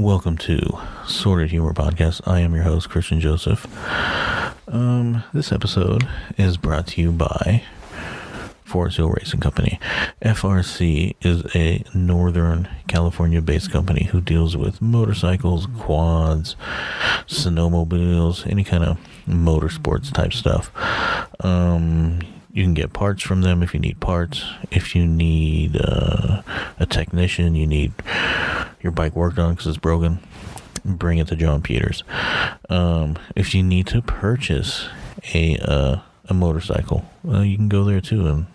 Welcome to Sordid-Humor podcast. I am your host, Christian Joseph. This episode is brought to you by Forest Hill Racing Company. FRC is a Northern California-based company who deals with motorcycles, quads, snowmobiles, any kind of motorsports type stuff. You can get parts from them if you need parts. If you need a technician, you need your bike worked on because it's broken, bring it to John Peters. If you need to purchase a motorcycle, you can go there too, and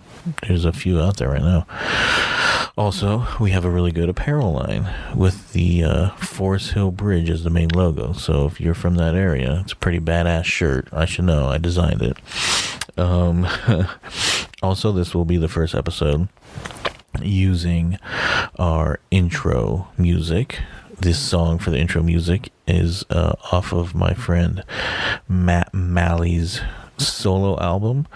there's a few out there right now. Also, we have a really good apparel line with the Forest Hill Bridge as the main logo. So if you're from that area, it's a pretty badass shirt. I should know. I designed it. Also, this will be the first episode using our intro music. This song for the intro music is off of my friend Matt Malley's solo album.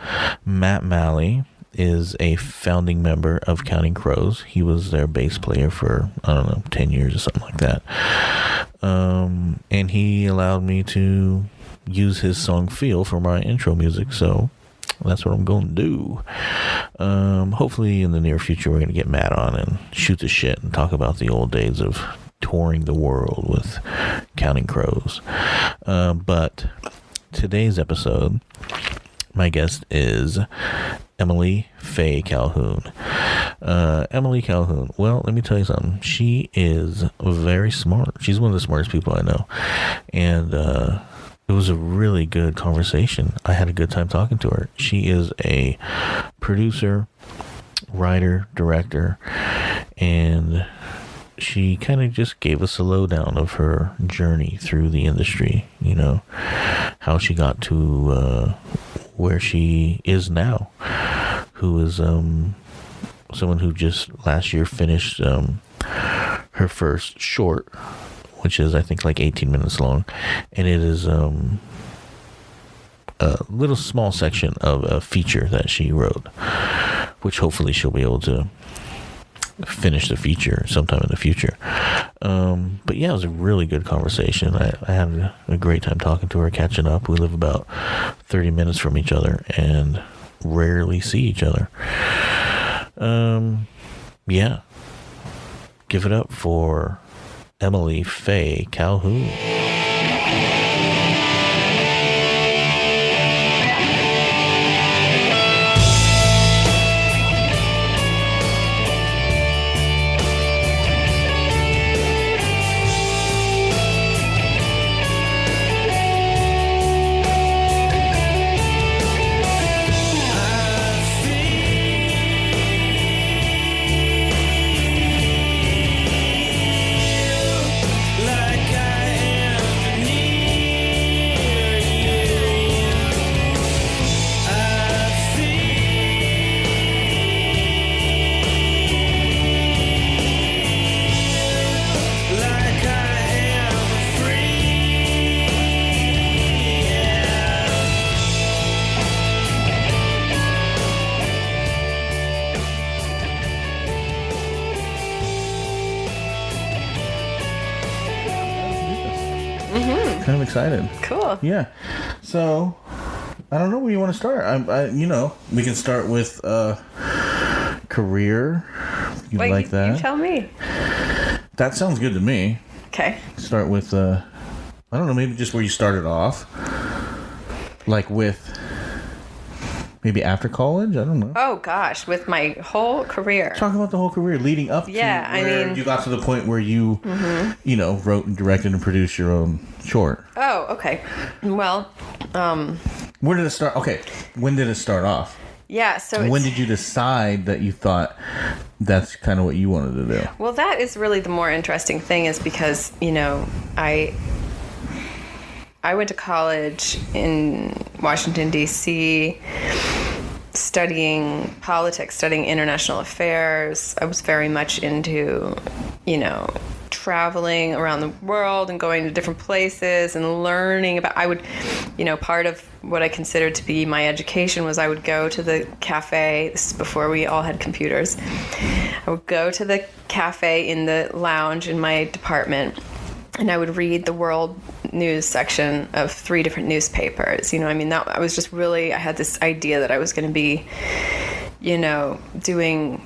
Matt Malley is a founding member of Counting Crows. He was their bass player for, 10 years or something like that. And he allowed me to use his song Feel for my intro music, so that's what I'm going to do. Hopefully in the near future we're going to get Matt on and shoot the shit and talk about the old days of touring the world with Counting Crows. But today's episode, my guest is Emily Fay Calhoun. Emily Calhoun, well, let me tell you something. She is very smart. She's one of the smartest people I know. And it was a really good conversation. I had a good time talking to her. She is a producer, writer, director, and she kind of just gave us a lowdown of her journey through the industry, you know, how she got to where she is now, who is someone who just last year finished her first short, which is I think like 18 minutes long, and it is a little small section of a feature that she wrote, which hopefully she'll be able to finish the feature sometime in the future. But yeah, it was a really good conversation. I had a great time talking to her, catching up. We live about 30 minutes from each other and rarely see each other. Yeah, give it up for Emily Fay Calhoun. Kind of excited. Cool. Yeah. So, I don't know where you want to start. We can start with career. You like that? You tell me. That sounds good to me. Okay. Start with, I don't know, maybe just where you started off. Like with maybe after college? I don't know. Oh, gosh. With my whole career. Talk about the whole career leading up to where you got to the point where you, wrote and directed and produced your own short. Oh, okay. Well, Where did it start? Okay. When did it start off? Yeah, so when did you decide that you thought that's kind of what you wanted to do? Well, that is really the more interesting thing, is because, I went to college in Washington, D.C., studying politics, studying international affairs. I was very much into, traveling around the world and going to different places and learning about, part of what I considered to be my education was I would go to the cafe. This is before we all had computers. I would go to the cafe in the lounge in my department and I would read the world news section of 3 different newspapers. I mean, that I was just really, I had this idea that I was going to be, doing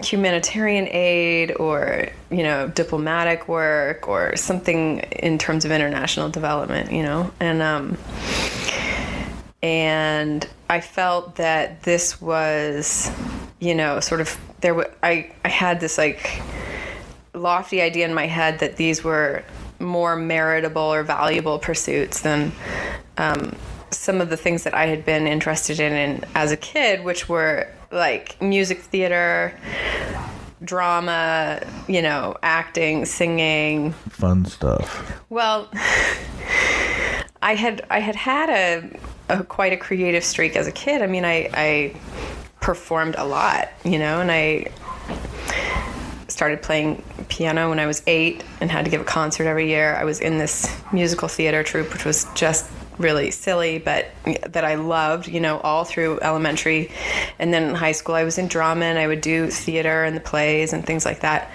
humanitarian aid or, diplomatic work or something in terms of international development, and I felt that this was, sort of, I had this like lofty idea in my head that these were more meritable or valuable pursuits than some of the things that I had been interested in as a kid, which were like music theater, drama, acting, singing. Fun stuff. Well, I had a quite a creative streak as a kid. I mean, I performed a lot, and I started playing piano when I was 8 and had to give a concert every year. I was in this musical theater troupe, which was just really silly, but that I loved, all through elementary. And then in high school, I was in drama and I would do theater and the plays and things like that.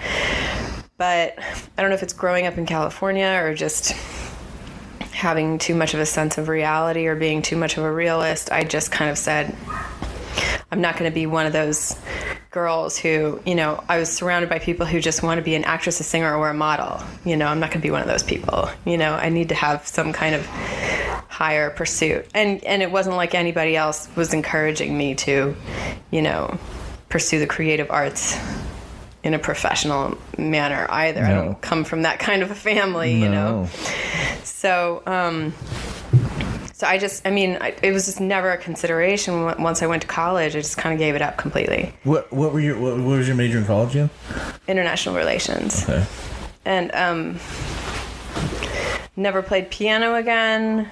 But I don't know if it's growing up in California or just having too much of a sense of reality or being too much of a realist. I just kind of said, I'm not going to be one of those girls who, I was surrounded by people who just want to be an actress, a singer, or a model. I'm not going to be one of those people. I need to have some kind of higher pursuit. And it wasn't like anybody else was encouraging me to, pursue the creative arts in a professional manner either. No. I don't come from that kind of a family, No. So, it was just never a consideration. Once I went to college, I just kind of gave it up completely. What was your major in college again? International relations. Okay. And never played piano again.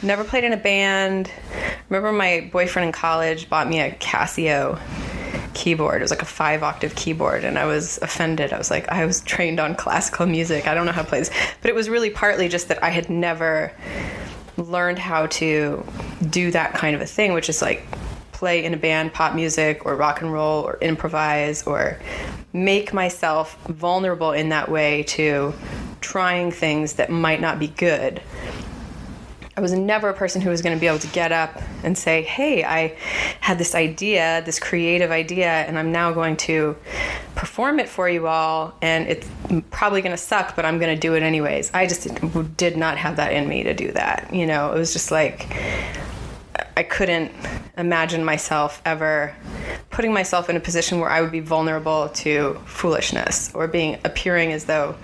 Never played in a band. Remember my boyfriend in college bought me a Casio keyboard. It was like a 5-octave keyboard, and I was offended. I was like, I was trained on classical music. I don't know how to play this. But it was really partly just that I had never learned how to do that kind of a thing, which is like play in a band, pop music or rock and roll or improvise or make myself vulnerable in that way to trying things that might not be good. I was never a person who was going to be able to get up and say, hey, I had this idea, this creative idea, and I'm now going to perform it for you all, and it's probably going to suck, but I'm going to do it anyways. I just did not have that in me to do that. It was just like, I couldn't imagine myself ever putting myself in a position where I would be vulnerable to foolishness or appearing as though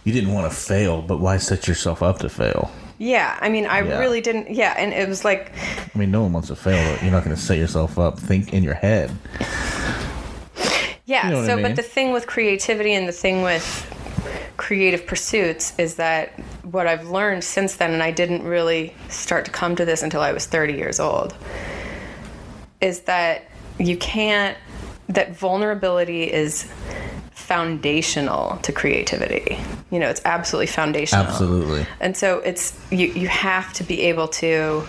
You didn't want to fail, but why set yourself up to fail? Yeah, I mean, I really didn't. Yeah, and it was like, I mean, no one wants to fail. You're not going to set yourself up. Think in your head. Yeah. You know what I mean? But the thing with creativity and the thing with creative pursuits is that what I've learned since then, and I didn't really start to come to this until I was 30 years old, is that that vulnerability is foundational to creativity. It's absolutely foundational. Absolutely. And so it's you have to be able to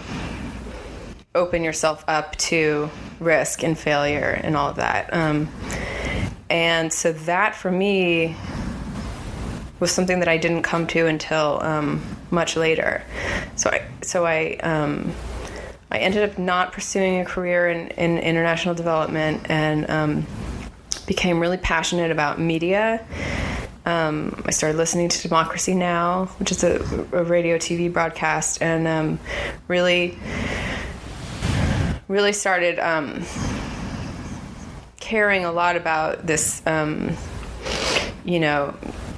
open yourself up to risk and failure and all of that. And so that for me was something that I didn't come to until much later. So I ended up not pursuing a career in international development and became really passionate about media. I started listening to Democracy Now!, which is a radio TV broadcast, and really started caring a lot about this,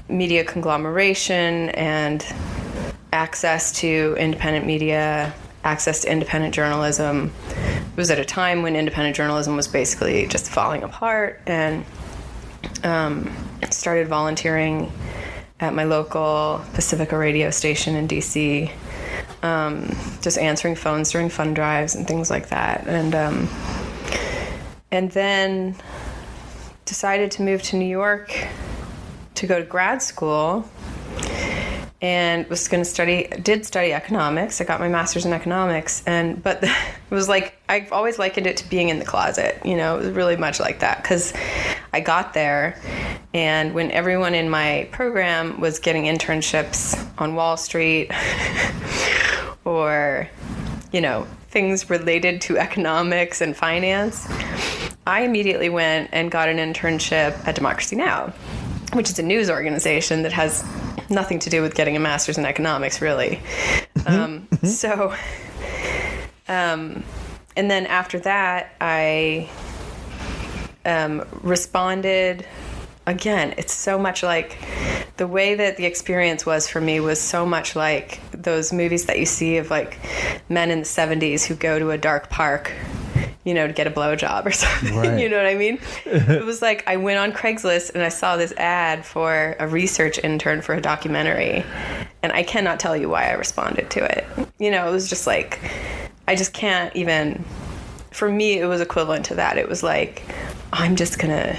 media conglomeration and access to independent media, access to independent journalism. It was at a time when independent journalism was basically just falling apart, and started volunteering at my local Pacifica radio station in DC, just answering phones during fund drives and things like that. And then decided to move to New York to go to grad school, and was going to did study economics. I got my master's in economics, but it was like, I've always likened it to being in the closet. It was really much like that, because I got there And when everyone in my program was getting internships on Wall Street or, things related to economics and finance, I immediately went and got an internship at Democracy Now!, which is a news organization that has nothing to do with getting a master's in economics, really. And then after that, I responded. Again, it's so much like the way that the experience was for me was so much like those movies that you see of like men in the 70s who go to a dark park, to get a blowjob or something. Right. You know what I mean? It was like I went on Craigslist and I saw this ad for a research intern for a documentary, and I cannot tell you why I responded to it. It was just like, I just can't even, for me, it was equivalent to that. It was like, I'm just going to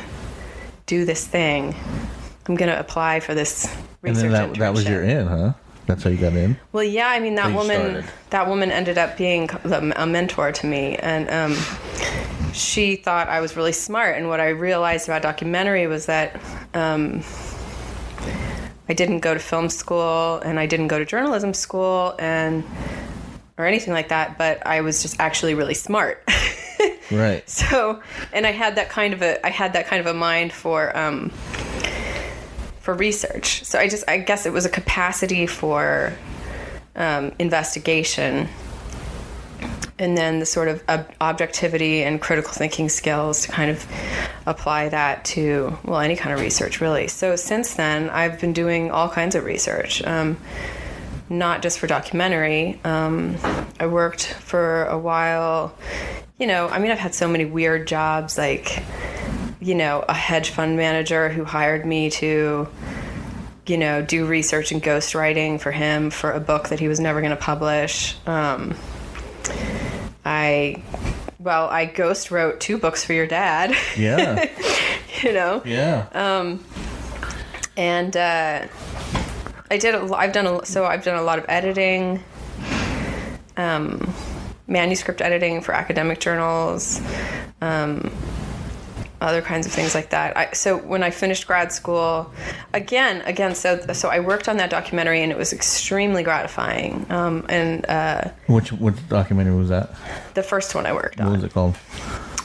do this thing. I'm going to apply for this research internship. And then that was your in, huh? That's how you got in? Well, yeah. I mean, that woman ended up being a mentor to me. And she thought I was really smart. And what I realized about documentary was that I didn't go to film school and I didn't go to journalism school or anything like that, but I was just actually really smart. Right. So, and I had that kind of a mind for research. So I guess it was a capacity for investigation, and then the sort of objectivity and critical thinking skills to kind of apply that to, well, any kind of research, really. So since then, I've been doing all kinds of research. Not just for documentary. I worked for a while, I've had so many weird jobs, like, a hedge fund manager who hired me to, do research and ghostwriting for him for a book that he was never going to publish. I ghost wrote 2 books for your dad. Yeah. Yeah. And, I've done a lot of editing, manuscript editing for academic journals, other kinds of things like that. So when I finished grad school, again, so I worked on that documentary and it was extremely gratifying. Which documentary was that? The first one I worked on. What was it called?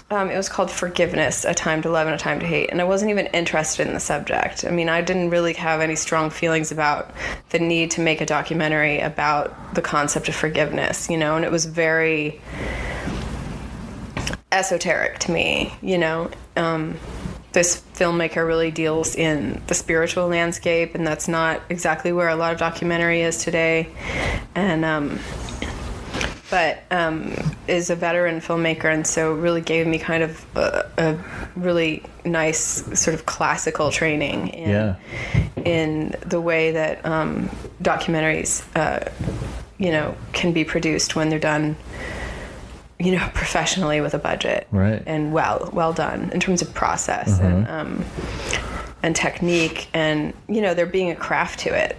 It was called Forgiveness, A Time to Love and a Time to Hate. And I wasn't even interested in the subject. I mean, I didn't really have any strong feelings about the need to make a documentary about the concept of forgiveness, and it was very esoteric to me, This filmmaker really deals in the spiritual landscape, and that's not exactly where a lot of documentary is today. And, but is a veteran filmmaker, and so really gave me kind of a really nice sort of classical training in the way that documentaries, can be produced when they're done, professionally with a budget, right, and well done in terms of process and technique, and there being a craft to it.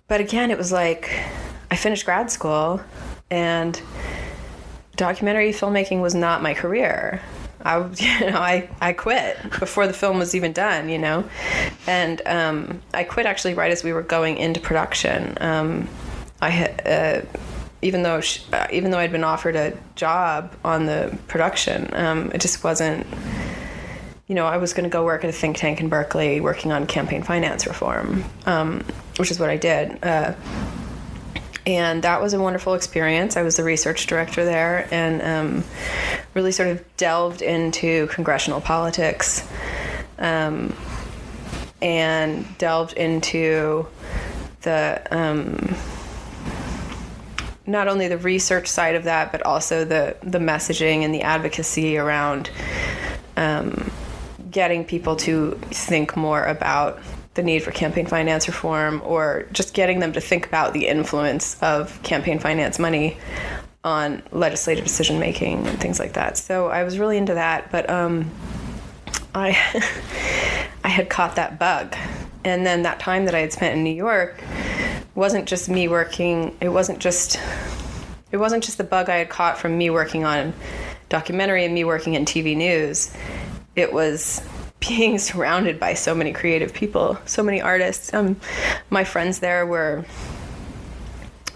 But again, it was like, I finished grad school, and documentary filmmaking was not my career. I quit before the film was even done, and I quit actually right as we were going into production. I had, even though I'd been offered a job on the production, it just wasn't. I was going to go work at a think tank in Berkeley working on campaign finance reform, which is what I did. And that was a wonderful experience. I was the research director there, and really sort of delved into congressional politics, and delved into the not only the research side of that, but also the messaging and the advocacy around getting people to think more about the need for campaign finance reform, or just getting them to think about the influence of campaign finance money on legislative decision making and things like that. So I was really into that, but I had caught that bug. And then that time that I had spent in New York wasn't just me working, it wasn't just the bug I had caught from me working on documentary and me working in TV news. it was being surrounded by so many creative people, so many artists. My friends there were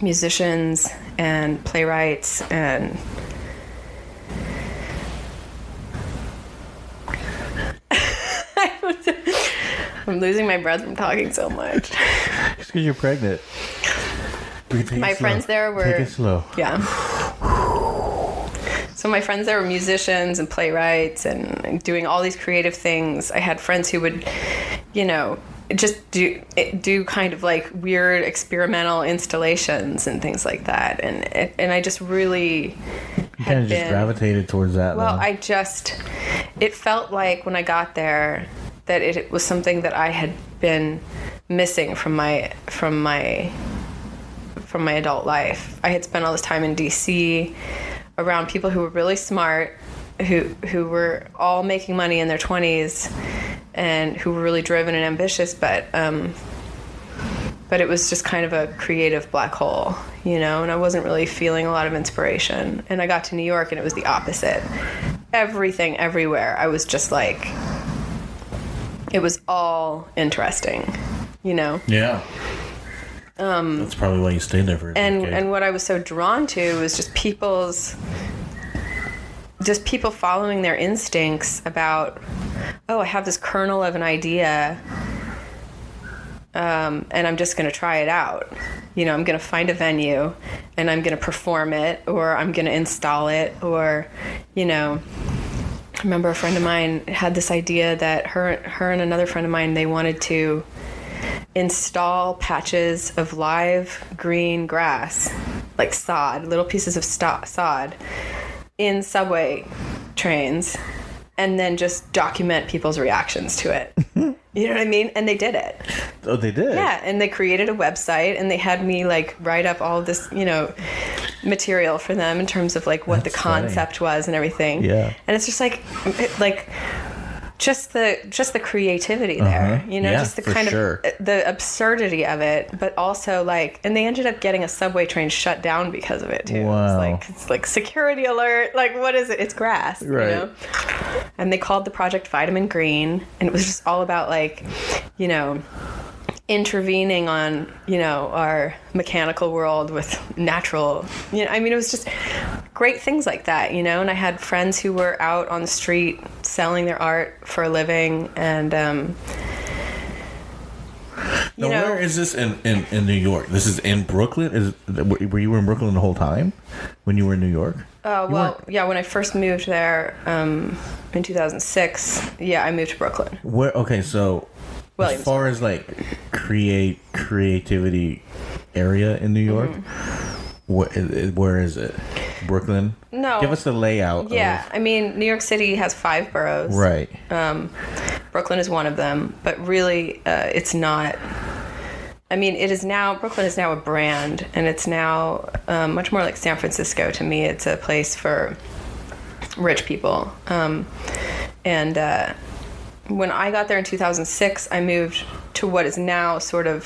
musicians and playwrights and I'm losing my breath from talking so much. It's because you're pregnant. My friends there were... Take it slow. Yeah. So my friends there were musicians and playwrights and doing all these creative things. I had friends who would, just do kind of like weird experimental installations and things like that. And I just really kind of just gravitated towards that. Well, it felt like when I got there that it was something that I had been missing from my adult life. I had spent all this time in DC around people who were really smart, who were all making money in their 20s and who were really driven and ambitious, but it was just kind of a creative black hole, and I wasn't really feeling a lot of inspiration. And I got to New York and it was the opposite. Everything, everywhere, I was just like, it was all interesting, Yeah. That's probably why you stayed there for a decade. And what I was so drawn to was just people following their instincts about, I have this kernel of an idea, and I'm just going to try it out. I'm going to find a venue, and I'm going to perform it, or I'm going to install it, or, I remember a friend of mine had this idea that her and another friend of mine, they wanted to install patches of live green grass, like sod, little pieces of sod, in subway trains, and then just document people's reactions to it. You know what I mean? And they did it. Oh, they did? Yeah, and they created a website, and they had me like write up all this, material for them in terms of like what the concept was and everything. Yeah. And it's just like just the creativity there, just the kind of the absurdity of it, but also like, and they ended up getting a subway train shut down because of it too. Wow. It's like security alert. Like, what is it? It's grass, right? And they called the project Vitamin Green, and it was just all about like, intervening on, our mechanical world with natural, it was just great things like that, and I had friends who were out on the street selling their art for a living, and where is this in New York? This is in Brooklyn? Were you in Brooklyn the whole time when you were in New York? Yeah, when I first moved there in 2006, I moved to Brooklyn. So as far as like creativity area in New York, where is it? Brooklyn? No. Give us the layout. Yeah, New York City has 5 boroughs. Right. Brooklyn is one of them, but really it's not. Brooklyn is now a brand, and it's now much more like San Francisco to me. It's a place for rich people. When I got there in 2006, I moved to what is now sort of...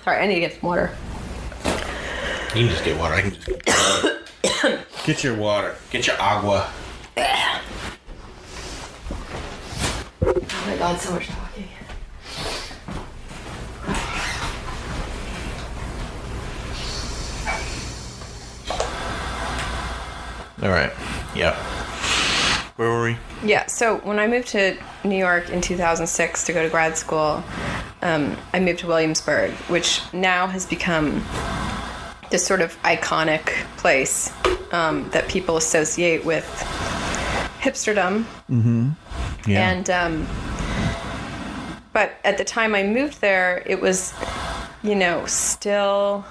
Sorry, I need to get some water. You can just get water. I can just... Get your water. Get your agua. Oh my God, so much talking. All right. Yeah. Where were we? Yeah, so when I moved to New York in 2006 to go to grad school, I moved to Williamsburg, which now has become this sort of iconic place that people associate with hipsterdom. Mm-hmm. Yeah. And, but at the time I moved there, it was, still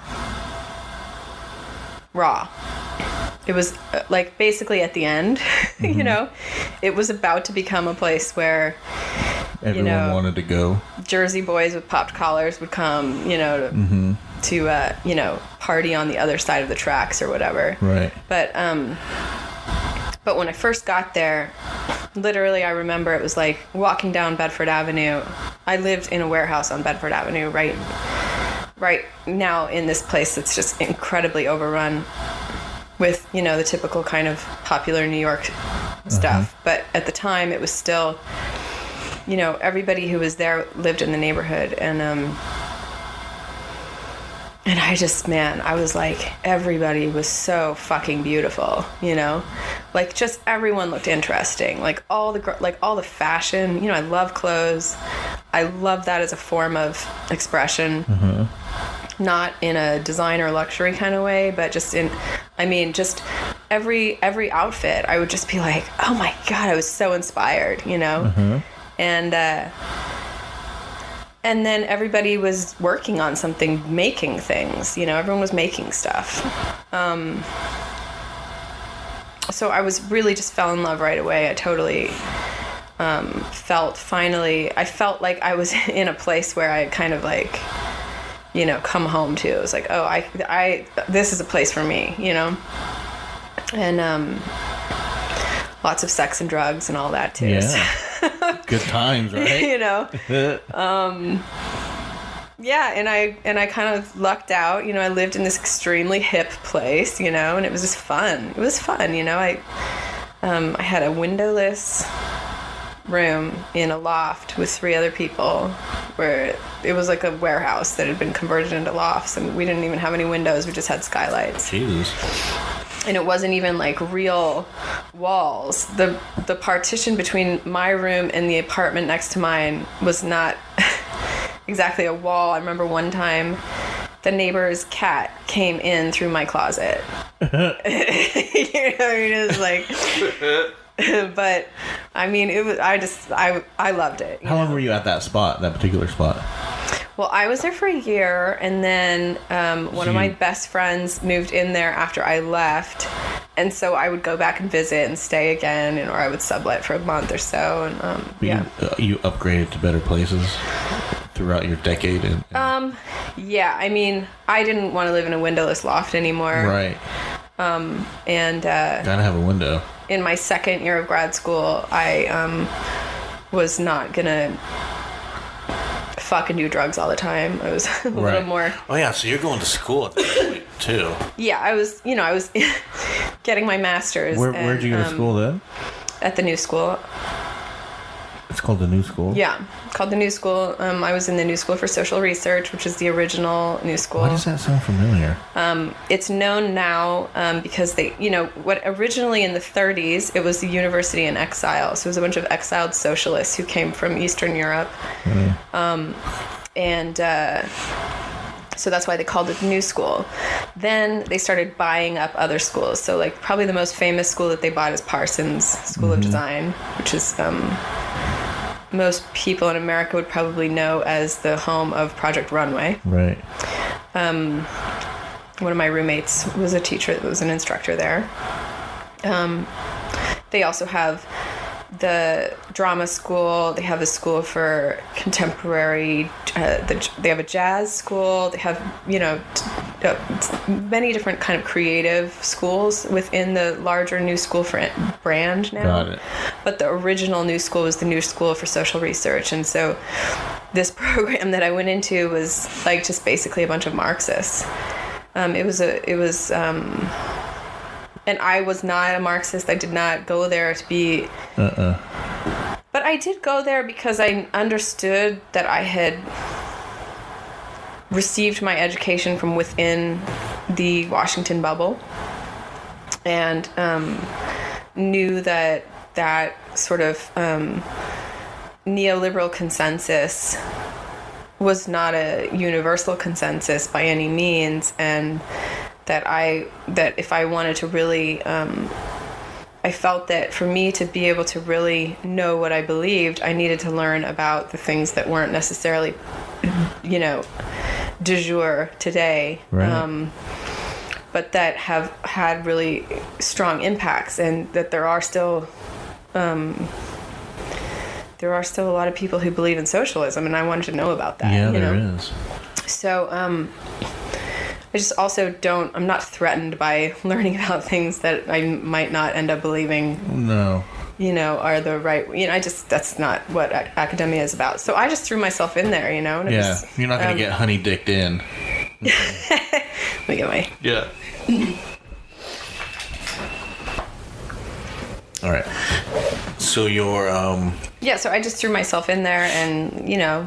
raw. It was like basically at the end, mm-hmm. It was about to become a place where everyone wanted to go. Jersey boys with popped collars would come, mm-hmm. to party on the other side of the tracks or whatever. Right. But when I first got there, literally I remember it was like walking down Bedford Avenue. I lived in a warehouse on Bedford Avenue right now in this place that's just incredibly overrun with, the typical kind of popular New York stuff. But at the time, it was still, you know, everybody who was there lived in the neighborhood, and I just, man, I was like, everybody was so fucking beautiful, you know, like just everyone looked interesting, like all the fashion, you know, I love clothes. I love that as a form of expression, not in a designer luxury kind of way, but just in, I mean, just every outfit, I would just be like, oh my God, I was so inspired, you know, and then everybody was working on something, making things, you know, everyone was making stuff. So I was really just fell in love right away. I totally I felt like I was in a place where I had kind of like, you know, come home to. It was like, oh, I this is a place for me, you know? And lots of sex and drugs and all that too. Yeah. Good times, right? You know? Yeah, and I kind of lucked out. You know, I lived in this extremely hip place, you know, and it was just fun. It was fun, you know. I had a windowless room in a loft with 3 other people, where it was like a warehouse that had been converted into lofts, and we didn't even have any windows. We just had skylights. Jesus. And it wasn't even like real walls. The partition between my room and the apartment next to mine was not exactly a wall. I remember one time the neighbor's cat came in through my closet. You know, it was like, but I mean, it was, I loved it. How long were you at that particular spot? Well, I was there for a year, and then one of my best friends moved in there after I left, and so I would go back and visit and stay again, or I would sublet for a month or so, and You upgraded to better places throughout your decade, yeah, I mean, I didn't want to live in a windowless loft anymore. Right. And gotta have a window. In my second year of grad school, I was not gonna fucking do drugs all the time. I was a little more. Oh yeah, so you're going to school at that point too. Yeah, I was getting my master's. Where'd you go to school then? At the New School. It's called the New School? Yeah, called the New School. I was in the New School for Social Research, which is the original New School. Why does that sound familiar? It's known now because they, you know, what originally in the 30s, it was the University in Exile. So it was a bunch of exiled socialists who came from Eastern Europe. So that's why they called it the New School. Then they started buying up other schools. So like probably the most famous school that they bought is Parsons School of Design, which is most people in America would probably know as the home of Project Runway. Right. One of my roommates was a teacher, was an instructor there. They also have the drama school. They have a school for contemporary. They have a jazz school. They have, you know, many different kind of creative schools within the larger New School for brand now. Got it. But the original New School was the New School for Social Research, and so this program that I went into was like just basically a bunch of Marxists. And I was not a Marxist. I did not go there to be... But I did go there because I understood that I had received my education from within the Washington bubble, and knew that sort of neoliberal consensus was not a universal consensus by any means, and that if I wanted to really, I felt that for me to be able to really know what I believed, I needed to learn about the things that weren't necessarily, you know, du jour today, right. But that have had really strong impacts, and that there are still a lot of people who believe in socialism, and I wanted to know about that. Yeah, there is. So, I just also I'm not threatened by learning about things that I might not end up believing. No. You know, are the right, you know, that's not what academia is about. So I just threw myself in there, you know. And yeah, you're not going to get honey dicked in. Let me get my... Yeah. All right. So you're yeah, so I just threw myself in there and, you know,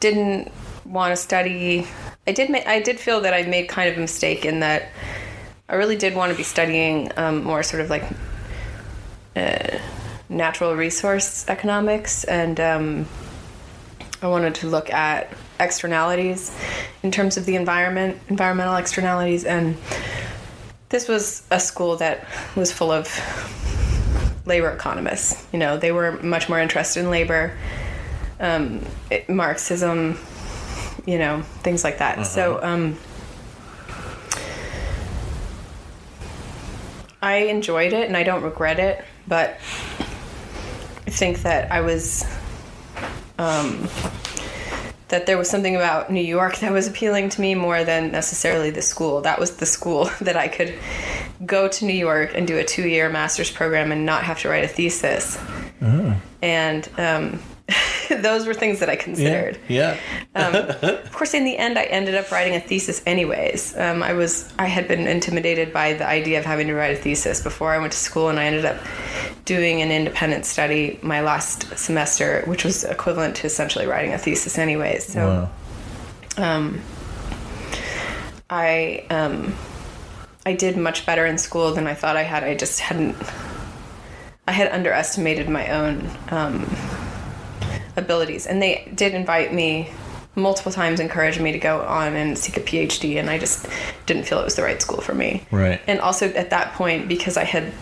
didn't want to study. I did feel that I made kind of a mistake in that I really did want to be studying more sort of like natural resource economics, and I wanted to look at externalities in terms of the environmental externalities, and this was a school that was full of labor economists. You know, they were much more interested in labor, Marxism, you know, things like that. So I enjoyed it and I don't regret it, but I think that I was that there was something about New York that was appealing to me more than necessarily the school. That was the school that I could go to New York and do a 2-year master's program and not have to write a thesis. And those were things that I considered. Yeah. Of course, in the end, I ended up writing a thesis anyways. I had been intimidated by the idea of having to write a thesis before I went to school, and I ended up doing an independent study my last semester, which was equivalent to essentially writing a thesis anyways. So, I did much better in school than I thought I had. I had underestimated my own abilities, and they did invite me multiple times, encouraged me to go on and seek a PhD, and I just didn't feel it was the right school for me. Right. And also at that point, because I had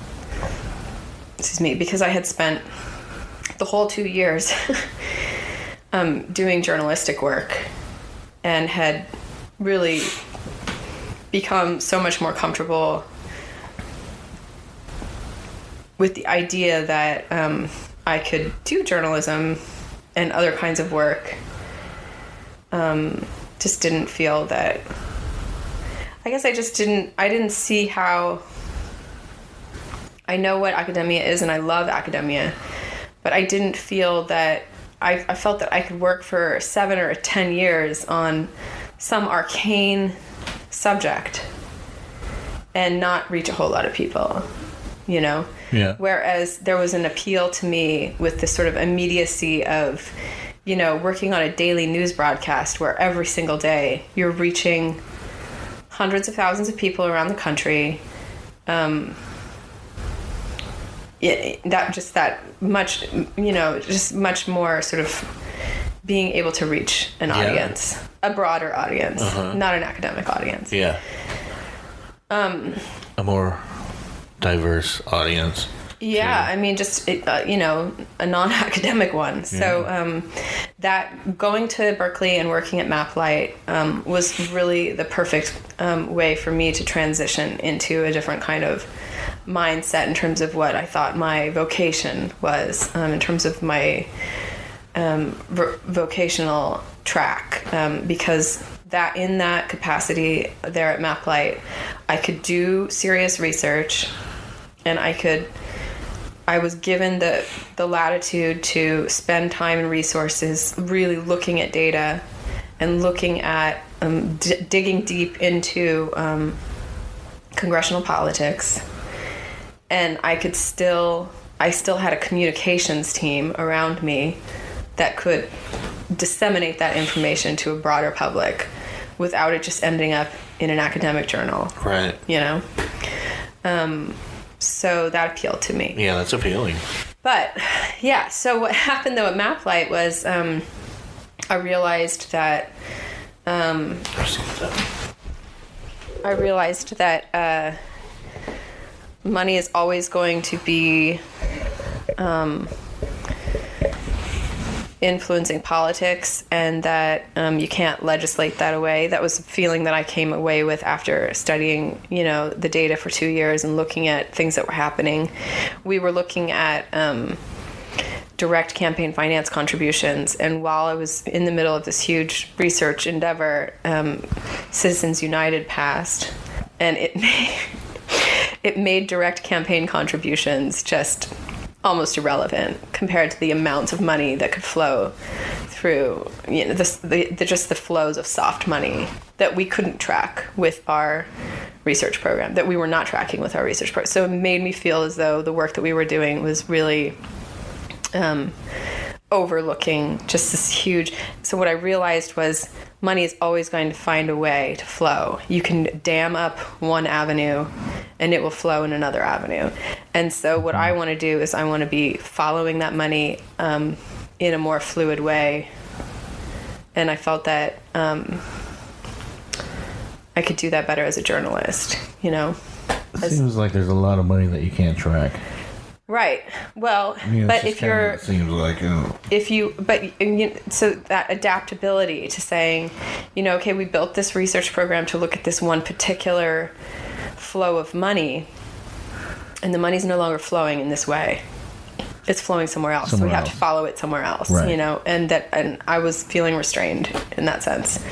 spent the whole 2 years doing journalistic work and had really become so much more comfortable with the idea that I could do journalism and other kinds of work, just didn't feel that, I guess I didn't see how, I know what academia is and I love academia, but I didn't feel that, I felt that I could work for 7 or 10 years on some arcane subject and not reach a whole lot of people, you know? Yeah. Whereas there was an appeal to me with this sort of immediacy of, you know, working on a daily news broadcast where every single day you're reaching hundreds of thousands of people around the country. Just much more sort of being able to reach an audience, a broader audience, not an academic audience. Yeah. A more diverse audience. Yeah, I mean, just, a non-academic one. So that going to Berkeley and working at MapLight was really the perfect way for me to transition into a different kind of mindset in terms of what I thought my vocation was, in terms of my vocational track, because that in that capacity there at MapLight, I could do serious research, and I was given the latitude to spend time and resources really looking at data and looking at digging deep into congressional politics. And I still had a communications team around me that could disseminate that information to a broader public without it just ending up in an academic journal. Right. You know? So that appealed to me. Yeah, that's appealing. But, yeah, so what happened, though, at MapLight was I realized that money is always going to be influencing politics, and that you can't legislate that away. That was a feeling that I came away with after studying, the data for 2 years and looking at things that were happening. We were looking at direct campaign finance contributions, and while I was in the middle of this huge research endeavor, Citizens United passed, and it made direct campaign contributions just almost irrelevant compared to the amounts of money that could flow through, just the flows of soft money that we couldn't track with our research program, that we were not tracking with our research program. So it made me feel as though the work that we were doing was really overlooking just this huge. So what I realized was money is always going to find a way to flow. You can dam up one avenue and it will flow in another avenue. And so what I want to do is I want to be following that money in a more fluid way. And I felt that I could do that better as a journalist, you know. It seems like there's a lot of money that you can't track. Right. Well, I mean, but if you're, it seems like, if you, but so that adaptability to saying, you know, okay, we built this research program to look at this one particular flow of money, and the money's no longer flowing in this way. It's flowing somewhere else. So we have to follow it somewhere else, right. You know, and I was feeling restrained in that sense.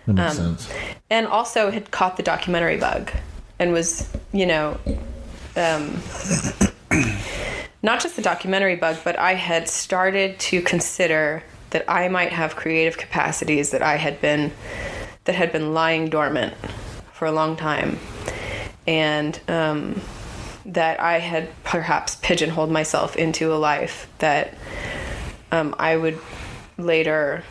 That makes sense. And also had caught the documentary bug and was, you know, not just the documentary bug, but I had started to consider that I might have creative capacities that had been lying dormant for a long time. And, that I had perhaps pigeonholed myself into a life that I would later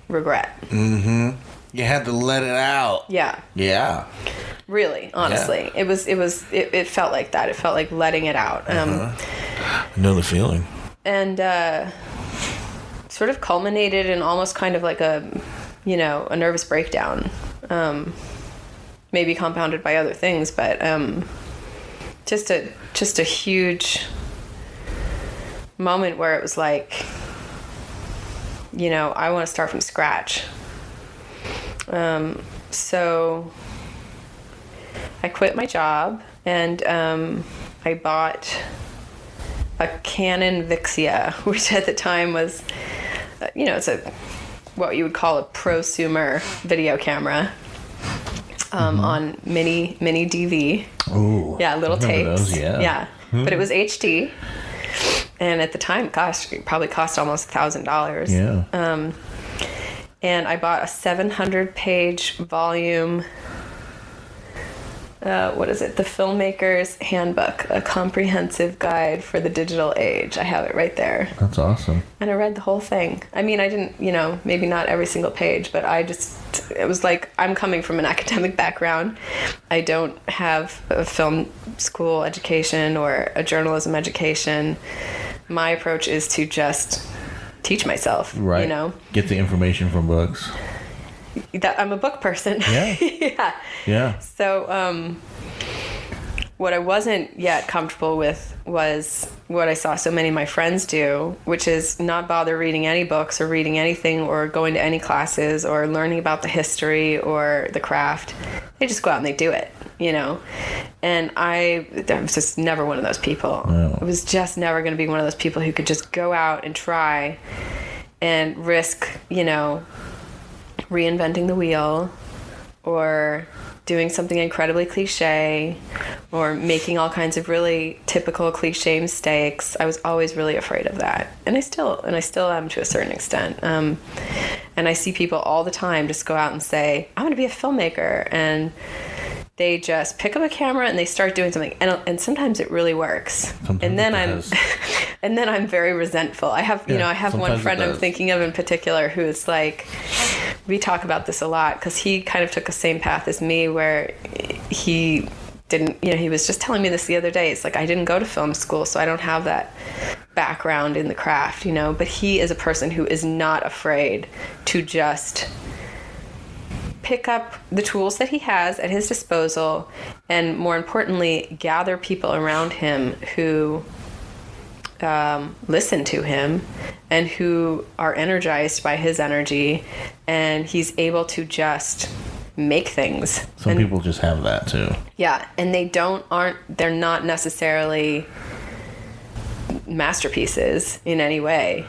regret. Mm-hmm. You had to let it out. Yeah. Yeah. Really, honestly. Yeah. It felt like that. It felt like letting it out. I know the feeling. And sort of culminated in almost kind of like a nervous breakdown. Maybe compounded by other things, but just a huge moment where it was like, you know, I want to start from scratch. So I quit my job and I bought a Canon Vixia, which at the time was, it's what you would call a prosumer video camera. On mini DV. Ooh. Yeah, little tapes. Those, yeah. Yeah. But it was HD. And at the time, gosh, it probably cost almost $1,000. Yeah. And I bought a 700-page volume. What is it? The Filmmakers Handbook, a comprehensive guide for the digital age. I have it right there. That's awesome. And I read the whole thing. I mean, I didn't, maybe not every single page, but it was like, I'm coming from an academic background. I don't have a film school education or a journalism education. My approach is to just teach myself, right. Get the information from books. That I'm a book person. Yeah. Yeah. Yeah. So, what I wasn't yet comfortable with was what I saw so many of my friends do, which is not bother reading any books or reading anything or going to any classes or learning about the history or the craft. They just go out and they do it, And I was just never one of those people. No. I was just never going to be one of those people who could just go out and try and risk, reinventing the wheel or doing something incredibly cliche or making all kinds of really typical cliche mistakes. I was always really afraid of that. And I still am to a certain extent. And I see people all the time just go out and say, I want to be a filmmaker. And they just pick up a camera and they start doing something. And sometimes it really works. And then I'm very resentful. I have one friend I'm thinking of in particular who is like, we talk about this a lot because he kind of took the same path as me where he didn't, he was just telling me this the other day. It's like, I didn't go to film school, so I don't have that background in the craft, but he is a person who is not afraid to just pick up the tools that he has at his disposal and, more importantly, gather people around him who listen to him and who are energized by his energy, and he's able to just make things. Some people just have that too. Yeah, and they're not necessarily masterpieces in any way,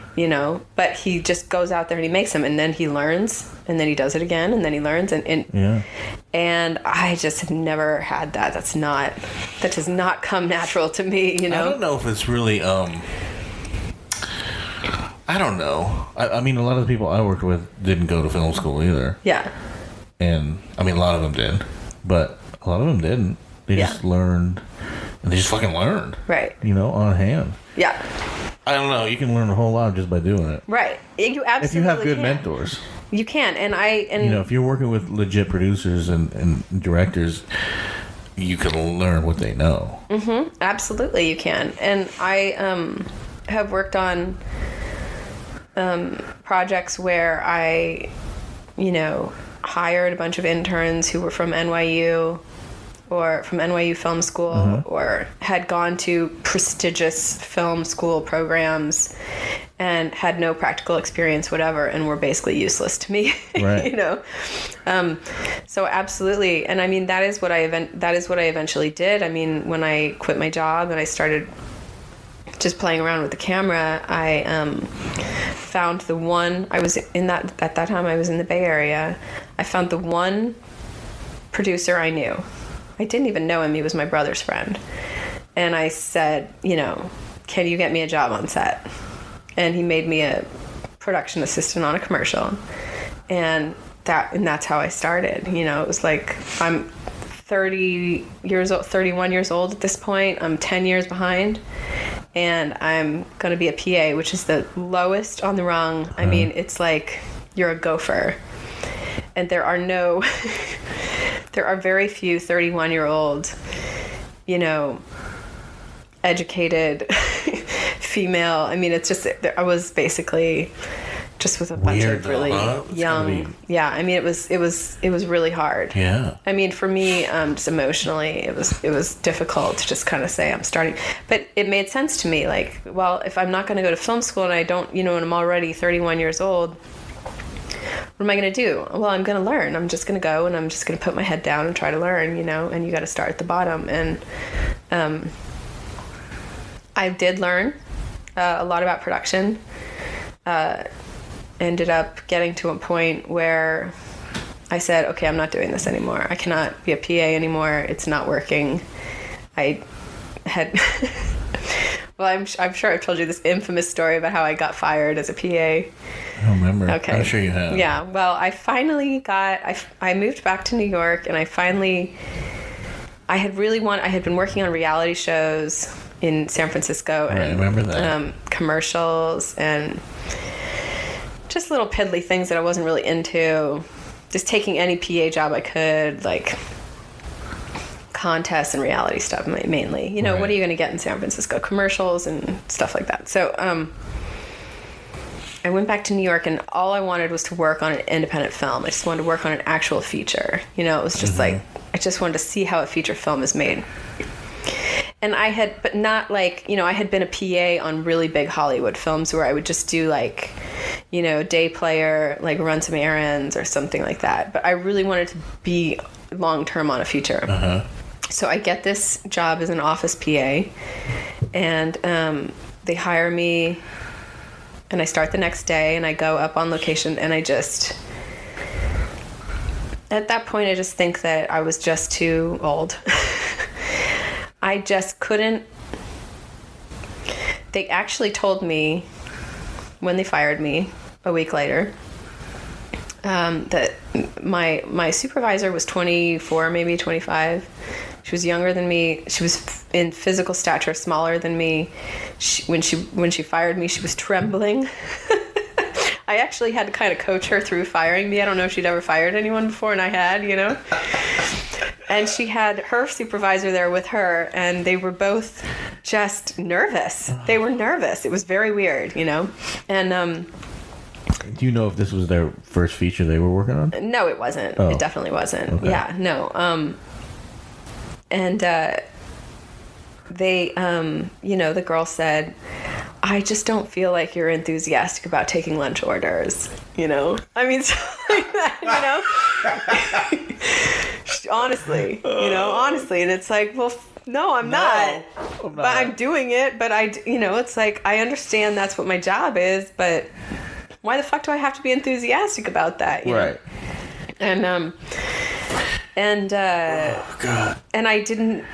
but he just goes out there and he makes them, and then he learns, and then he does it again, and then he learns, and I just have never had that. That does not come natural to me, I don't know if it's really I don't know. I mean, a lot of the people I worked with didn't go to film school either. Yeah. And I mean, a lot of them did, but A lot of them didn't. They just learned, and they just fucking learned. Right. On hand. Yeah. I don't know. You can learn a whole lot just by doing it. Right. You absolutely if you have good can. mentors. You can. And if you're working with legit producers and directors, you can learn what they know. Mm-hmm. Absolutely, you can. And I have worked on projects where I, hired a bunch of interns who were from NYU or from NYU Film School or had gone to prestigious film school programs and had no practical experience whatever and were basically useless to me. Right. So absolutely. And I mean that is what I eventually did. I mean, when I quit my job and I started just playing around with the camera, I found the one at that time I was in the Bay Area. I found the one producer I knew. I didn't even know him. He was my brother's friend. And I said, can you get me a job on set? And he made me a production assistant on a commercial. And that's how I started. It was like, I'm 31 years old at this point. I'm 10 years behind. And I'm going to be a PA, which is the lowest on the rung. I mean, it's like you're a gopher. And there are very few 31-year-old, educated female. I mean, it's just, I was basically just with a bunch of really young. Yeah. I mean, it was really hard. Yeah. I mean, for me, just emotionally, it was difficult to just kind of say I'm starting, but it made sense to me. Like, well, if I'm not going to go to film school and I don't, and I'm already 31 years old, what am I going to do? Well, I'm going to learn. I'm just going to go and I'm just going to put my head down and try to learn, and you got to start at the bottom. And I did learn a lot about production. Ended up getting to a point where I said, okay, I'm not doing this anymore. I cannot be a PA anymore. It's not working. I had... Well, I'm sure I've told you this infamous story about how I got fired as a PA. I don't remember. Okay. I'm sure you have. Yeah. Well, I finally I moved back to New York, and I had been working on reality shows in San Francisco. Right, and I remember that. Commercials and just little piddly things that I wasn't really into. Just taking any PA job I could, like contests and reality stuff mainly. Right. What are you going to get in San Francisco? Commercials and stuff like that. So I went back to New York, and all I wanted was to work on an independent film. I just wanted to work on an actual feature. It was just like, I just wanted to see how a feature film is made. And I had been a PA on really big Hollywood films where I would just do like, day player, like run some errands or something like that. But I really wanted to be long-term on a feature. So I get this job as an office PA, and they hire me, and I start the next day, and I go up on location, and at that point, I just think that I was just too old. I just couldn't. They actually told me when they fired me a week later that my supervisor was 24, maybe 25. She was younger than me. She was in physical stature smaller than me. When she fired me, she was trembling. I actually had to kind of coach her through firing me. I don't know if she'd ever fired anyone before, and I had, And she had her supervisor there with her, and they were both just nervous. They were nervous. It was very weird, And do you know if this was their first feature they were working on? no, it wasn't. Oh. It definitely wasn't. Okay. Yeah, no. And they, the girl said, I just don't feel like you're enthusiastic about taking lunch orders, I mean, something like that, honestly, honestly. And it's like, well, no, I'm not. But I'm doing it. But it's like, I understand that's what my job is, but why the fuck do I have to be enthusiastic about that? Right. And, oh, God. And I didn't,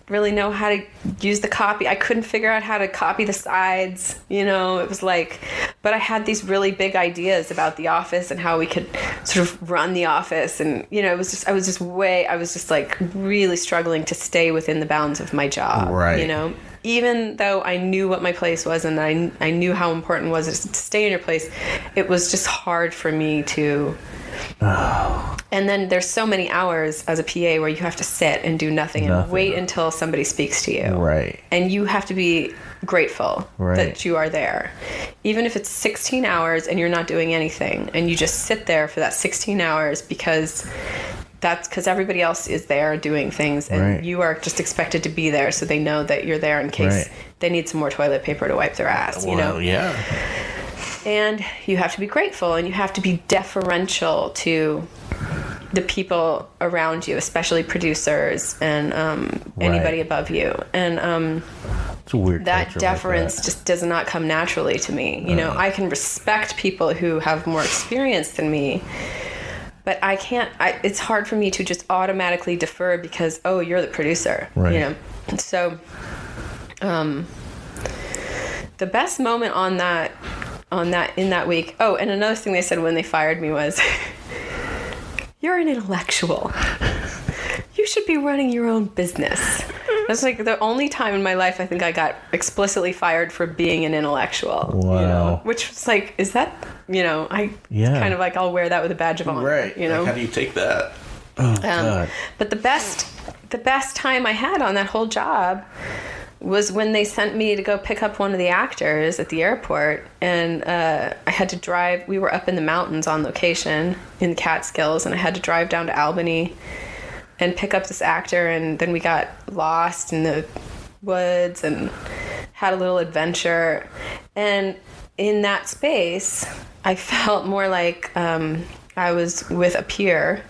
really know how to use the copy. I couldn't figure out how to copy the sides, you know. It was like, but I had these really big ideas about the office and how we could sort of run the office, and you know, I was just like really struggling to stay within the bounds of my job, right? You know, even though I knew what my place was and I knew how important it was to stay in your place, it was just hard for me to. Oh. And then there's so many hours as a PA where you have to sit and do nothing and wait until somebody speaks to you. Right. And you have to be grateful that you are there. Even if it's 16 hours and you're not doing anything and you just sit there for that 16 hours because everybody else is there doing things and you are just expected to be there so they know that you're there in case they need some more toilet paper to wipe their ass, you know? Yeah. And you have to be grateful and you have to be deferential to the people around you, especially producers and anybody above you. And it's a weird that deference just does not come naturally to me. You know, I can respect people who have more experience than me, but I can't. It's hard for me to just automatically defer because, oh, you're the producer. Right. You know, so the best moment in that week. Oh, and another thing they said when they fired me was, "You're an intellectual. You should be running your own business." That's like the only time in my life I think I got explicitly fired for being an intellectual. Wow. You know? Which was like, is that, you know, kind of like I'll wear that with a badge of honor. Right. You know? Like, how do you take that? Oh, God. But the best time I had on that whole job was when they sent me to go pick up one of the actors at the airport, and I had to drive. We were up in the mountains on location in the Catskills, and I had to drive down to Albany and pick up this actor, and then we got lost in the woods and had a little adventure. And in that space, I felt more like I was with a peer.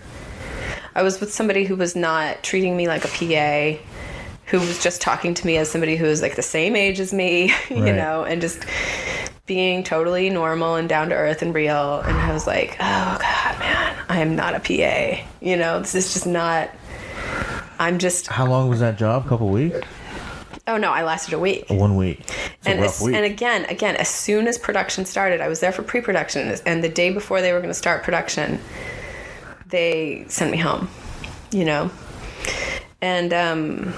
I was with somebody who was not treating me like a PA, who was just talking to me as somebody who was like the same age as me, you know, and just being totally normal and down to earth and real. And I was like, oh God, man, I am not a PA. You know, this is just not, I'm just. How long was that job? A couple weeks? Oh no, I lasted a week. 1 week. And again, as soon as production started, I was there for pre-production, and the day before they were going to start production, they sent me home, you know? And,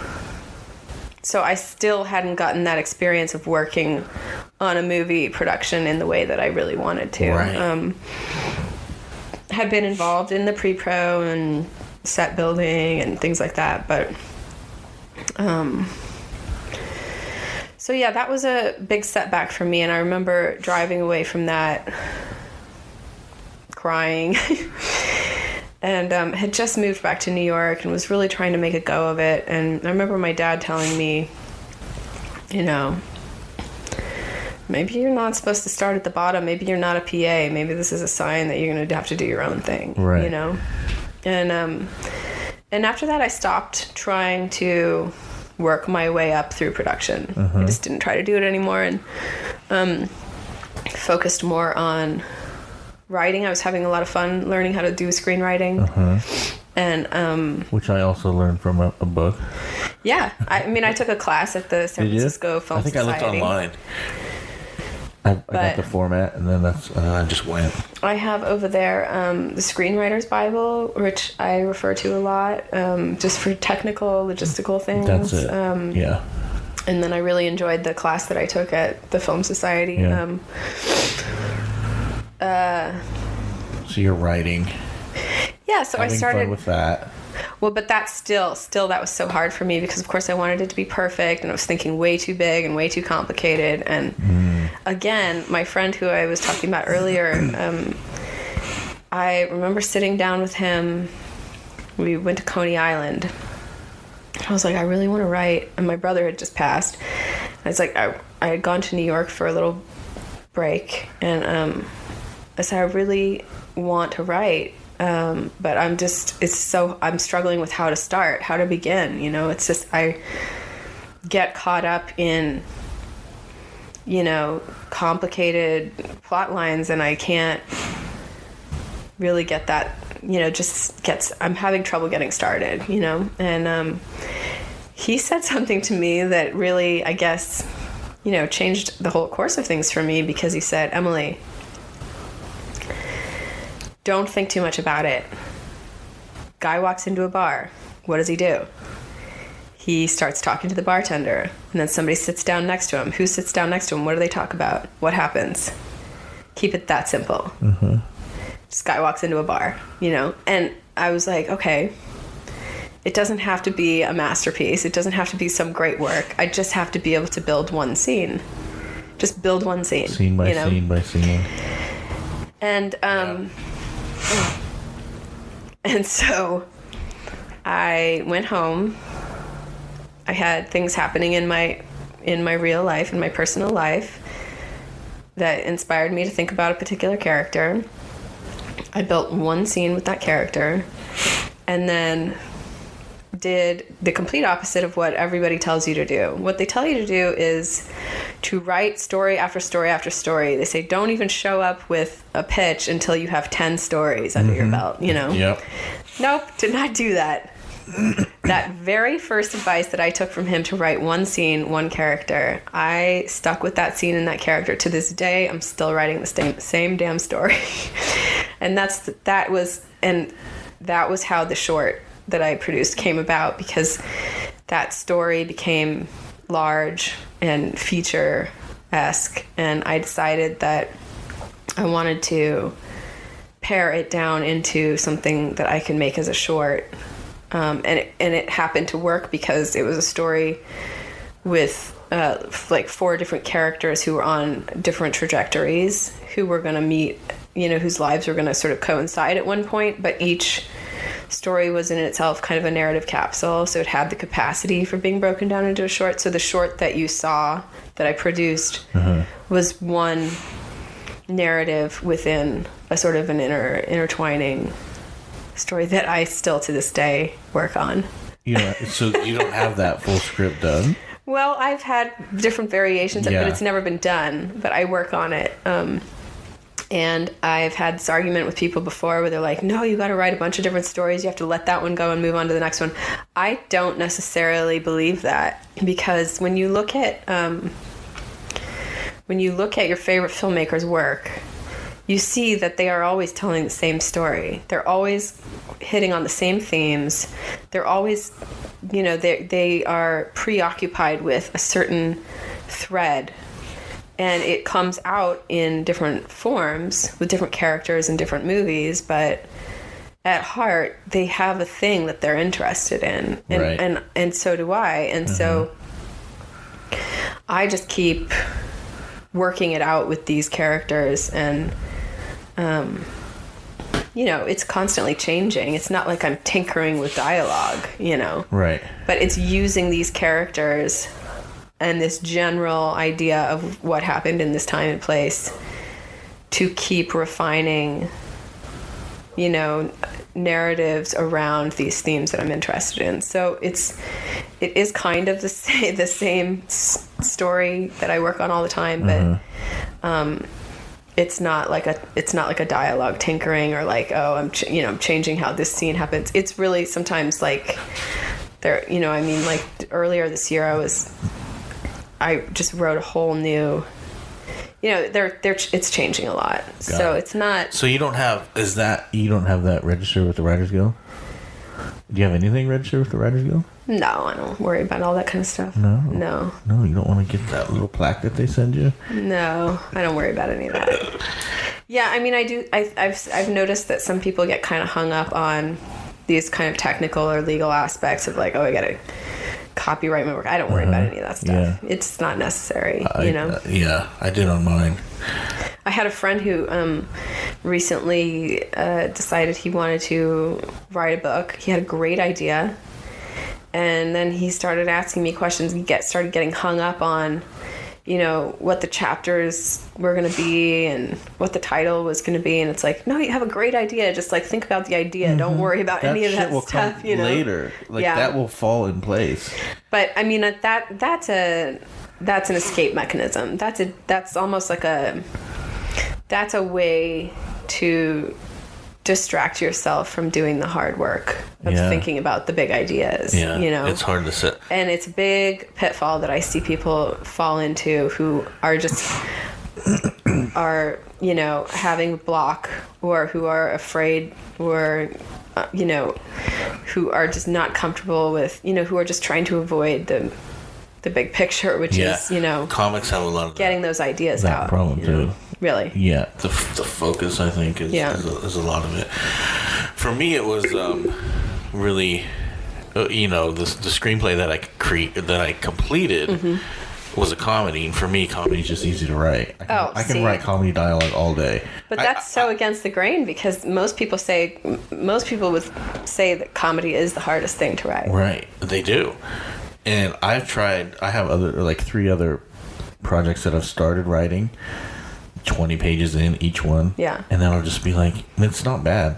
so I still hadn't gotten that experience of working on a movie production in the way that I really wanted to. Right. Had been involved in the pre-pro and set building and things like that, but so yeah, that was a big setback for me, and I remember driving away from that crying. And had just moved back to New York and was really trying to make a go of it. And I remember my dad telling me, you know, maybe you're not supposed to start at the bottom. Maybe you're not a PA. Maybe this is a sign that you're going to have to do your own thing, you know? And after that, I stopped trying to work my way up through production. I just didn't try to do it anymore, and focused more on writing. I was having a lot of fun learning how to do screenwriting. And which I also learned from a book. Yeah. I mean, I took a class at the San Francisco Film Society. I think I looked online. I got the format, and then I just went. I have over there the Screenwriter's Bible, which I refer to a lot, just for technical, logistical things. That's it. Yeah. And then I really enjoyed the class that I took at the Film Society. Yeah. So you're writing. Yeah, so I started fun with that. Well, but that still that was so hard for me because of course I wanted it to be perfect, and I was thinking way too big and way too complicated. And again, my friend who I was talking about earlier, I remember sitting down with him. We went to Coney Island. I was like, I really want to write, and my brother had just passed. I was like, I had gone to New York for a little break, and I said, I really want to write, but I'm struggling with how to start, how to begin, you know. It's just, I get caught up in, you know, complicated plot lines, and I can't really get that, you know, I'm having trouble getting started, you know. And he said something to me that really, I guess, changed the whole course of things for me, because he said, Emily, don't think too much about it. Guy walks into a bar. What does he do? He starts talking to the bartender, and then somebody sits down next to him. Who sits down next to him? What do they talk about? What happens? Keep it that simple. Mm-hmm. This guy walks into a bar, and I was like, okay, it doesn't have to be a masterpiece. It doesn't have to be some great work. I just have to be able to build one scene. Just build one scene. Scene by scene by scene. And, and so I went home. I had things happening in my real life, in my personal life, that inspired me to think about a particular character. I built one scene with that character, and then did the complete opposite of what everybody tells you to do. What they tell you to do is to write story after story after story. They say, don't even show up with a pitch until you have 10 stories under your belt, Yep. Nope, did not do that. That very first advice that I took from him to write one scene, one character, I stuck with that scene and that character. To this day, I'm still writing the same damn story. And that was how the short that I produced came about, because that story became large and feature-esque, and I decided that I wanted to pare it down into something that I can make as a short. And it happened to work because it was a story with like 4 different characters who were on different trajectories, who were going to meet, whose lives were going to sort of coincide at one point, but each story was in itself kind of a narrative capsule, so it had the capacity for being broken down into a short. So the short that you saw that I produced was one narrative within a sort of an intertwining story that I still to this day work on. So you don't have that full script done? Well, I've had different variations of it, but it's never been done, but I work on it. And I've had this argument with people before where they're like, no, you got to write a bunch of different stories. You have to let that one go and move on to the next one. I don't necessarily believe that, because when you look at your favorite filmmakers' work, you see that they are always telling the same story. They're always hitting on the same themes. They're always, they are preoccupied with a certain thread. And it comes out in different forms with different characters in different movies, but at heart, they have a thing that they're interested in. And, right. and so do I. And so I just keep working it out with these characters, and it's constantly changing. It's not like I'm tinkering with dialogue, Right. But it's using these characters and this general idea of what happened in this time and place to keep refining, narratives around these themes that I'm interested in. So it is kind of the same story that I work on all the time, but it's not like a dialogue tinkering or like, oh, I'm changing how this scene happens. It's really sometimes like there, like earlier this year I just wrote a whole new, it's changing a lot. So it's not. So you don't have that registered with the Writers Guild? Do you have anything registered with the Writers Guild? No, I don't worry about all that kind of stuff. No, you don't want to get that little plaque that they send you? No, I don't worry about any of that. Yeah, I mean, I do. I've noticed that some people get kind of hung up on these kind of technical or legal aspects of like, oh, I gotta copyright my work. I don't worry about any of that stuff. Yeah. It's not necessary, yeah, I did on mine. I had a friend who recently decided he wanted to write a book. He had a great idea, and then he started asking me questions. He started getting hung up on, what the chapters were going to be and what the title was going to be. And it's like, no, you have a great idea. Just like think about the idea. Don't worry about any of that stuff. Later, that will fall in place. But I mean, that's an escape mechanism. That's almost like that's a way to distract yourself from doing the hard work of thinking about the big ideas. Yeah, you know, it's hard to sit. And it's a big pitfall that I see people fall into who are just are, you know, having block, or who are afraid, or you know, who are just not comfortable with, you know, who are just trying to avoid the big picture, which is, you know, comics have a lot of getting those ideas that out. problem too. Know? Really? Yeah, the focus, I think, is a lot of it. For me, it was really, you know, the screenplay that I completed was a comedy, and for me, comedy is just easy to write. I can write comedy dialogue all day. But that's against the grain, because most people would say that comedy is the hardest thing to write. Right, they do. And I have 3 other projects that I've started writing, 20 pages in each one. Yeah. And then I'll just be like, it's not bad.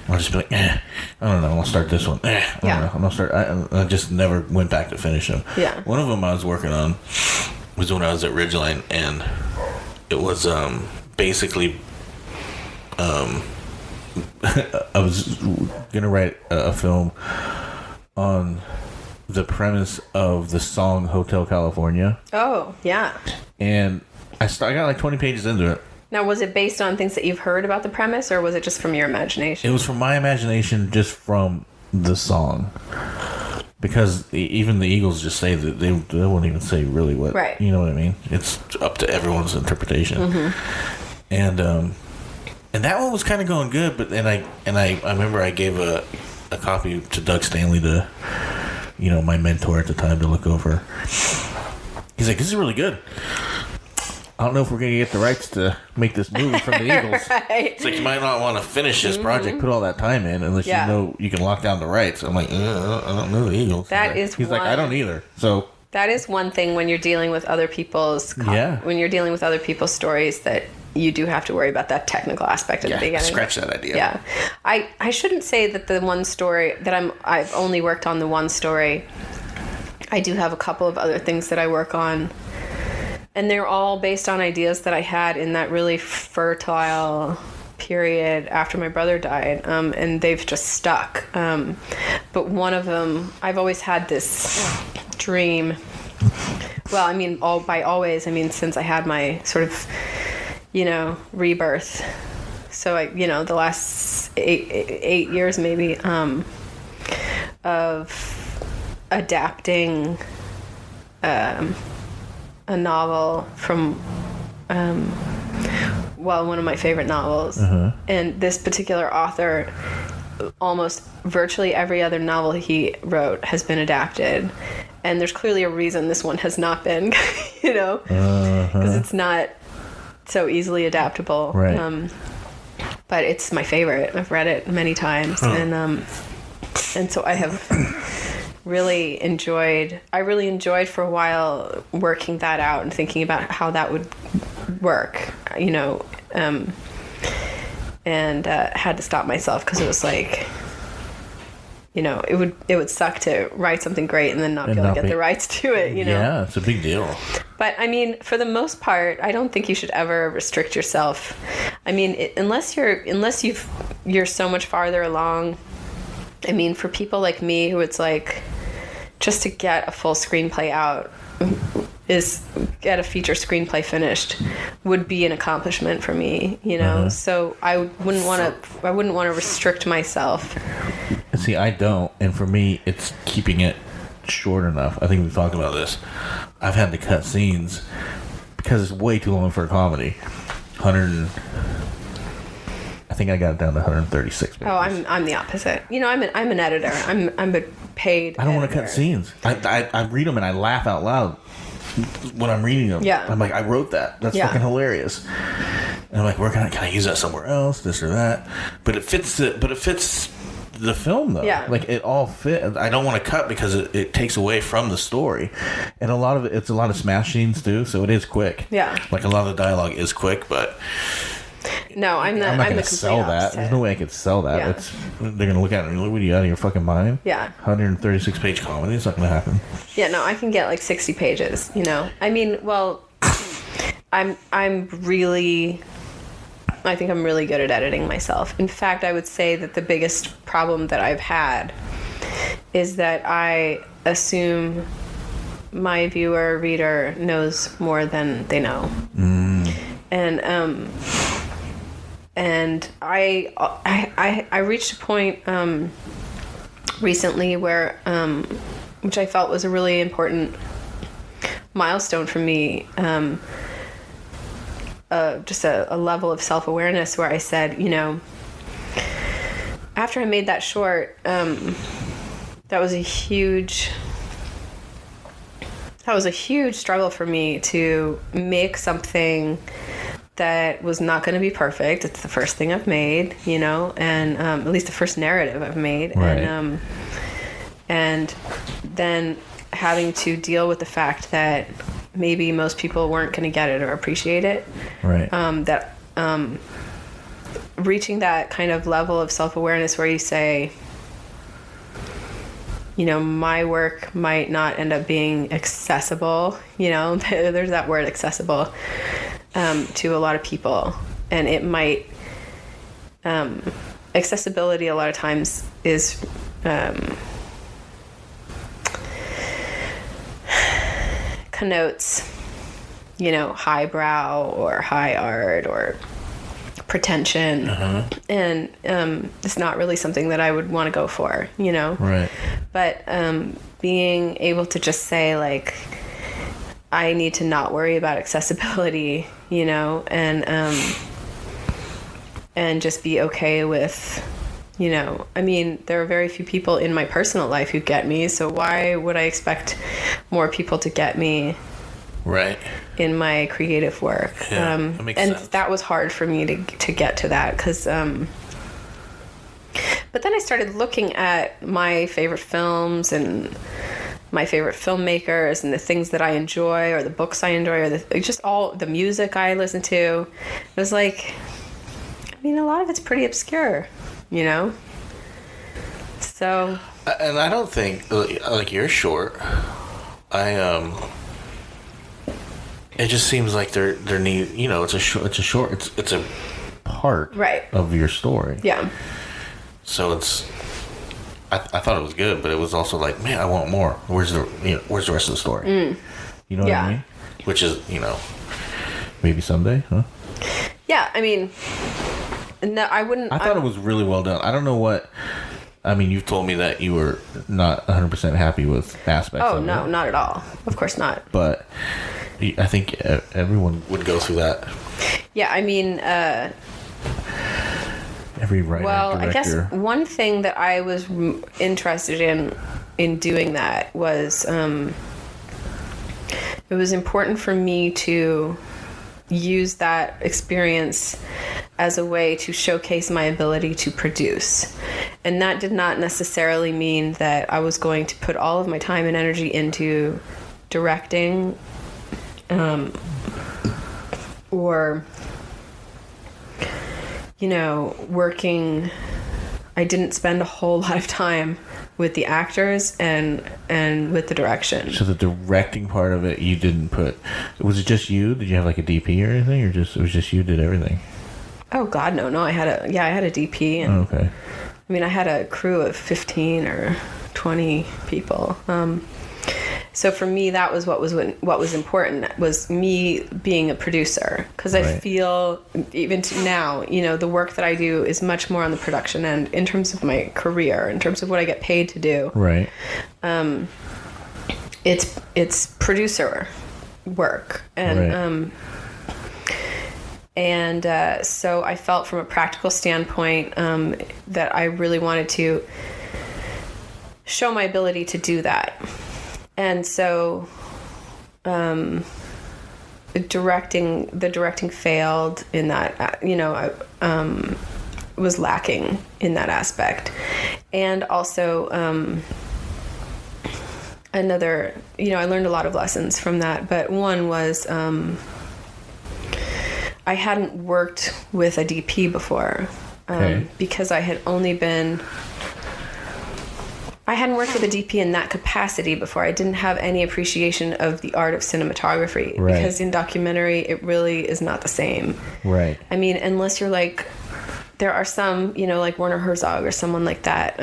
I'll just be like, I don't know, I'll start this one. I don't know, and I'll start. I just never went back to finish them. Yeah. One of them I was working on was when I was at Ridgeline, and it was basically I was gonna write a film on the premise of the song Hotel California. Oh, yeah. And I got like 20 pages into it. Now, was it based on things that you've heard about the premise, or was it just from your imagination? It was from my imagination, just from the song. Because even the Eagles just say that they won't even say really what. Right. You know what I mean? It's up to everyone's interpretation. And that one was kind of going good, but then I remember I gave a copy to Doug Stanley, my mentor at the time, to look over. He's like, "This is really good. I don't know if we're going to get the rights to make this movie from the Eagles." Right. It's like, you might not want to finish this project, put all that time in, unless you know you can lock down the rights. I'm like, I don't know the Eagles. He's like, I don't either. So that is one thing when you're dealing with other people's when you're dealing with other people's stories, that you do have to worry about that technical aspect at the beginning. Scratch that idea. Yeah. I shouldn't say that the one story that I've only worked on the one story. I do have a couple of other things that I work on, and they're all based on ideas that I had in that really fertile period after my brother died, and they've just stuck. But one of them, I've always had this dream. Well, I mean, since I had my sort of, rebirth. So the last eight years maybe, of adapting a novel from one of my favorite novels. And this particular author, almost virtually every other novel he wrote has been adapted, and there's clearly a reason this one has not been, because it's not so easily adaptable. Right. But it's my favorite. I've read it many times, and so I have really enjoyed for a while working that out and thinking about how that would work, and had to stop myself, because it was like, it would suck to write something great and then not be able to get the rights to it, Yeah, it's a big deal. But I mean, for the most part, I don't think you should ever restrict yourself. I mean, unless you're so much farther along. I mean, for people like me, who it's like, just to get a full screenplay out, get a feature screenplay finished, would be an accomplishment for me, So I wouldn't want to restrict myself. See, I don't, and for me, it's keeping it short enough. I think we've talked about this. I've had to cut scenes because it's way too long for a comedy. I think I got it down to 136 pages. Oh, I'm the opposite. I'm an editor. I'm a paid. I don't want to cut scenes. I read them and I laugh out loud when I'm reading them. Yeah. I'm like, I wrote that. That's fucking hilarious. And I'm like, where can I use that somewhere else? This or that. But it fits the film, though. Yeah. Like, it all fit. I don't want to cut because it takes away from the story. And a lot of it's a lot of smash scenes too, so it is quick. Yeah. Like, a lot of the dialogue is quick, but no, I'm not going to sell that. Opposite. There's no way I could sell that. Yeah. They're going to look at it and be like, what are you, out of your fucking mind? Yeah. 136-page comedy. It's not going to happen. Yeah, no, I can get like 60 pages, I mean, well, I'm really I think I'm really good at editing myself. In fact, I would say that the biggest problem that I've had is that I assume my viewer, reader knows more than they know. And I reached a point recently where which I felt was a really important milestone for me, just a level of self-awareness where I said, after I made that short, that was a huge struggle for me to make something that was not going to be perfect. It's the first thing I've made, and at least the first narrative I've made. Right. And then having to deal with the fact that maybe most people weren't going to get it or appreciate it. Right. Reaching that kind of level of self-awareness where you say, my work might not end up being accessible, there's that word accessible, to a lot of people. And it might, accessibility a lot of times is, connotes, highbrow or high art or pretension. And it's not really something that I would want to go for, Right. But being able to just say, like, I need to not worry about accessibility, and just be okay with, there are very few people in my personal life who get me, so why would I expect more people to get me Right. in my creative work? Yeah, that makes and sense. that was hard for me to get to that, because but then I started looking at my favorite films and my favorite filmmakers and the things that I enjoy, or the books I enjoy, or just all the music I listen to. It was like, a lot of it's pretty obscure, So. And I don't think, like, you're short. It just seems like there need, it's a part Right. of your story. Yeah. So I thought it was good, but it was also like, man, I want more. Where's the rest of the story? You know what I mean? Which is, maybe someday, huh? Yeah, no, I wouldn't. I thought it was really well done. I don't know what. You've told me that you were not 100% happy with aspects of it. Oh, no, not at all. Of course not. But I think everyone would go through that. Yeah, Every writer, well, director. I guess one thing that I was interested in doing that was, it was important for me to use that experience as a way to showcase my ability to produce. And that did not necessarily mean that I was going to put all of my time and energy into directing, or working. I didn't spend a whole lot of time with the actors and with the direction. So the directing part of it, you didn't put. Was it just you? Did you have like a DP or anything, or it was just you did everything? Oh God, no. I had a DP, and Okay. I had a crew of 15 or 20 people. So for me, that was what was important, was me being a producer, because I Right. feel even now, the work that I do is much more on the production end in terms of my career, in terms of what I get paid to do. Right. It's producer work, and Right. so I felt from a practical standpoint that I really wanted to show my ability to do that. And so the directing failed in that, was lacking in that aspect. And also another, I learned a lot of lessons from that, but one was I hadn't worked with a DP before, Okay. because I had only been I hadn't worked with a DP in that capacity before. I didn't have any appreciation of the art of cinematography. Right. Because in documentary, it really is not the same. Right. I mean, unless you're like, there are some, you know, like Werner Herzog or someone like that.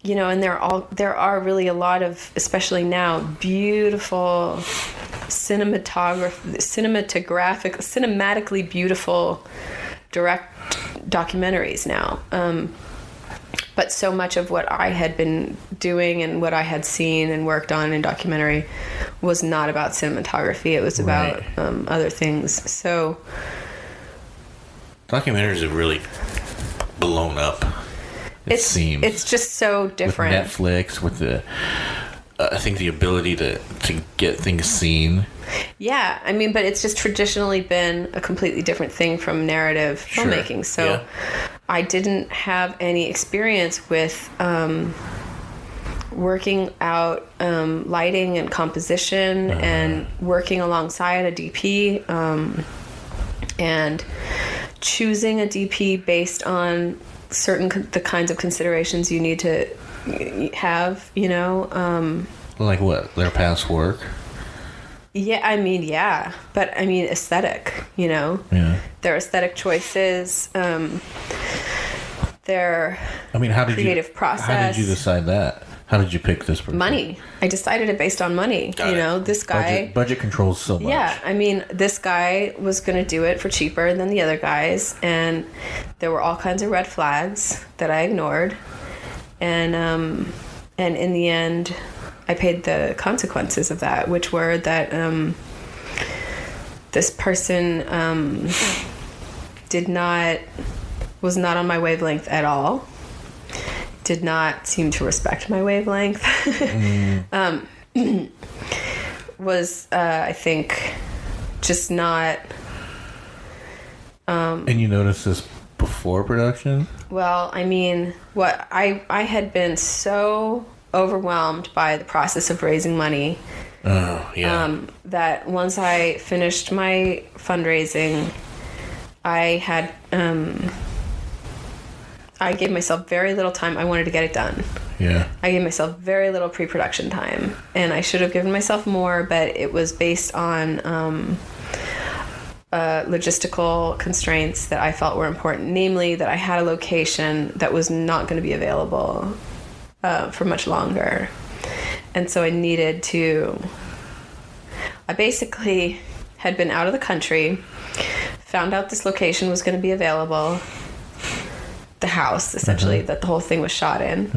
You know, and there are really a lot of, especially now, beautiful cinematically beautiful direct documentaries now. But so much of what I had been doing and what I had seen and worked on in documentary was not about cinematography. It was about other things. So documentaries have really blown up. It seems it's just so different. With Netflix, with the I think the ability to get things seen. Yeah, I mean, but it's just traditionally been a completely different thing from narrative filmmaking. So I didn't have any experience with working out lighting and composition and working alongside a DP and choosing a DP based on the kinds of considerations you need to have, you know. Like what? Their past work? Yeah, I mean, yeah. But, I mean, aesthetic, you know? Yeah. Their aesthetic choices, their creative process. How did you decide that? How did you pick this person? Money. I decided it based on money. Got it. Know, this guy... Budget controls so much. Yeah, I mean, this guy was going to do it for cheaper than the other guys, and there were all kinds of red flags that I ignored. And in the end... I paid the consequences of that, which were that this person was not on my wavelength at all, did not seem to respect my wavelength, was, I think, just not... and you noticed this before production? Well, I mean, what I had been so... overwhelmed by the process of raising money. That once I finished my fundraising, I had I gave myself very little time. I wanted to get it done. Yeah. I gave myself very little pre-production time, and I should have given myself more, but it was based on logistical constraints that I felt were important, namely that I had a location that was not going to be available for much longer. And so I basically had been out of the country, found out this location was going to be available, the house essentially that the whole thing was shot in,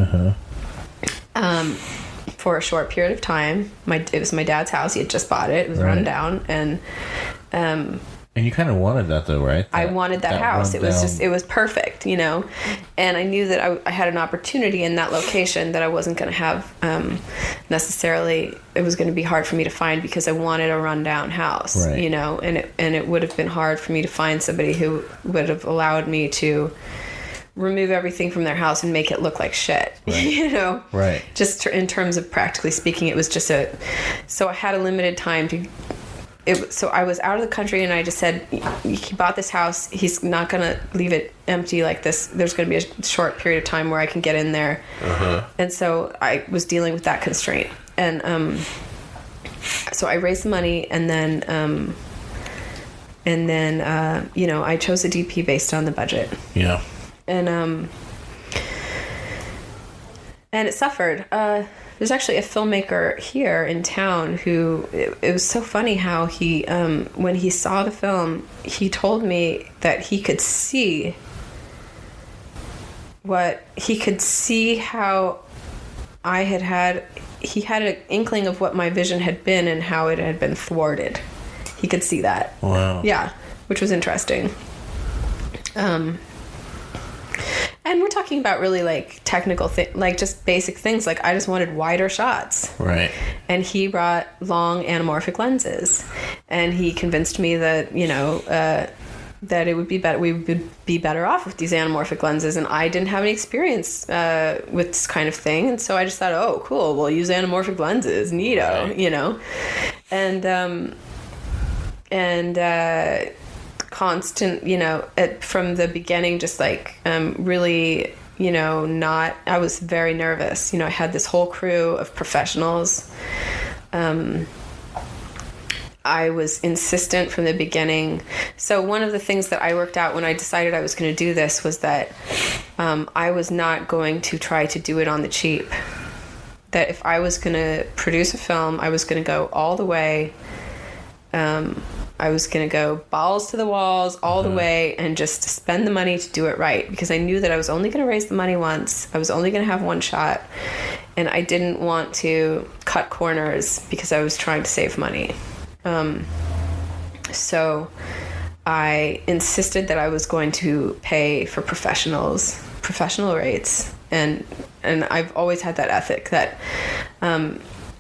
for a short period of time. It was my dad's house. He had just bought it. It was run down, and you kind of wanted that though, right? I wanted that house. It was perfect, you know. And I knew that I had an opportunity in that location that I wasn't going to have necessarily. It was going to be hard for me to find because I wanted a rundown house, you know. And it would have been hard for me to find somebody who would have allowed me to remove everything from their house and make it look like shit, you know. Right. Just in terms of practically speaking, it was just so I had a limited time to. So I was out of the country, and I just said, he bought this house. He's not going to leave it empty like this. There's going to be a short period of time where I can get in there. And so I was dealing with that constraint. And so I raised the money, and then you know, I chose a DP based on the budget. Yeah. And it suffered. There's actually a filmmaker here in town who, it was so funny how he, when he saw the film, he told me that he could see how he had an inkling of what my vision had been and how it had been thwarted. He could see that. Wow. Yeah, which was interesting. And we're talking about really like technical like just basic things. Like I just wanted wider shots. Right. And he brought long anamorphic lenses, and he convinced me that, you know, that it would be better. We would be better off with these anamorphic lenses, and I didn't have any experience with this kind of thing, and so I just thought, oh, cool, we'll use anamorphic lenses, neato, right. You know, and constant, you know, from the beginning, just like really I was very nervous. I had this whole crew of professionals. I was insistent from the beginning. So one of the things that I worked out when I decided I was going to do this was that I was not going to try to do it on the cheap. That if I was going to produce a film, I was going to go all the way. I was going to go balls to the walls all the way and just spend the money to do it right, because I knew that I was only going to raise the money once. I was only going to have one shot, and I didn't want to cut corners because I was trying to save money. So I insisted that I was going to pay for professional rates. And I've always had that ethic that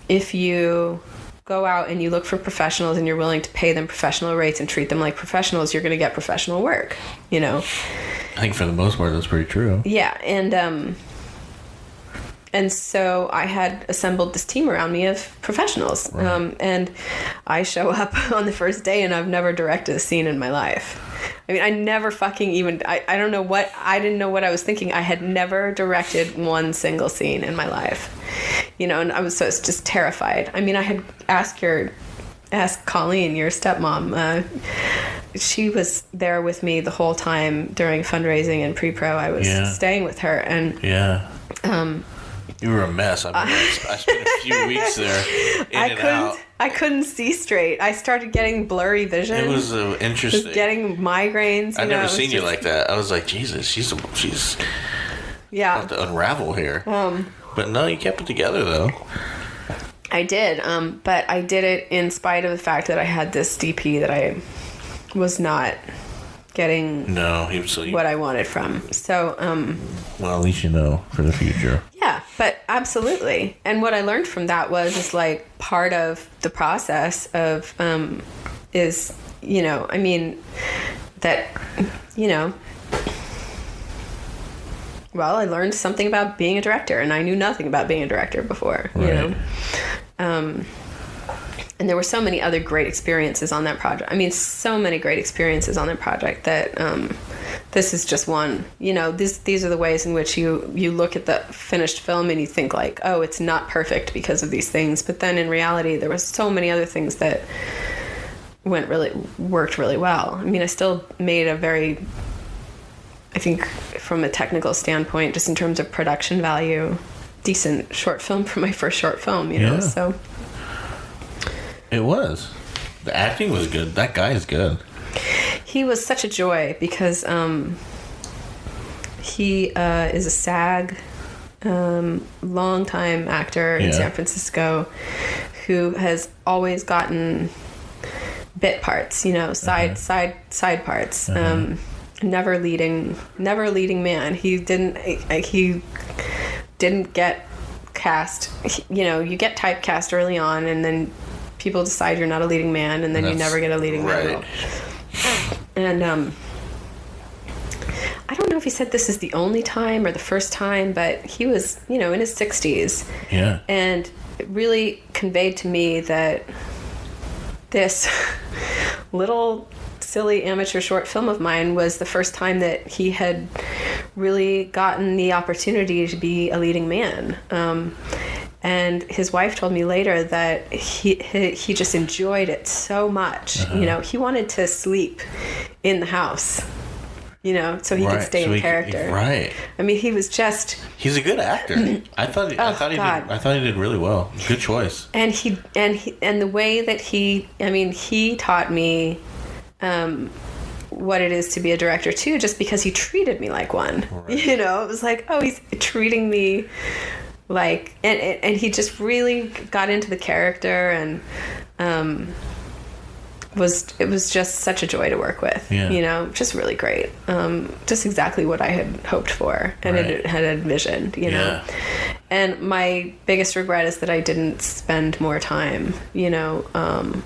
if you go out and you look for professionals and you're willing to pay them professional rates and treat them like professionals, you're going to get professional work, I think for the most part, that's pretty true. Yeah. And so I had assembled this team around me of professionals. Right. And I show up on the first day and I've never directed a scene in my life. I mean, I never fucking even, I don't know what, I didn't know what I was thinking. I had never directed one single scene in my life, and I was just terrified. I mean, I had asked Colleen, your stepmom, she was there with me the whole time during fundraising and pre-pro. I was staying with her, and you were a mess. I spent a few weeks there I couldn't see straight. I started getting blurry vision. It was interesting. Just getting migraines. I've never seen you like that. I was like, Jesus, she's about to unravel here. But no, you kept it together, though. I did. But I did it in spite of the fact that I had this DP that I was not getting what I wanted from. So, well, at least you know for the future. Yeah, but absolutely. And what I learned from that was like part of the process of, is, I mean, that, well, I learned something about being a director, and I knew nothing about being a director before, right. And there were so many other great experiences on that project. I mean, so many great experiences on that project that this is just one. These are the ways in which you look at the finished film and you think like, oh, it's not perfect because of these things. But then in reality, there were so many other things that worked really well. I mean, I still made I think from a technical standpoint, just in terms of production value, decent short film for my first short film, so. It was. The acting was good. That guy is good. He was such a joy because he is a SAG longtime actor in San Francisco who has always gotten bit parts, side parts. Never leading man. He didn't get cast. You get typecast early on, and then people decide you're not a leading man, and then you never get a leading man role. And I don't know if he said this is the only time or the first time, but he was, in his 60s. Yeah. And it really conveyed to me that this little silly amateur short film of mine was the first time that he had really gotten the opportunity to be a leading man. And his wife told me later that he just enjoyed it so much. He wanted to sleep in the house, so he could stay in character. Right. I mean, he was just. He's a good actor. I thought he did really well. Good choice. And the way that he taught me what it is to be a director too, just because he treated me like one. Right. It was like, oh, he's treating me like, and he just really got into the character, and it was just such a joy to work with. Yeah. Just really great. Just exactly what I had hoped for and had envisioned. Yeah. And my biggest regret is that I didn't spend more time,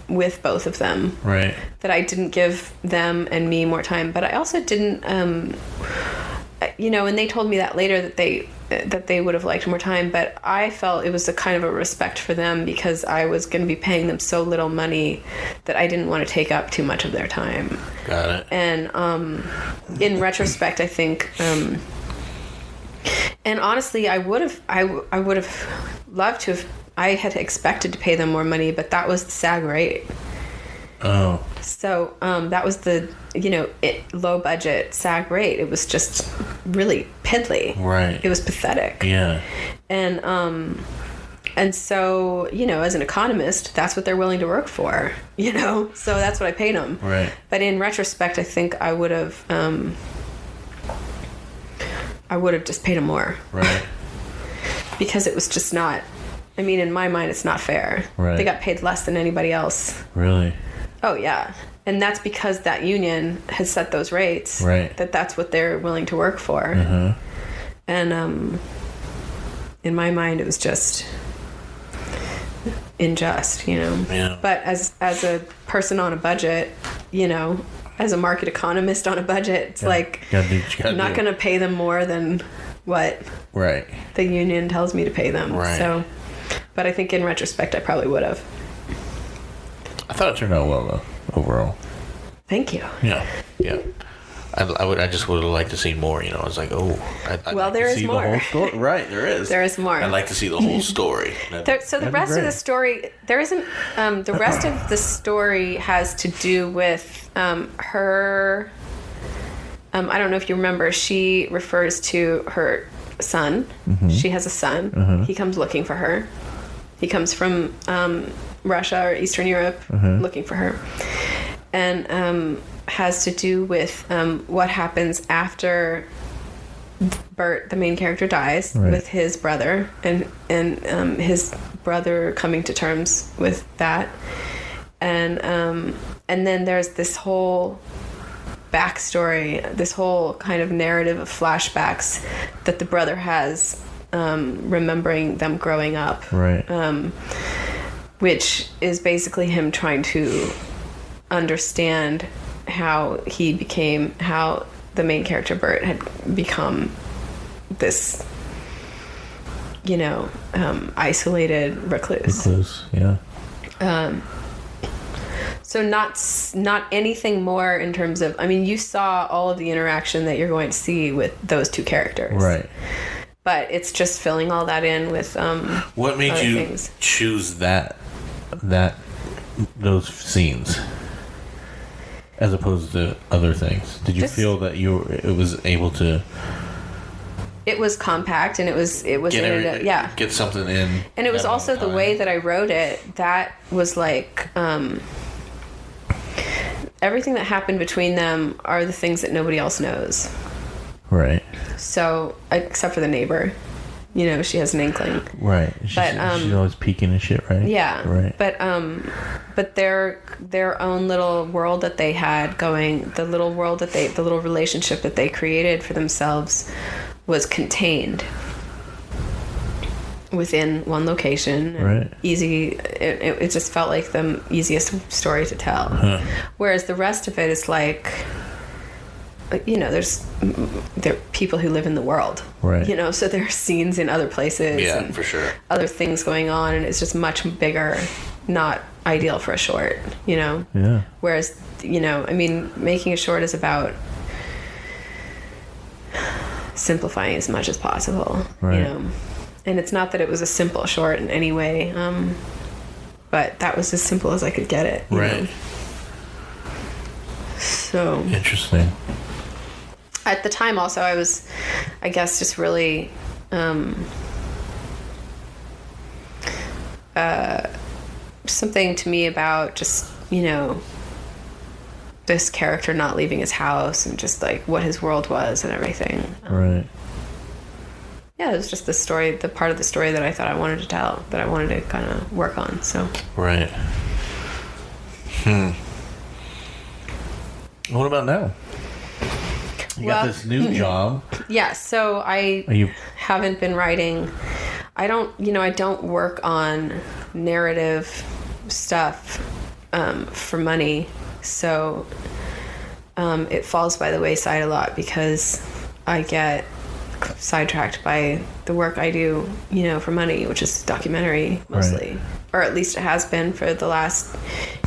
with both of them. Right. That I didn't give them and me more time, but I also didn't. And they told me that later that they would have liked more time, but I felt it was a kind of a respect for them because I was going to be paying them so little money that I didn't want to take up too much of their time. Got it. And in retrospect, I think And honestly, I would have loved to have. I had expected to pay them more money, but that was the SAG rate. Oh. So that was the low budget SAG rate. It was just really piddly. Right. It was pathetic. Yeah. And so, as an economist, that's what they're willing to work for, So that's what I paid them. Right. But in retrospect, I think I would have just paid them more. Right. Because it was just not, in my mind, it's not fair. Right. They got paid less than anybody else. Really? Oh, yeah. And that's because that union has set those rates. Right. That's what they're willing to work for. Uh-huh. And in my mind, it was just unjust, Yeah. But as a person on a budget, as a market economist on a budget, it's I'm not going to pay them more than what right. the union tells me to pay them. Right. So, but I think in retrospect, I probably would have. I thought it turned out well, though, overall. Thank you. Yeah. Yeah. I just would have liked to see more, I was like, I'd well, like there to is see more. The whole story. Right, there is. There is more. I'd like to see the whole story. So the rest of the story, there isn't, the rest of the story has to do with her, I don't know if you remember, she refers to her son. Mm-hmm. She has a son. Mm-hmm. He comes looking for her. He comes from Russia or Eastern Europe looking for her. And has to do with what happens after Bert, the main character, dies with his brother, and his brother coming to terms with that, and then there's this whole backstory, this whole kind of narrative of flashbacks that the brother has, remembering them growing up, which is basically him trying to understand how the main character Bert had become this, isolated recluse. Yeah. So not anything more in terms of, you saw all of the interaction that you're going to see with those two characters. Right. But it's just filling all that in with what made you choose those scenes as opposed to other things? Did you feel that it was able to? It was compact, and it was get something in. And it was also the way that I wrote it. That was like everything that happened between them are the things that nobody else knows. Right. So, except for the neighbor, she has an inkling. Right. She's always peeking and shit, right? Yeah. Right. But their own little world that they had going, the little relationship that they created for themselves was contained within one location. Right. Easy. It just felt like the easiest story to tell. Huh. Whereas the rest of it is like, there are people who live in the world, right? So there are scenes in other places, for sure, other things going on, and it's just much bigger, not ideal for a short, Yeah. Whereas, making a short is about simplifying as much as possible, right. And it's not that it was a simple short in any way, but that was as simple as I could get it, right? So interesting. At the time, also, I was, I guess, just really something to me about just, this character not leaving his house and just like what his world was and everything. Right. Yeah, it was just the story, the part of the story that I thought I wanted to tell, that I wanted to kind of work on. So. Right. What about now? You got this new job. Yeah, so I haven't been writing. I don't work on narrative stuff for money. So it falls by the wayside a lot because I get sidetracked by the work I do, for money, which is documentary mostly. Right. Or at least it has been for the last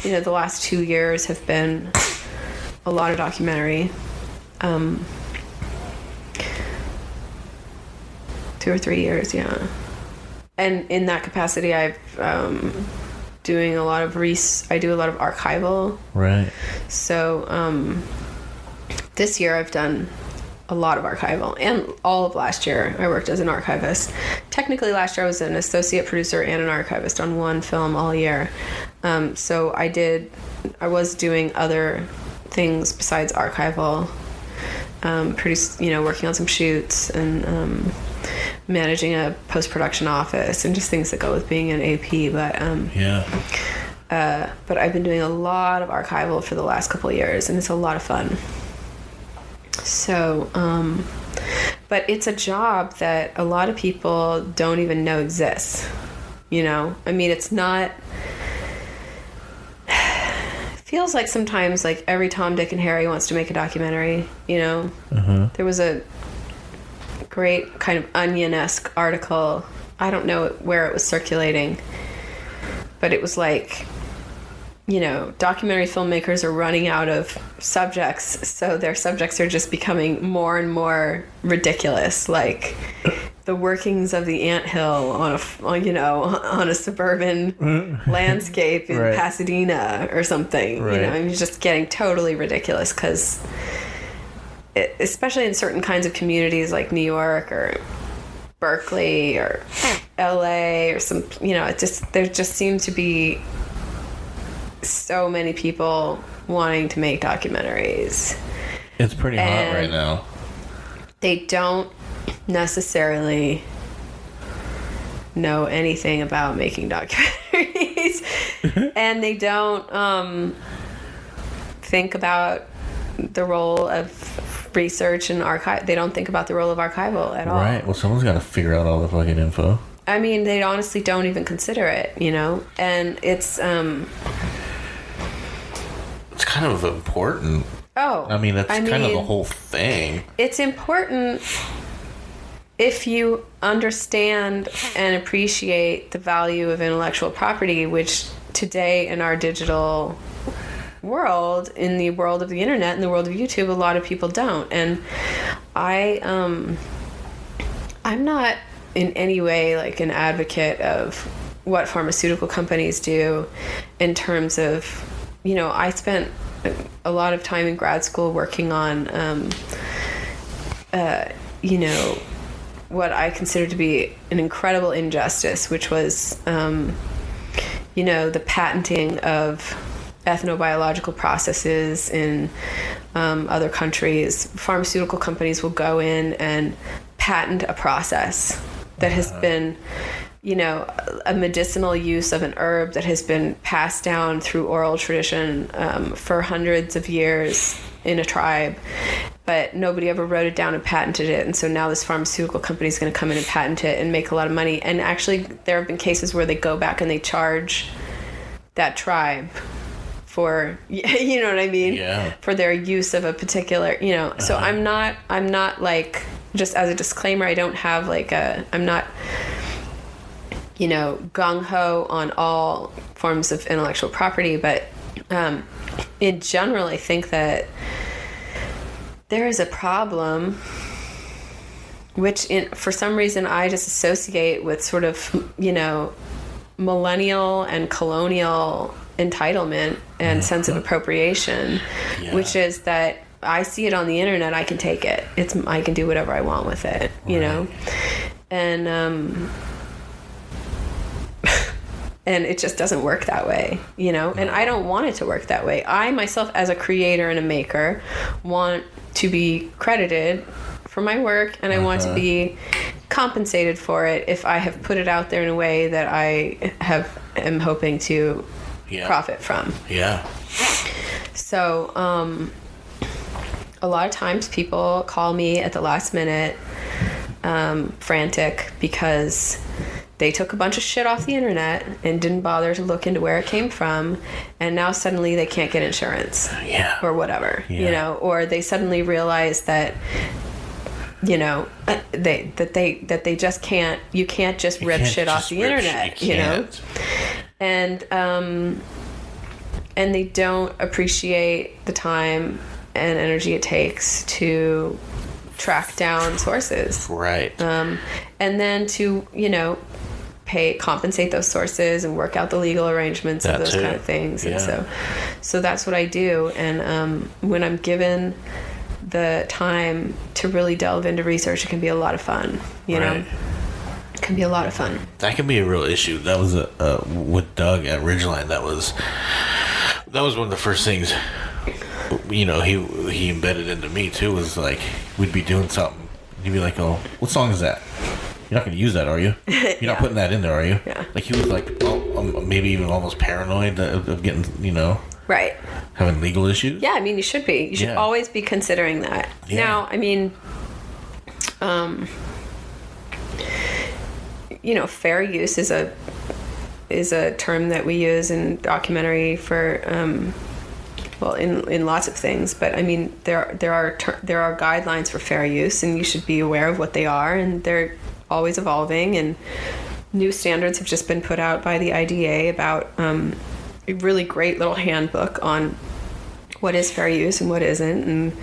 2 years have been a lot of 2 or 3 years, yeah. And in that capacity, I've doing a lot of I do a lot of archival. Right. So this year I've done a lot of archival, and all of last year I worked as an archivist. Technically last year I was an associate producer and an archivist on one film all year. So I was doing other things besides archival, working on some shoots and managing a post-production office and just things that go with being an AP. But I've been doing a lot of archival for the last couple of years, and it's a lot of fun. So, but it's a job that a lot of people don't even know exists. I mean, it's not. It feels like sometimes, like every Tom, Dick, and Harry wants to make a documentary. There was a great kind of Onion-esque article. I don't know where it was circulating, but it was like, documentary filmmakers are running out of subjects, so their subjects are just becoming more and more ridiculous, like the workings of the anthill on a suburban landscape in Pasadena or something. It's just getting totally ridiculous because, especially in certain kinds of communities like New York or Berkeley or LA or some, there just seems to be so many people wanting to make documentaries. It's pretty hot right now. They don't necessarily know anything about making documentaries. And they don't think about the role of research and archive. They don't think about the role of archival at all. Right. Well, someone's got to figure out all the fucking info. I mean, they honestly don't even consider it, and it's kind of important. I mean, that's kind of the whole thing. It's important if you understand and appreciate the value of intellectual property, which today in our digital world, in the world of the internet, in the world of YouTube, a lot of people don't. And I'm not in any way like an advocate of what pharmaceutical companies do in terms of, I spent a lot of time in grad school working on, what I consider to be an incredible injustice, which was, the patenting of ethnobiological processes in other countries. Pharmaceutical companies will go in and patent a process that has been, a medicinal use of an herb that has been passed down through oral tradition for hundreds of years in a tribe, but nobody ever wrote it down and patented it. And so now this pharmaceutical company is going to come in and patent it and make a lot of money. And actually, there have been cases where they go back and they charge that tribe for, you know what I mean? Yeah. For their use of a particular, So I'm not like, just as a disclaimer, I don't have like I'm not, gung-ho on all forms of intellectual property, but in general, I think that there is a problem, which for some reason I just associate with sort of, millennial and colonial entitlement and sense of appropriation, which is that I see it on the internet, I can take it. I can do whatever I want with it, and and it just doesn't work that way, and I don't want it to work that way. I myself, as a creator and a maker, want to be credited for my work, and I want to be compensated for it if I have put it out there in a way that I am hoping to profit from. Yeah. So, a lot of times people call me at the last minute, frantic because they took a bunch of shit off the internet and didn't bother to look into where it came from, and now suddenly they can't get insurance, or whatever, or they suddenly realize that, they just can't. You can't just rip shit off the internet, and they don't appreciate the time and energy it takes to track down sources. Right. And then to, compensate those sources and work out the legal arrangements of those kind of things. Yeah. And so that's what I do. And when I'm given the time to really delve into research, it can be a lot of fun, you know? It can be a lot of fun. That can be a real issue. That was with Doug at Ridgeline. That was one of the first things, he embedded into me too, was like, we'd be doing something. He'd be like, oh, what song is that? You're not going to use that, are you? You're not putting that in there, are you? Yeah. Like, he was like, maybe even almost paranoid of getting, Right. having legal issues. Yeah, I mean, you should be. You should always be considering that. Yeah. Now, I mean, fair use is a term that we use in documentary for, in lots of things. But I mean, there are guidelines for fair use, and you should be aware of what they are, and they're always evolving. And new standards have just been put out by the IDA about a really great little handbook on what is fair use and what isn't,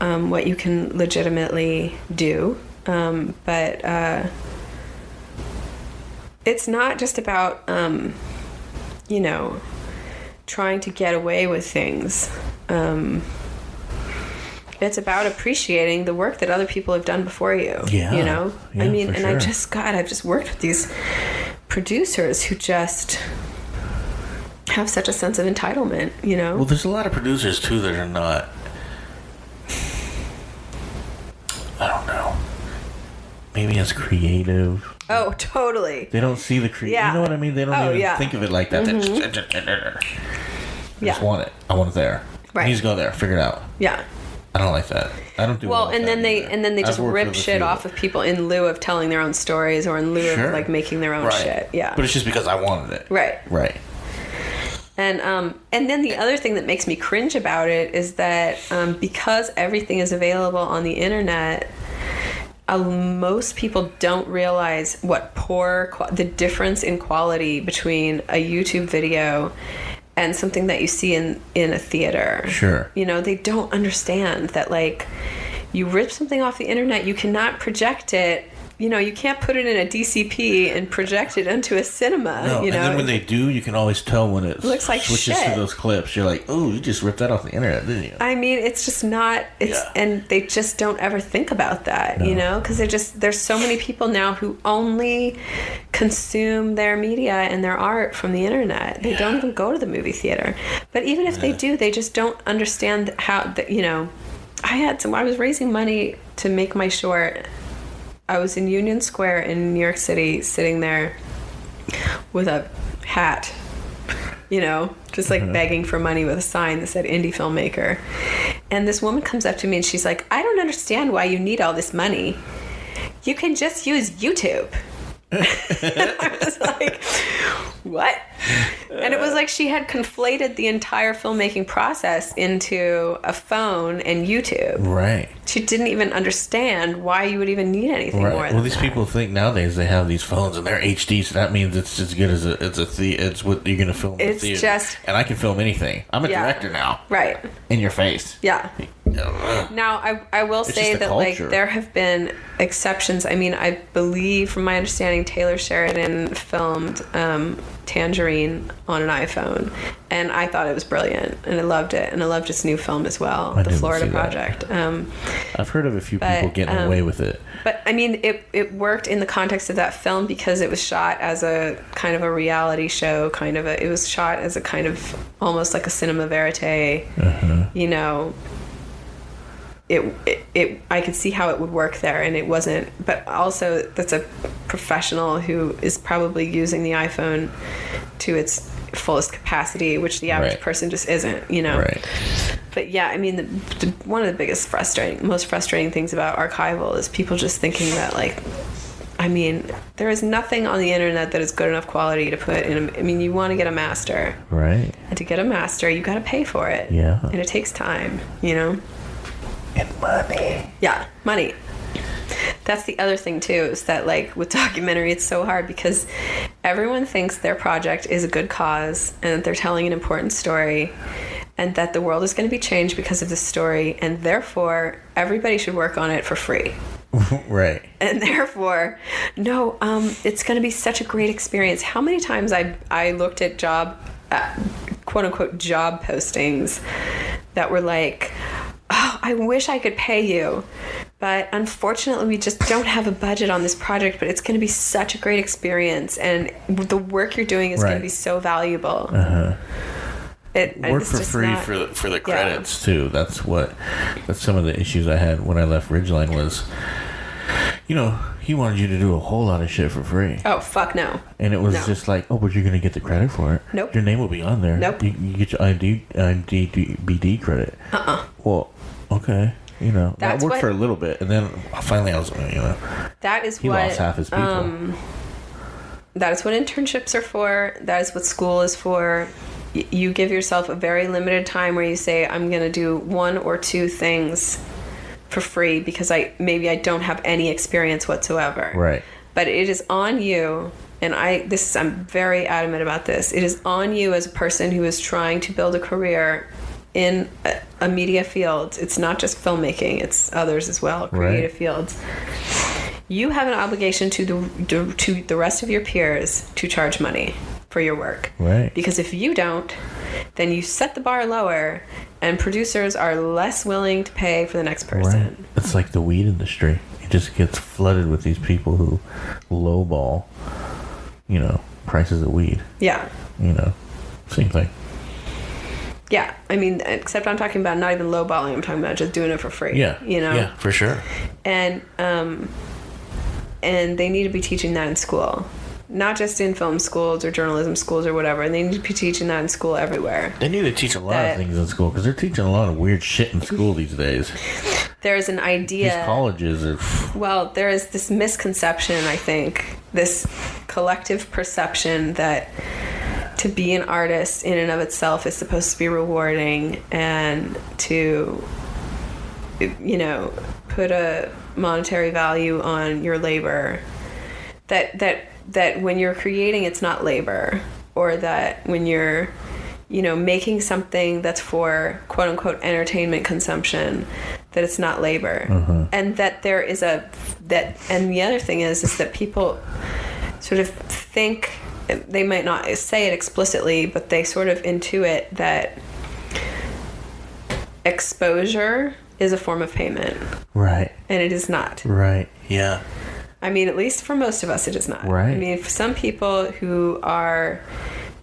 and what you can legitimately do. But it's not just about, trying to get away with things. It's about appreciating the work that other people have done before you. Yeah. Yeah, I mean, and sure. I've just worked with these producers who just have such a sense of entitlement, Well, there's a lot of producers too that are not, I don't know, maybe as creative. Oh, totally. They don't see the Yeah. You know what I mean? They don't even think of it like that. Mm-hmm. I just want it. I want it there. Right. You just go there. Figure it out. Yeah. I don't like that. I don't do Well, with and that then they either. just I've worked rip with a shit few. off of people in lieu of telling their own stories, or in lieu of like making their own shit. Yeah. But it's just because I wanted it. Right. Right. And then the other thing that makes me cringe about it is that because everything is available on the internet, most people don't realize what the difference in quality between a YouTube video and something that you see in a theater. Sure. They don't understand that, like, you rip something off the internet, you cannot project it. You can't put it in a DCP and project it into a cinema. No, and then when they do, you can always tell when it looks like switches shit. to those clips. You're like, oh, you just ripped that off the internet, didn't you? I mean, it's just not. And they just don't ever think about that, because there's so many people now who only consume their media and their art from the internet. They don't even go to the movie theater. But even if they do, they just don't understand how. I was raising money to make my short. I was in Union Square in New York City, sitting there with a hat, just like begging for money with a sign that said indie filmmaker. And this woman comes up to me and she's like, I don't understand why you need all this money. You can just use YouTube. I was like, what? And it was like she had conflated the entire filmmaking process into a phone and YouTube. Right. She didn't even understand why you would even need anything more than these people think nowadays they have these phones and they're HD, so that means it's as good as it's what you're going to film in the theater. And I can film anything. I'm a director now. Right. In your face. Yeah. Now, I will say that like there have been exceptions. I mean, I believe, from my understanding, Taylor Sheridan filmed Tangerine on an iPhone, and I thought it was brilliant, and I loved it, and I loved its new film as well, The Florida Project. I've heard of a few people getting away with it. But I mean, it worked in the context of that film because it was shot as a kind of a reality show, it was shot as a kind of almost like a cinema verite, I could see how it would work there, and it wasn't. But also, that's a professional who is probably using the iPhone to its fullest capacity, which the average person just isn't, Right. But yeah, I mean, one of the most frustrating things about archival is people just thinking that, like, I mean, there is nothing on the internet that is good enough quality to put in. You want to get a master, right? And to get a master, you got to pay for it, and it takes time, And money. Yeah, money. That's the other thing too, is that like with documentary, it's so hard because everyone thinks their project is a good cause and that they're telling an important story. and that the world is going to be changed because of this story, and therefore everybody should work on it for free. Right. And therefore, no, it's going to be such a great experience. How many times I looked at quote unquote job postings that were like, oh, I wish I could pay you, but unfortunately we just don't have a budget on this project, but it's going to be such a great experience, and the work you're doing is going to be so valuable. Work for free for the credits too. That's some of the issues I had when I left Ridgeline was, he wanted you to do a whole lot of shit for free. Oh, fuck no. And it was just like, oh, but you're going to get the credit for it. Nope. Your name will be on there. Nope. You get your IMDb credit. Well, okay. That worked for a little bit, and then finally I was, that is he lost half his people. That is what internships are for. That is what school is for. You give yourself a very limited time where you say, I'm going to do 1 or 2 things for free because I don't have any experience whatsoever. Right. But it is on you, and I'm very adamant about this. It is on you as a person who is trying to build a career in a media field. It's not just filmmaking, it's others as well, creative fields. You have an obligation to the rest of your peers to charge money for your work. Right. Because if you don't, then you set the bar lower, and producers are less willing to pay for the next person. Right. It's like the weed industry. It just gets flooded with these people who lowball, prices of weed. Yeah. Same thing. Yeah, I mean, except I'm talking about not even lowballing. I'm talking about just doing it for free. Yeah. Yeah, for sure. And they need to be teaching that in school. Not just in film schools or journalism schools or whatever. They need to be teaching that in school everywhere. They need to teach a lot of things in school because they're teaching a lot of weird shit in school these days. There's an idea. These colleges are... Well, there is this misconception, I think, this collective perception that to be an artist in and of itself is supposed to be rewarding, and to, put a monetary value on your labor. That when you're creating, it's not labor, or that when you're, making something that's for quote unquote entertainment consumption, that it's not labor. And that there is and the other thing is that people sort of think, they might not say it explicitly, but they sort of intuit that exposure is a form of payment. Right. And it is not. Right. Yeah. I mean, at least for most of us, it is not. Right. I mean, for some people who are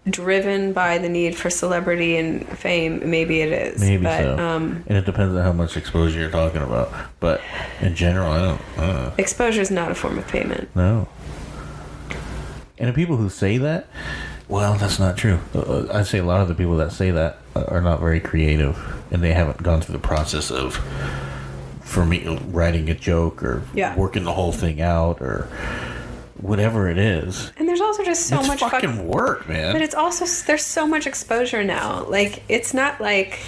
driven by the need for celebrity and fame, maybe it is. Maybe so. And it depends on how much exposure you're talking about. But in general, I don't... Exposure is not a form of payment. No. And the people who say that, well, that's not true. I'd say a lot of the people that say that are not very creative, and they haven't gone through the process of, for me, writing a joke or working the whole thing out or whatever it is. And there's also just so much fucking work, man. But it's also, there's so much exposure now. Like, it's not like...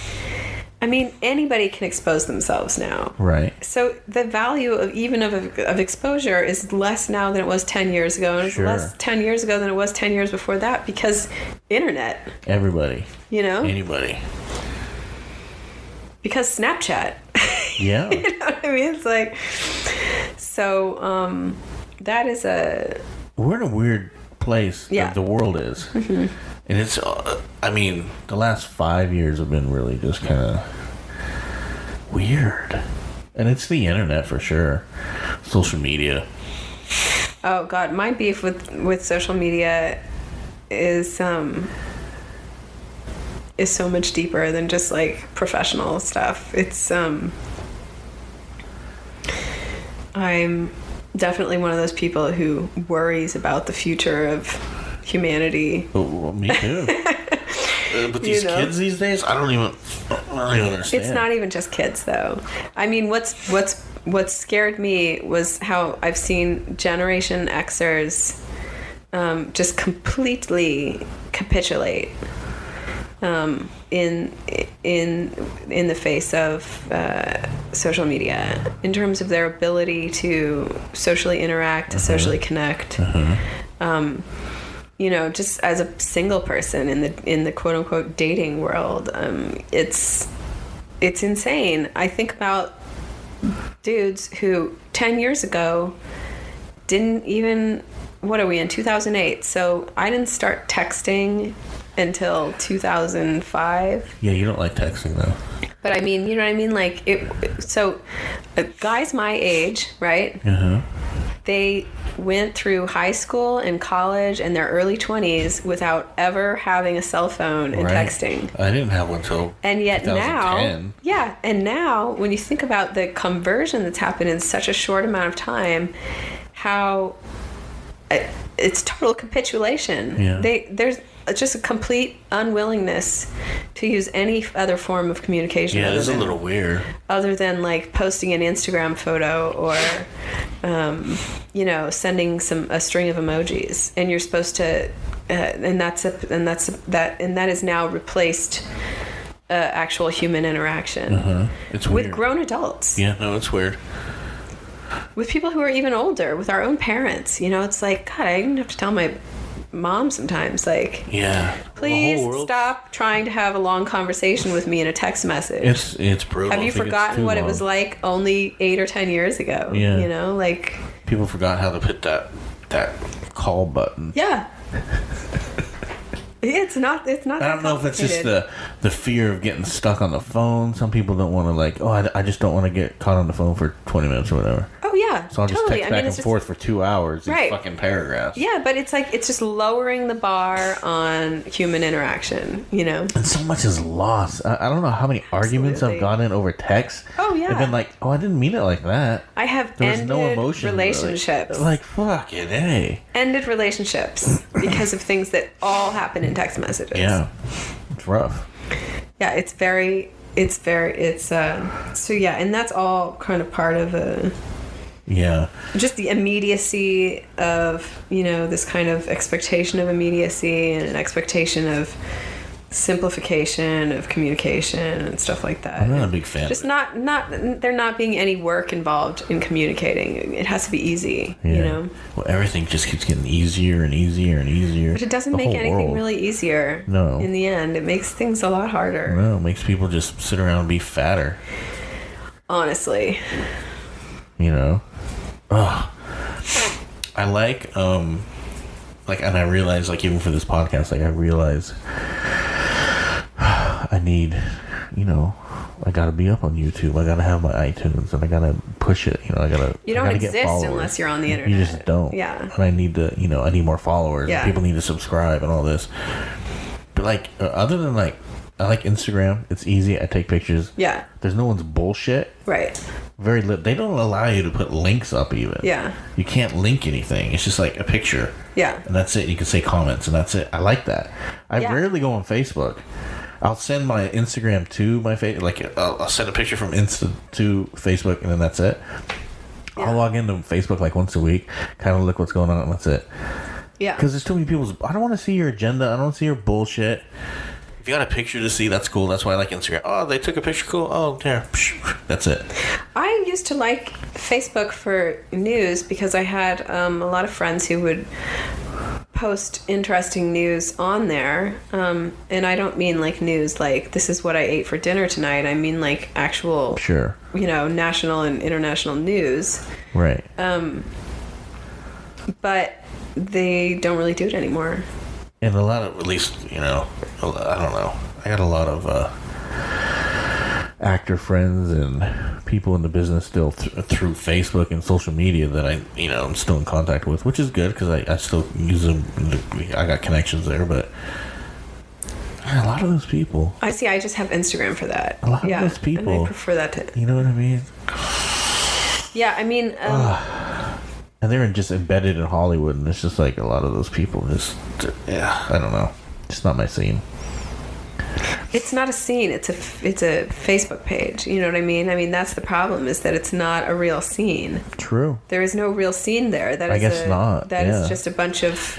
I mean, anybody can expose themselves now. Right. So the value of exposure is less now than it was 10 years ago. And it's less 10 years ago than it was 10 years before that, because internet. Everybody. Anybody. Because Snapchat. Yeah. You know what I mean? It's like... So, that is a... We're in a weird place. The world is. Mm-hmm. And it's, the last 5 years have been really just kind of weird. And it's the internet for sure. Social media. Oh, God. My beef with social media is so much deeper than just, like, professional stuff. It's, I'm definitely one of those people who worries about the future of humanity. Well, me too. But these kids these days, I don't even understand. It's not even just kids, though. I mean, what scared me was how I've seen Generation Xers just completely capitulate in the face of social media in terms of their ability to socially interact, to socially connect. just as a single person in the quote unquote dating world, it's insane. I think about dudes who 10 years ago didn't even, what are we in, 2008? So I didn't start texting until 2005. Yeah, you don't like texting though. But I mean, you know what I mean? Like, guys my age, right? Uh-huh. They went through high school and college and their early 20s without ever having a cell phone and texting. I didn't have one till and yet 2010. now when you think about the conversion that's happened in such a short amount of time, how it's total capitulation. Yeah. There's just a complete unwillingness to use any other form of communication. Yeah, it's a little weird. Other than like posting an Instagram photo or, sending a string of emojis, and you're supposed to, and that is now replaced actual human interaction. Uh-huh. It's weird. With grown adults. Yeah, no, it's weird. With people who are even older, with our own parents. It's like, God, I even have to tell my mom sometimes, like, yeah, please stop trying to have a long conversation with me in a text message. It's brutal. Have you forgotten what it was like only 8 or 10 years ago? Yeah. Like, people forgot how to put that call button. Yeah. It's not. I don't know if it's just the fear of getting stuck on the phone. Some people don't want to I just don't want to get caught on the phone for 20 minutes or whatever. Oh yeah, so I'll just text back and forth for 2 hours. These fucking paragraphs. Yeah, but it's just lowering the bar on human interaction. And so much is lost. I don't know how many arguments I've gotten over text. Oh yeah. They've been like, I didn't mean it like that. I have there was ended no emotion relationships. Like fucking A. Ended relationships because of things that all happen in text messages. Yeah, it's rough. Yeah, so yeah, and that's all kind of part of just the immediacy of this kind of expectation of immediacy and an expectation of simplification of communication and stuff like that. I'm not a big fan. Just not there not being any work involved in communicating. It has to be easy. Well, everything just keeps getting easier and easier and easier. But it doesn't make anything really easier. No. In the end, it makes things a lot harder. No, it makes people just sit around and be fatter. Honestly. I like and I realize, even for this podcast, I realize I need, I gotta be up on YouTube. I gotta have my iTunes, and I gotta push it. You don't exist unless you're on the internet. You just don't. Yeah. And I need to, I need more followers. Yeah. And people need to subscribe and all this. But other than I like Instagram. It's easy. I take pictures. Yeah. There's no one's bullshit. Right. They don't allow you to put links up even. Yeah. You can't link anything. It's just like a picture. Yeah. And that's it. You can say comments and that's it. I like that. I rarely go on Facebook. I'll send my Instagram to my I'll send a picture from Insta to Facebook and then that's it. Yeah. I'll log into Facebook once a week, kind of look what's going on and that's it. Yeah. Because there's too many people. I don't want to see your agenda. I don't want to see your bullshit. If you got a picture to see, that's cool. That's why I like Instagram. Oh, they took a picture. Cool. Oh, there. That's it. I used to like Facebook for news because I had a lot of friends who would post interesting news on there. And I don't mean news this is what I ate for dinner tonight. I mean actual, sure, national and international news. Right. But they don't really do it anymore. And a lot of, at least, I don't know. I got a lot of actor friends and people in the business still through Facebook and social media that I'm still in contact with, which is good because I still use them. I got connections there, but a lot of those people. I see. I just have Instagram for that. A lot of those people. And I prefer that to. You know what I mean? Yeah, I mean. And they're just embedded in Hollywood, and it's just a lot of those people I don't know. It's not my scene. It's not a scene. It's a Facebook page. You know what I mean? I mean, that's the problem, is that it's not a real scene. True. There is no real scene there. I guess not. That is just a bunch of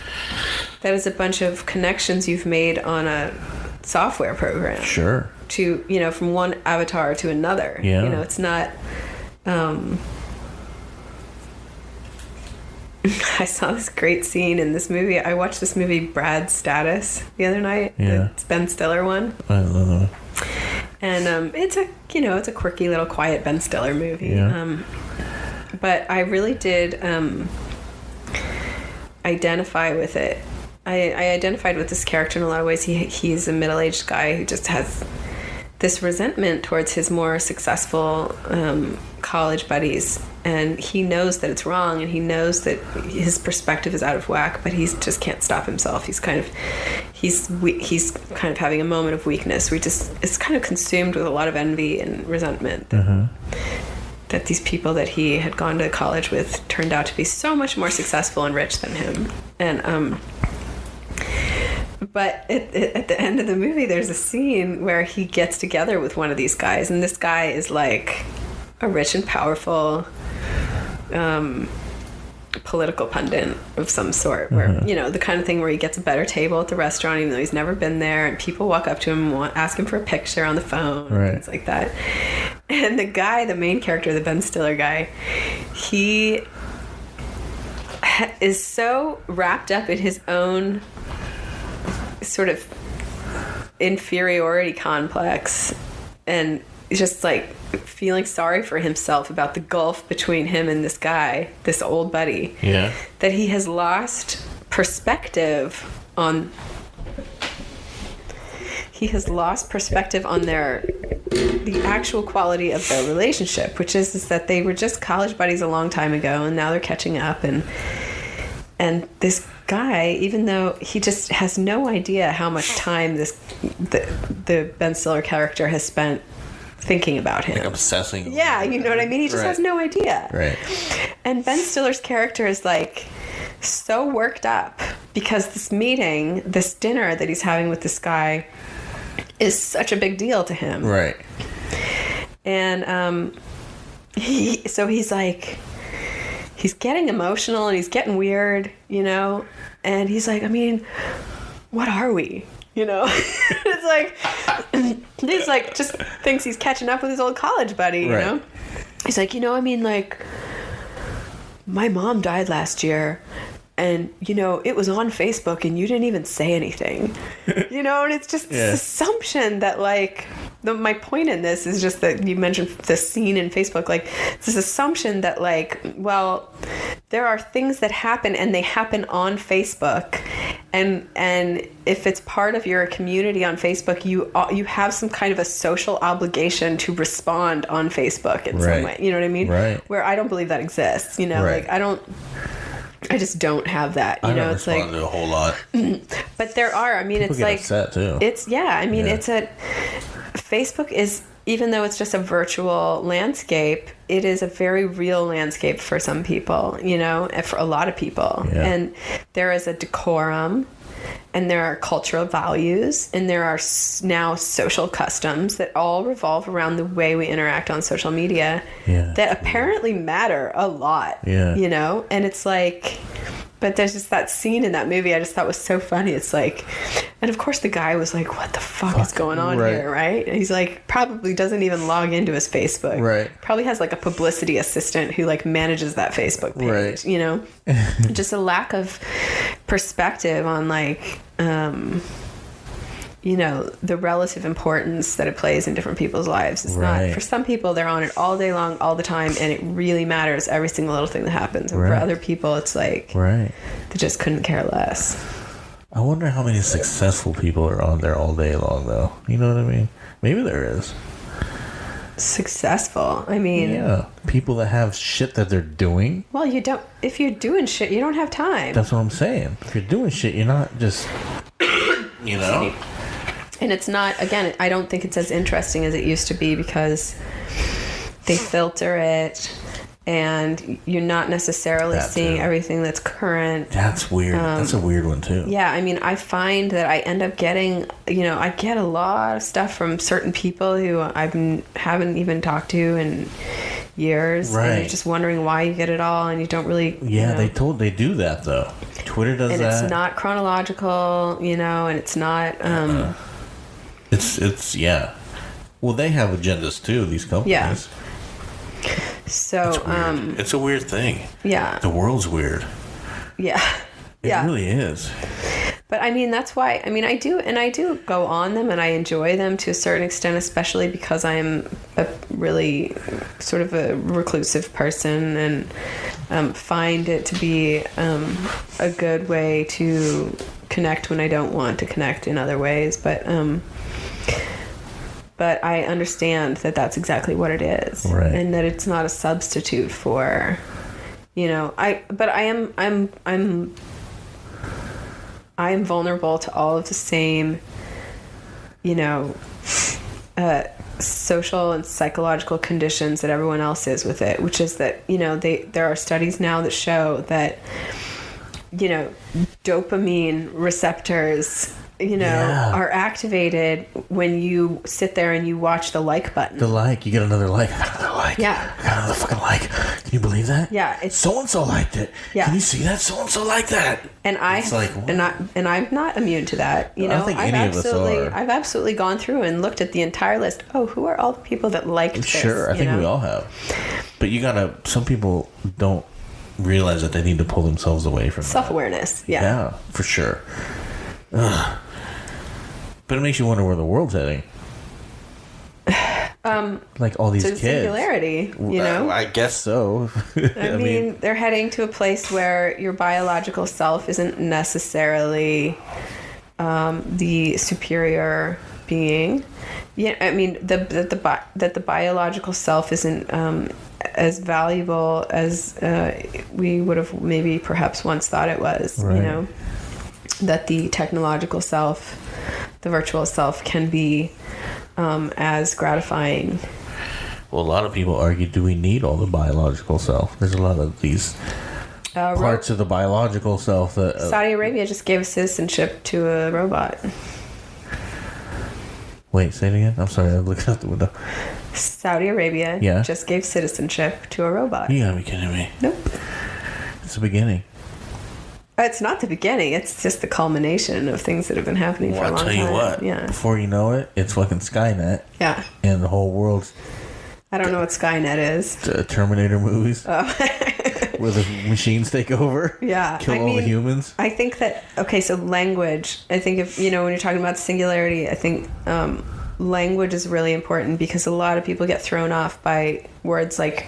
connections you've made on a software program. Sure. To, from one avatar to another. Yeah. It's not... I saw this great scene in this movie. I watched this movie, Brad's Status, the other night. Yeah. It's Ben Stiller one. I don't know. And it's a quirky little quiet Ben Stiller movie. Yeah. But I really did identify with it. I identified with this character in a lot of ways. He's a middle-aged guy who just has this resentment towards his more successful college buddies, and he knows that it's wrong, and he knows that his perspective is out of whack, but he just can't stop himself. He's kind of having a moment of weakness where it's kind of consumed with a lot of envy and resentment that these people that he had gone to college with turned out to be so much more successful and rich than him. And but at the end of the movie, there's a scene where he gets together with one of these guys, and this guy is like a rich and powerful political pundit of some sort, where the kind of thing where he gets a better table at the restaurant even though he's never been there, and people walk up to him and ask him for a picture on the phone, and things like that. And the guy, the main character, the Ben Stiller guy, he is so wrapped up in his own sort of inferiority complex, and just like feeling sorry for himself about the gulf between him and this guy, this old buddy, that he has lost perspective on the actual quality of their relationship, which is that they were just college buddies a long time ago, and now they're catching up, and this guy, even though he just has no idea how much time the Ben Stiller character has spent thinking about him. Like obsessing. Yeah, you know what I mean? He just has no idea. Right. And Ben Stiller's character is like so worked up because this meeting, this dinner that he's having with this guy is such a big deal to him. Right. And he's like, he's getting emotional and he's getting weird, and he's like, I mean, what are we? It's like, he's like, just thinks he's catching up with his old college buddy, you know? He's like, I mean, like, my mom died last year, and, it was on Facebook and you didn't even say anything, and it's just this assumption that, like, my point in this is just that you mentioned this scene in Facebook, like, it's this assumption that, like, well, there are things that happen and they happen on Facebook, and if it's part of your community on Facebook, you have some kind of a social obligation to respond on Facebook in some way. You know what I mean? Right. Where I don't believe that exists. Like I just don't have that. I don't it's respond like to a whole lot. But there are. I mean, People it's get like upset too. it's Facebook is, even though it's just a virtual landscape, it is a very real landscape for some people, for a lot of people. Yeah. And there is a decorum, and there are cultural values, and there are now social customs that all revolve around the way we interact on social media that apparently matter a lot, and it's like, but there's just that scene in that movie I just thought was so funny. It's like, and of course the guy was like, what the fuck is going on here, right? And he's like, probably doesn't even log into his Facebook. Right. Probably has like a publicity assistant who like manages that Facebook page, Just a lack of perspective on like, the relative importance that it plays in different people's lives. It's not, for some people, they're on it all day long, all the time, and it really matters, every single little thing that happens. And for other people, it's like, they just couldn't care less. I wonder how many successful people are on there all day long, though. You know what I mean? Maybe there is. Successful? I mean... Yeah. People that have shit that they're doing. Well, you don't... If you're doing shit, you don't have time. That's what I'm saying. If you're doing shit, you're not just... And it's not, again, I don't think it's as interesting as it used to be because they filter it and you're not necessarily seeing everything that's current. That's weird. That's a weird one too. Yeah, I mean, I find that I end up getting, I get a lot of stuff from certain people who I haven't even talked to in years. Right. And you're just wondering why you get it all and you don't really... Yeah, they do that though. Twitter does and that. And it's not chronological, and it's not... It's Well, they have agendas too, these companies. Yeah. So, it's a weird thing. Yeah. The world's weird. Yeah. It Yeah. really is. But I mean, that's why, I mean, I do go on them and I enjoy them to a certain extent, especially because I am a really sort of a reclusive person and find it to be a good way to connect when I don't want to connect in other ways. But I understand that that's exactly what it is. Right. And that it's not a substitute for, you know, I am vulnerable to all of the same, you know, social and psychological conditions that everyone else is with it, which is that, you know, there are studies now that show that, you know, dopamine receptors, you know, are activated when you sit there and you watch the like button. The like, you get another like. I got another like. Yeah. I got another fucking like. Can you believe that? Yeah. It's so-and-so liked it. Yeah. Can you see that? So-and-so liked that. And It's like, what? and I'm not immune to that. You I know, don't think any of us are. I've absolutely gone through and looked at the entire list. Oh, who are all the people that liked this? Sure, I think we all have. But some people don't realize that they need to pull themselves away from Self-awareness. that. Yeah, for sure. Ugh. But it makes you wonder where the world's heading. Like all these To kids. singularity, you know? I guess so. I mean, they're heading to a place where your biological self isn't necessarily the superior being. Yeah, I mean, that the biological self isn't as valuable as we would have maybe perhaps once thought it was. Right. You know, that the technological self, the virtual self, can be as gratifying. Well, a lot of people argue, do we need all the biological self? There's a lot of these parts of the biological self that... Saudi Arabia just gave citizenship to a robot. Wait, say it again? I'm sorry, I looked out the window. Saudi Arabia just gave citizenship to a robot. You gotta be kidding me. Nope. It's the beginning. It's not the beginning. It's just the culmination of things that have been happening for a long time. I'll tell you what. Yeah. Before you know it, it's fucking Skynet. Yeah. And the whole world's... I don't know what Skynet is. Terminator movies. Oh. Where the machines take over. Yeah. Kill all the humans. I think that... Okay, so language. I think if, you know, when you're talking about singularity, I think language is really important because a lot of people get thrown off by words like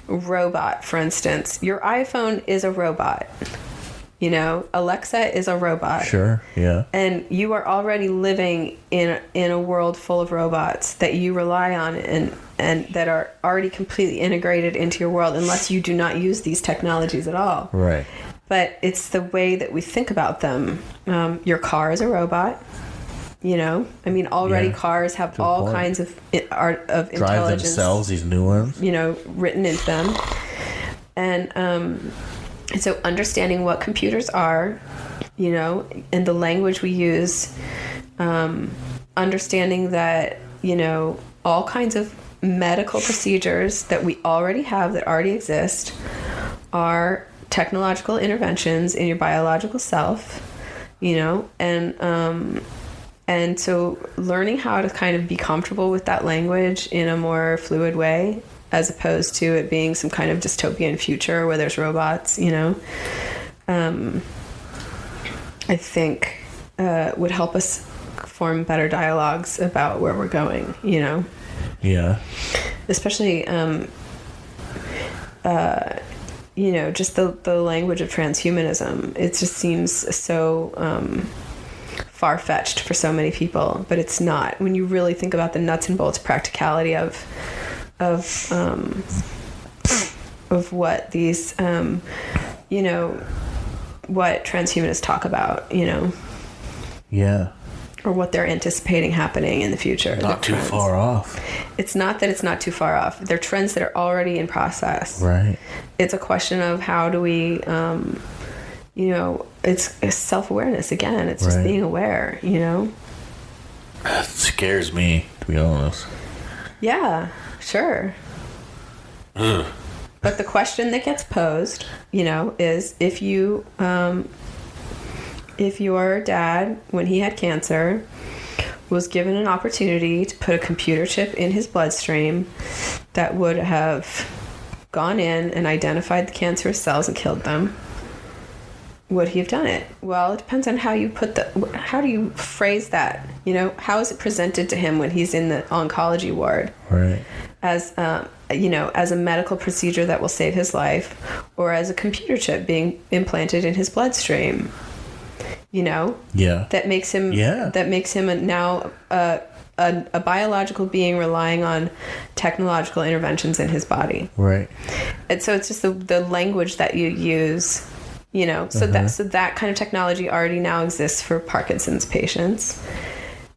robot, for instance. Your iPhone is a robot. You know, Alexa is a robot. Sure, yeah. And you are already living in a world full of robots that you rely on and that are already completely integrated into your world unless you do not use these technologies at all. Right. But it's the way that we think about them. Your car is a robot. You know, I mean, already cars have all kinds of intelligence. Drive themselves, these new ones. You know, written into them. And so understanding what computers are, you know, and the language we use, understanding that, you know, all kinds of medical procedures that we already have, that already exist, are technological interventions in your biological self, you know, and so learning how to kind of be comfortable with that language in a more fluid way, as opposed to it being some kind of dystopian future where there's robots, you know, I think would help us form better dialogues about where we're going, you know? Yeah. Especially, you know, just the language of transhumanism. It just seems so far-fetched for so many people, but it's not. When you really think about the nuts and bolts practicality of what these, you know, what transhumanists talk about, you know. Yeah. Or what they're anticipating happening in the future. Not too far off. It's not that it's not too far off. They're trends that are already in process. Right. It's a question of how do we, you know, it's self-awareness again. It's just being aware, you know. It scares me, to be honest. Yeah, sure. Ugh. But the question that gets posed, you know, is if your dad, when he had cancer, was given an opportunity to put a computer chip in his bloodstream that would have gone in and identified the cancerous cells and killed them, would he have done it? Well, it depends on how you how do you phrase that? How is it presented to him when he's in the oncology ward? Right. As as a medical procedure that will save his life, or as a computer chip being implanted in his bloodstream. Yeah. That makes him. Yeah. That makes him a biological being relying on technological interventions in his body. Right. And so it's just the language that you use. So that kind of technology already now exists for Parkinson's patients,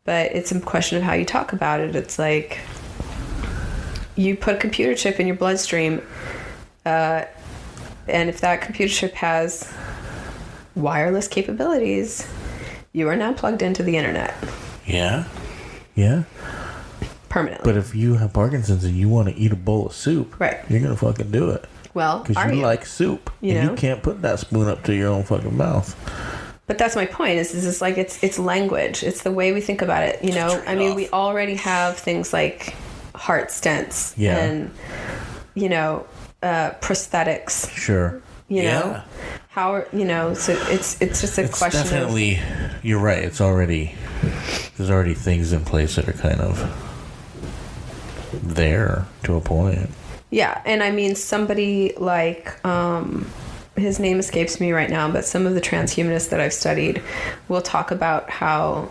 but it's a question of how you talk about it. It's like you put a computer chip in your bloodstream, and if that computer chip has wireless capabilities, you are now plugged into the internet. Yeah. Yeah. Permanently. But if you have Parkinson's and you want to eat a bowl of soup, right, you're gonna fucking do it. Well, because you like soup, and you can't put that spoon up to your own fucking mouth. But that's my point. Is it's like it's language. It's the way we think about it. I mean, we already have things like heart stents and prosthetics. Sure. You know how so it's just a question. Definitely, you're right. There's already things in place that are kind of there to a point. Yeah, and I mean, somebody like, his name escapes me right now, but some of the transhumanists that I've studied will talk about how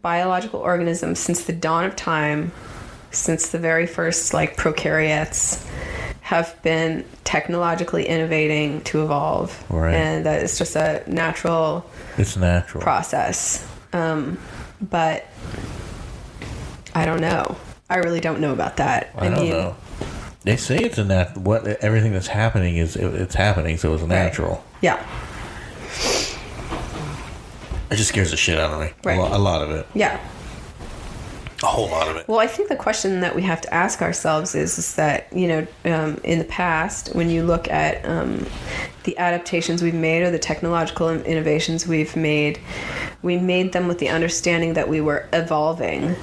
biological organisms, since the dawn of time, since the very first, prokaryotes, have been technologically innovating to evolve. Right. And that it's just a natural process. But I don't know. I really don't know about that. I don't know. They say it's everything that's happening it's happening, so it's natural. Right. Yeah. It just scares the shit out of me. Right. A lot of it. Yeah. A whole lot of it. Well, I think the question that we have to ask ourselves is that, in the past, when you look at the adaptations we've made or the technological innovations we've made, we made them with the understanding that we were evolving.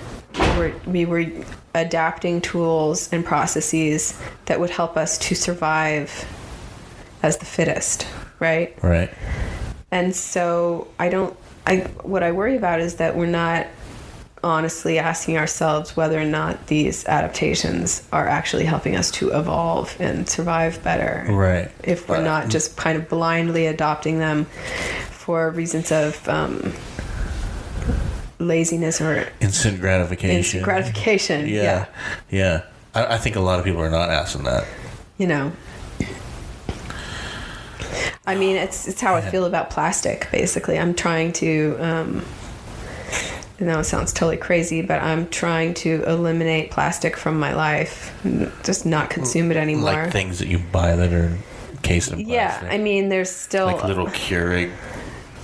We were adapting tools and processes that would help us to survive as the fittest, right? Right. And so what I worry about is that we're not honestly asking ourselves whether or not these adaptations are actually helping us to evolve and survive better. Right. If we're not just kind of blindly adopting them for reasons of laziness or instant gratification. Yeah. I think a lot of people are not asking that. I mean, it's how I feel about plastic. Basically, I'm trying to. I know it sounds totally crazy, but I'm trying to eliminate plastic from my life. Just not consume it anymore. Like things that you buy that are encased in plastic. Yeah, I mean, there's still like little Keurig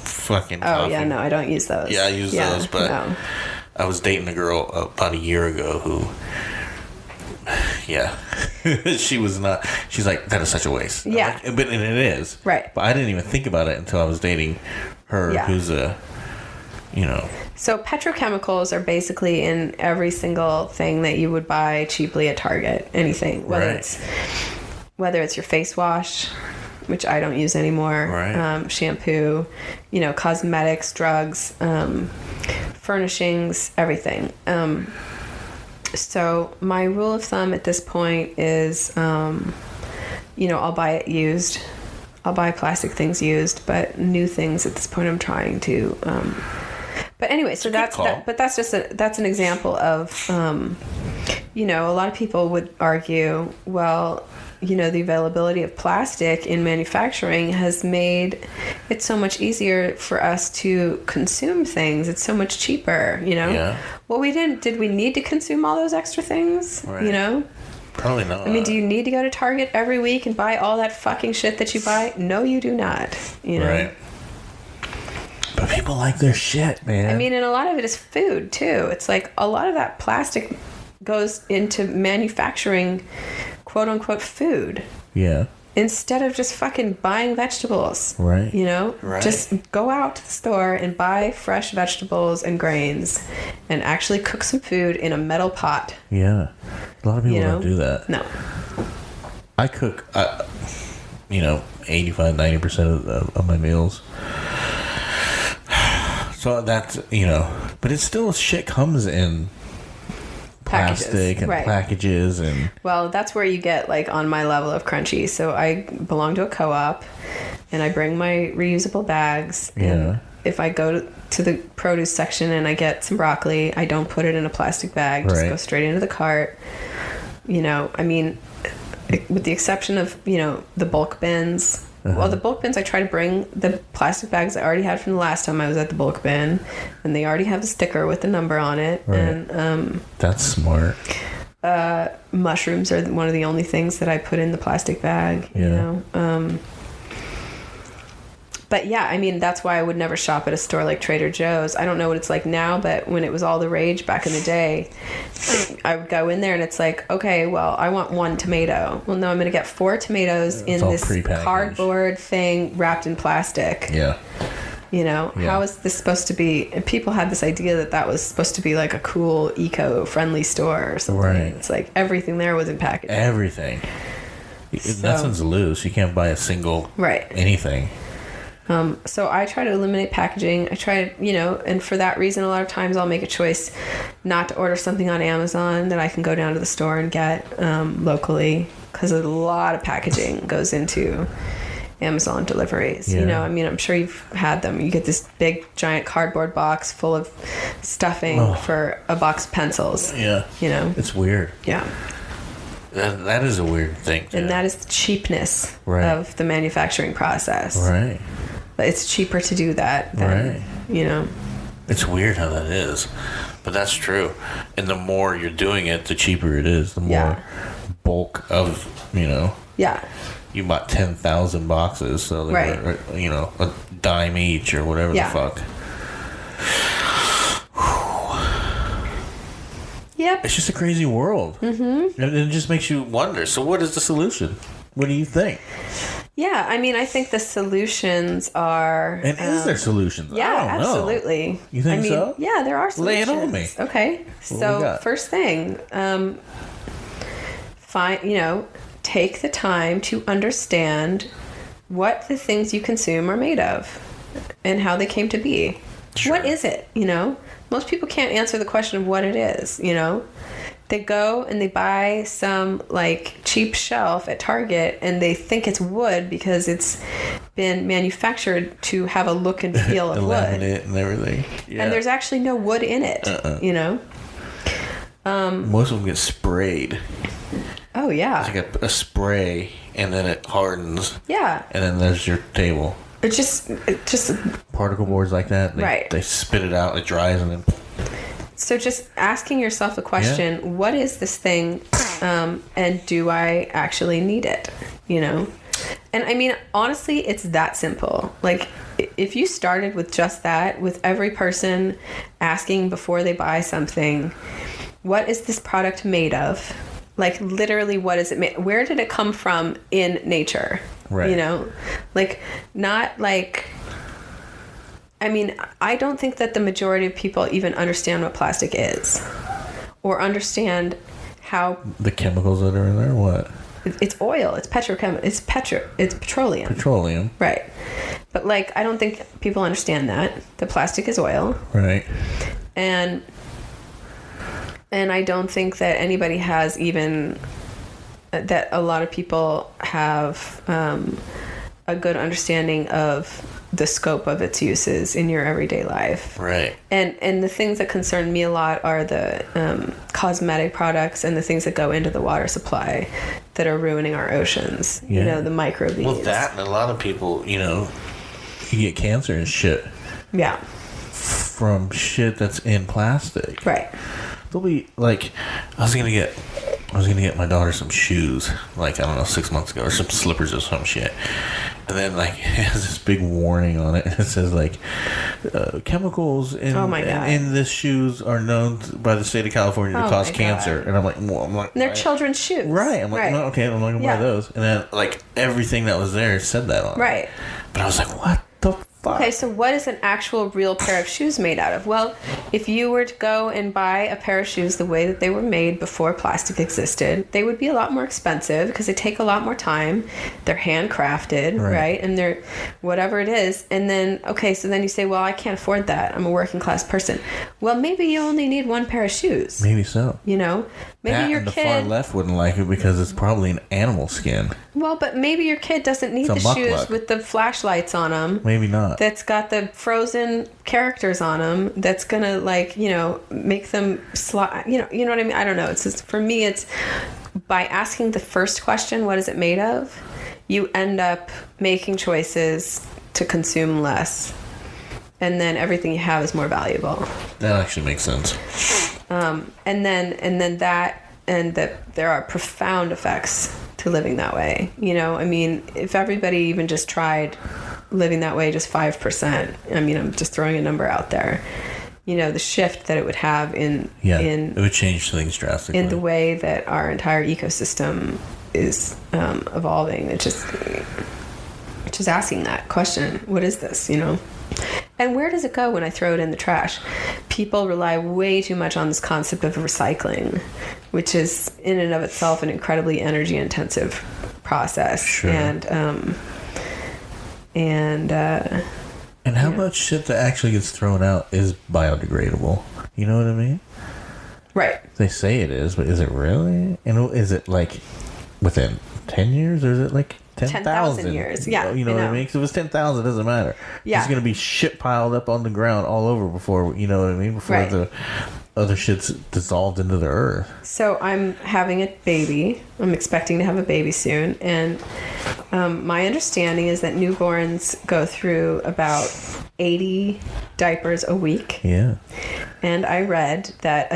fucking coffee. Oh yeah, no, I don't use those. Yeah, I use those, but no. I was dating a girl about a year ago who, she's like, that is such a waste. Yeah. And it is. Right. But I didn't even think about it until I was dating her, who's So petrochemicals are basically in every single thing that you would buy cheaply at Target. Anything, whether it's your face wash, which I don't use anymore, shampoo, cosmetics, drugs, furnishings, everything. So my rule of thumb at this point is, I'll buy it used. I'll buy plastic things used, but new things at this point I'm trying to. But anyway, so that's an example of, a lot of people would argue, well, the availability of plastic in manufacturing has made it so much easier for us to consume things. It's so much cheaper, Yeah. Well, did we need to consume all those extra things? Right. Probably not. I mean, do you need to go to Target every week and buy all that fucking shit that you buy? No, you do not. Right. But people like their shit, man. I mean, and a lot of it is food, too. It's like a lot of that plastic goes into manufacturing quote-unquote food. Yeah. Instead of just fucking buying vegetables. Right. Right. Just go out to the store and buy fresh vegetables and grains and actually cook some food in a metal pot. Yeah. A lot of people don't do that. No. I cook... 85-90% of my meals. So that's, but it's still shit comes in plastic and packages and... Well, that's where you get, like, on my level of crunchy. So I belong to a co-op, and I bring my reusable bags. Yeah. And if I go to the produce section and I get some broccoli, I don't put it in a plastic bag. Just go straight into the cart. I mean, with the exception of, the bulk bins. Well, the bulk bins, I try to bring the plastic bags I already had from the last time I was at the bulk bin, and they already have the sticker with the number on it. Right. And that's smart. Mushrooms are one of the only things that I put in the plastic bag. But yeah, I mean, that's why I would never shop at a store like Trader Joe's. I don't know what it's like now, but when it was all the rage back in the day, I would go in there and it's like, okay, well, I want 1 tomato. Well, no, I'm going to get 4 tomatoes in this cardboard thing wrapped in plastic. Yeah. How is this supposed to be? And people had this idea that was supposed to be like a cool, eco-friendly store or something. Right. It's like everything there was in packaging. Everything. Nothing's loose. You can't buy a single anything. So I try to eliminate packaging. I try to, and for that reason, a lot of times I'll make a choice not to order something on Amazon that I can go down to the store and get locally, because a lot of packaging goes into Amazon deliveries. I mean, I'm sure you've had them. You get this big, giant cardboard box full of stuffing for a box of pencils. Yeah. It's weird. Yeah. That is a weird thing. And that is the cheapness of the manufacturing process. Right. But it's cheaper to do that than, It's weird how that is. But that's true. And the more you're doing it, the cheaper it is. The more bulk of, Yeah. You bought 10,000 boxes, so they were, a dime each or whatever the fuck. Yep. It's just a crazy world. Mm-hmm. And it just makes you wonder, so what is the solution? What do you think? Yeah, I mean, I think the solutions are... And is there solutions? Yeah, I don't absolutely. Know. You think so? Yeah, there are solutions. Lay it on me. Okay. So, first thing, take the time to understand what the things you consume are made of and how they came to be. Sure. What is it, Most people can't answer the question of what it is, They go and they buy some, like, cheap shelf at Target, and they think it's wood because it's been manufactured to have a look and feel of wood. Laminate and everything. Yeah. And there's actually no wood in it, Most of them get sprayed. Oh, yeah. It's like a spray, and then it hardens. Yeah. And then there's your table. It just particle boards like that. They spit it out, it dries, and then... So just asking yourself the question, what is this thing, and do I actually need it, And I mean, honestly, it's that simple. Like, if you started with just that, with every person asking before they buy something, what is this product made of? Like, literally, what is it made? Where did it come from in nature? Right. Like, not like... I mean, I don't think that the majority of people even understand what plastic is, or understand how... The chemicals that are in there, what? It's oil, it's petrochemical, it's petroleum. Petroleum. Right. But, like, I don't think people understand that. The plastic is oil. Right. And I don't think that anybody has even... that a lot of people have a good understanding of the scope of its uses in your everyday life. Right. And the things that concern me a lot are the cosmetic products and the things that go into the water supply that are ruining our oceans. Yeah. The microbeads. Well, that and a lot of people, you get cancer and shit. Yeah. From shit that's in plastic. Right. They'll be like, I was gonna get my daughter some shoes, like, I don't know, 6 months ago, or some slippers or some shit. And then, like, it has this big warning on it. It says, like, chemicals in this shoes are known by the state of California to cause cancer. And I'm like, and they're children's shoes. Right. I'm like, no, okay, I'm not gonna buy those. And then, like, everything that was there said that on it. Right. But I was like, what the fuck? Okay, so what is an actual real pair of shoes made out of? Well, if you were to go and buy a pair of shoes the way that they were made before plastic existed, they would be a lot more expensive because they take a lot more time. They're handcrafted, right? And they're whatever it is. And then, okay, so then you say, well, I can't afford that. I'm a working class person. Well, maybe you only need one pair of shoes. Maybe so. You know? Maybe that your and the kid... far left wouldn't like it because it's probably an animal skin. Well, but maybe your kid doesn't need the shoes with the flashlights on them. Maybe not. That's got the frozen characters on them. That's gonna, like, you know, make them slide. You know what I mean? I don't know. It's just, for me, it's by asking the first question, what is it made of? You end up making choices to consume less, and then everything you have is more valuable. That actually makes sense. And that there are profound effects to living that way. You know, I mean, if everybody even just tried living that way, just 5%, I mean, I'm just throwing a number out there, you know, the shift that it would have in it would change things drastically in the way that our entire ecosystem is evolving. It's just asking that question, what is this, you know? And where does it go when I throw it in the trash? People rely way too much on this concept of recycling, which is in and of itself an incredibly energy intensive process. Sure. And how much shit that actually gets thrown out is biodegradable? You know what I mean? Right. They say it is, but is it really? And is it like within 10 years, or is it like 10,000 years? Yeah. You know what I mean? Because if it's 10,000, it doesn't matter. Yeah. There's going to be shit piled up on the ground all over before, you know what I mean? Before the other shit's dissolved into the earth. So I'm having a baby. I'm expecting to have a baby soon. And my understanding is that newborns go through about 80 diapers a week. Yeah. And I read that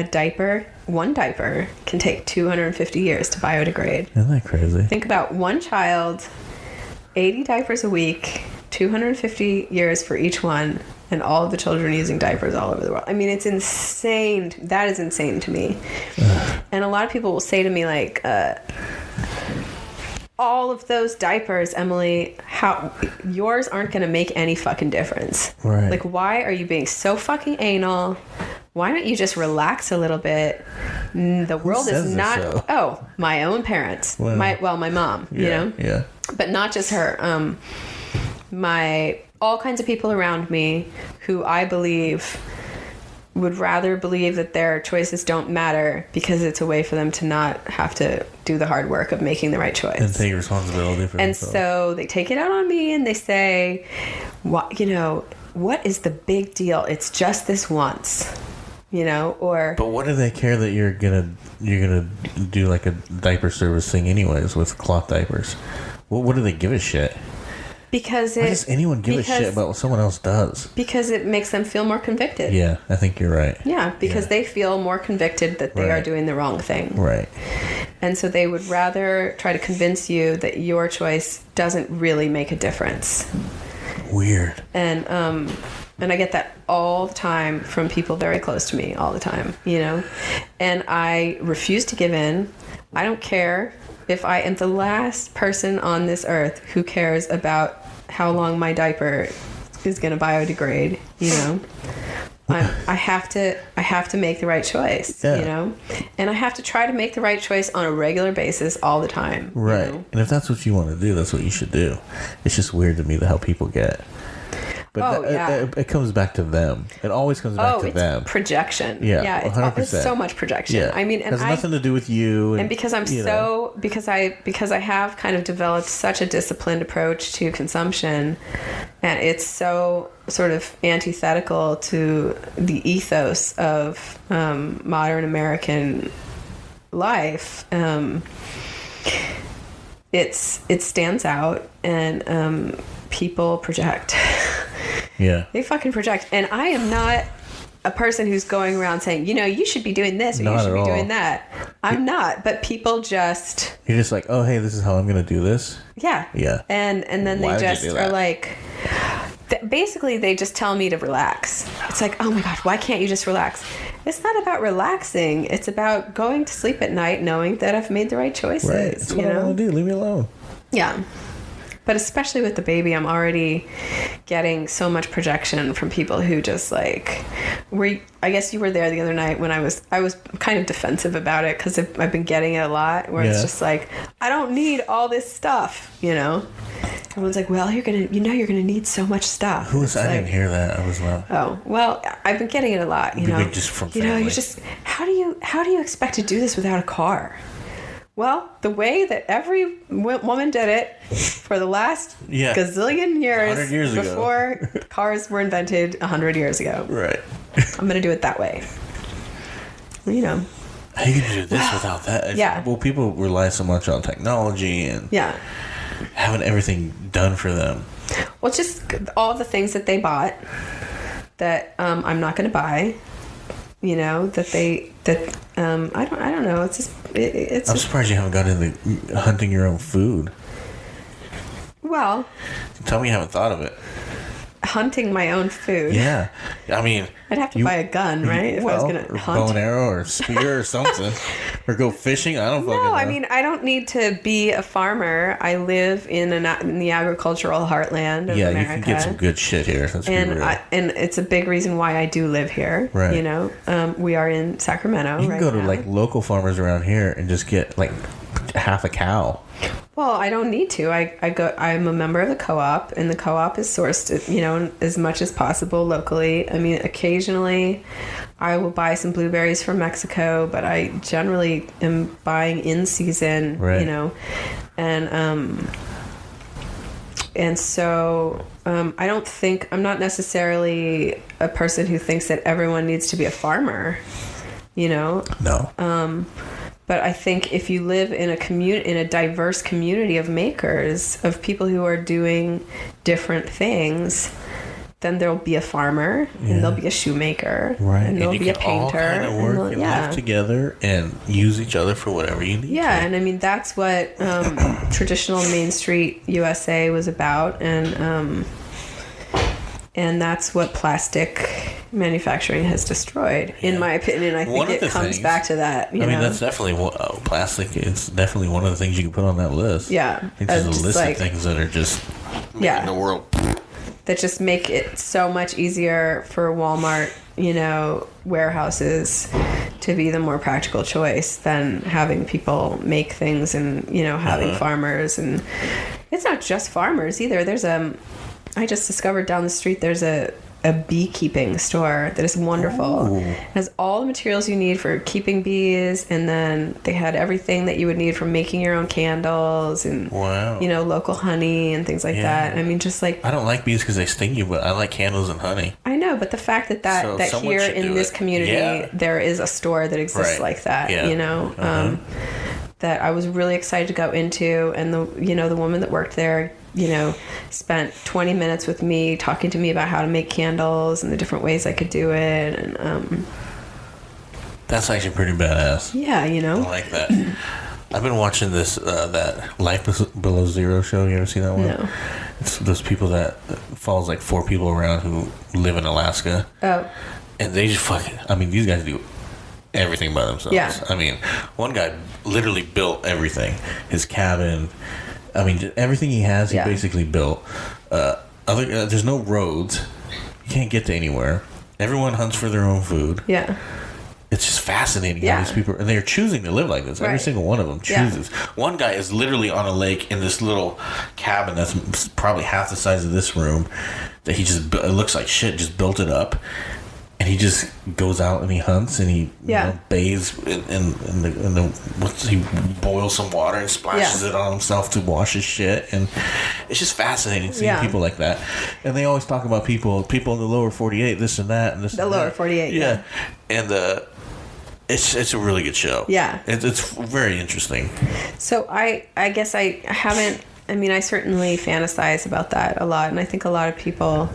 one diaper can take 250 years to biodegrade. Isn't that crazy? Think about one child, 80 diapers a week, 250 years for each one, and all of the children using diapers all over the world. I mean, it's insane. That is insane to me. And a lot of people will say to me, like, all of those diapers, Emily, how yours aren't going to make any fucking difference. Right. Like, why are you being so fucking anal? Why don't you just relax a little bit? The world is not... So? Oh, my own parents. Well, my mom, you know? Yeah. But not just her. All kinds of people around me who I believe would rather believe that their choices don't matter because it's a way for them to not have to do the hard work of making the right choice. And take responsibility for themselves. And so they take it out on me and they say, what is the big deal? It's just this once. You know, or... But what do they care that you're gonna do like a diaper service thing anyways with cloth diapers? What do they give a shit? Because why does anyone give a shit about what someone else does? Because it makes them feel more convicted. Yeah, I think you're right. Yeah, because they feel more convicted that they are doing the wrong thing. Right. And so they would rather try to convince you that your choice doesn't really make a difference. Weird. And I get that all the time from people very close to me, all the time, you know? And I refuse to give in. I don't care if I am the last person on this earth who cares about how long my diaper is going to biodegrade, you know? I have to make the right choice, you know? And I have to try to make the right choice on a regular basis all the time. Right. You know? And if that's what you want to do, that's what you should do. It's just weird to me how people get. But it comes back to them. It always comes back to them. Projection. Yeah, it's so much projection. Yeah. I mean, and it has nothing to do with you. And because because I have kind of developed such a disciplined approach to consumption, and it's so sort of antithetical to the ethos of modern American life. It stands out, and people project. Yeah. They fucking project. And I am not a person who's going around saying, you know, you should be doing this or you should be doing that. I'm not. But people just... You're just like, oh, hey, this is how I'm going to do this? Yeah. Yeah. And then they just are like... Basically, they just tell me to relax. It's like, oh my God, why can't you just relax? It's not about relaxing. It's about going to sleep at night knowing that I've made the right choices. Right. That's what I want to do. Leave me alone. Yeah. But especially with the baby, I'm already getting so much projection from people who just like, I guess you were there the other night when I was kind of defensive about it because I've been getting it a lot where it's just like, I don't need all this stuff, you know? Everyone's like, well, you're gonna need so much stuff. I didn't hear that. I was not. Oh, well, I've been getting it a lot, you know? Just from family. You know, you just, how do you expect to do this without a car? Well, the way that every woman did it for the last gazillion years, 100 years before cars were invented 100 years ago. Right. I'm going to do it that way. You know. How are you going to do this without that? Yeah. Well, people rely so much on technology and having everything done for them. Well, just all the things that they bought that I'm not going to buy. You know, I don't know. It's just, I'm surprised you haven't got into hunting your own food. Well, tell me you haven't thought of it. Hunting my own food. Yeah. I mean, I'd have to buy a gun, right? If I was going to hunt. Bow and arrow or spear or something. Or go fishing. I don't fucking know. No, I mean, I don't need to be a farmer. I live in the agricultural heartland of America. You can get some good shit here. And it's a big reason why I do live here. Right. You know, we are in Sacramento. You can go to like local farmers around here and just get like half a cow. Well, I don't need to. I'm a member of the co-op, and the co-op is sourced, you know, as much as possible locally. I mean, occasionally I will buy some blueberries from Mexico, but I generally am buying in season, you know, and so I'm not necessarily a person who thinks that everyone needs to be a farmer, you know. No. But I think if you live in a diverse community of makers, of people who are doing different things, then there'll be a farmer, and there'll be a shoemaker, and there'll be a painter. And you can all kind of work and live together and use each other for whatever you need. Yeah, and I mean, that's what traditional Main Street USA was about, and that's what plastic manufacturing has destroyed, in my opinion. I think it comes back to that. You know? That's definitely plastic. It's definitely one of the things you can put on that list. Yeah, it's just a list of things that are just making the world. That just make it so much easier for Walmart, you know, warehouses to be the more practical choice than having people make things and, you know, having farmers. And it's not just farmers either. I just discovered down the street there's a beekeeping store that is wonderful. It has all the materials you need for keeping bees, and then they had everything that you would need for making your own candles and you know, local honey and things like that. I mean, just like, I don't like bees because they sting you, but I like candles and honey. I know, but the fact that here in this community there is a store that exists like that, you know, that I was really excited to go into, and the woman that worked there, you know, spent 20 minutes with me talking to me about how to make candles and the different ways I could do it. And that's actually pretty badass. Yeah, you know. I like that. I've been watching this that Life Below Zero show. You ever seen that one? No. It's those people that follows like 4 people around who live in Alaska. Oh. And they just these guys do everything by themselves. Yeah. I mean, one guy literally built everything. His cabin. I mean, everything he has, he basically built. There's no roads. You can't get to anywhere. Everyone hunts for their own food. Yeah. It's just fascinating how these people... And they're choosing to live like this. Every single one of them chooses. One guy is literally on a lake in this little cabin that's probably half the size of this room. That he just... It looks like shit. Just built it up. And he just goes out and he hunts and he bathes in he boils some water and splashes it on himself to wash his shit. And it's just fascinating seeing people like that. And they always talk about people in the lower 48, this and that, and this. The and lower that. 48, yeah. And it's a really good show. Yeah, it's very interesting. So I guess I haven't. I mean, I certainly fantasize about that a lot, and I think a lot of people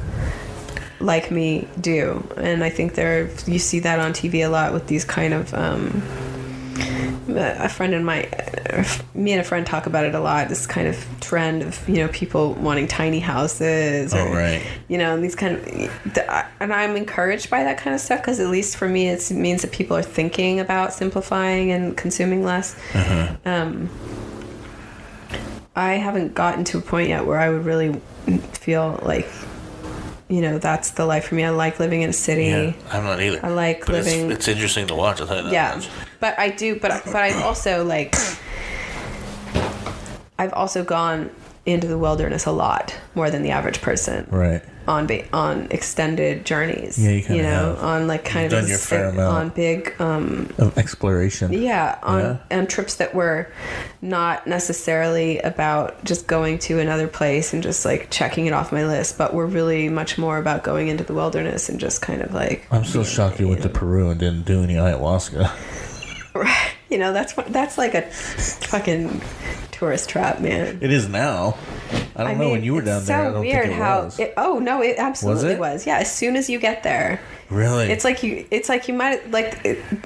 like me do, and I think you see that on TV a lot with these kind of me and a friend talk about it a lot, this kind of trend of, you know, people wanting tiny houses or, you know, these kind of, and I'm encouraged by that kind of stuff because at least for me it means that people are thinking about simplifying and consuming less. I haven't gotten to a point yet where I would really feel like, that's the life for me. I like living in a city. Yeah, I'm not either. I like but living. It's interesting to watch. I'll tell you that. Yeah, much. but I do. But I've also I've also gone into the wilderness a lot more than the average person. Right. On extended journeys. Yeah, you kind of have. On like kind You've of done your fair amount on big of exploration. Yeah, on trips that were not necessarily about just going to another place and just like checking it off my list, but were really much more about going into the wilderness and just kind of like. I'm still shocked you went to Peru and didn't do any ayahuasca. Right. That's like a fucking tourist trap, man. It is now. I don't know when you were down there. I don't think it was. It absolutely was. Yeah, as soon as you get there. Really? It's like you might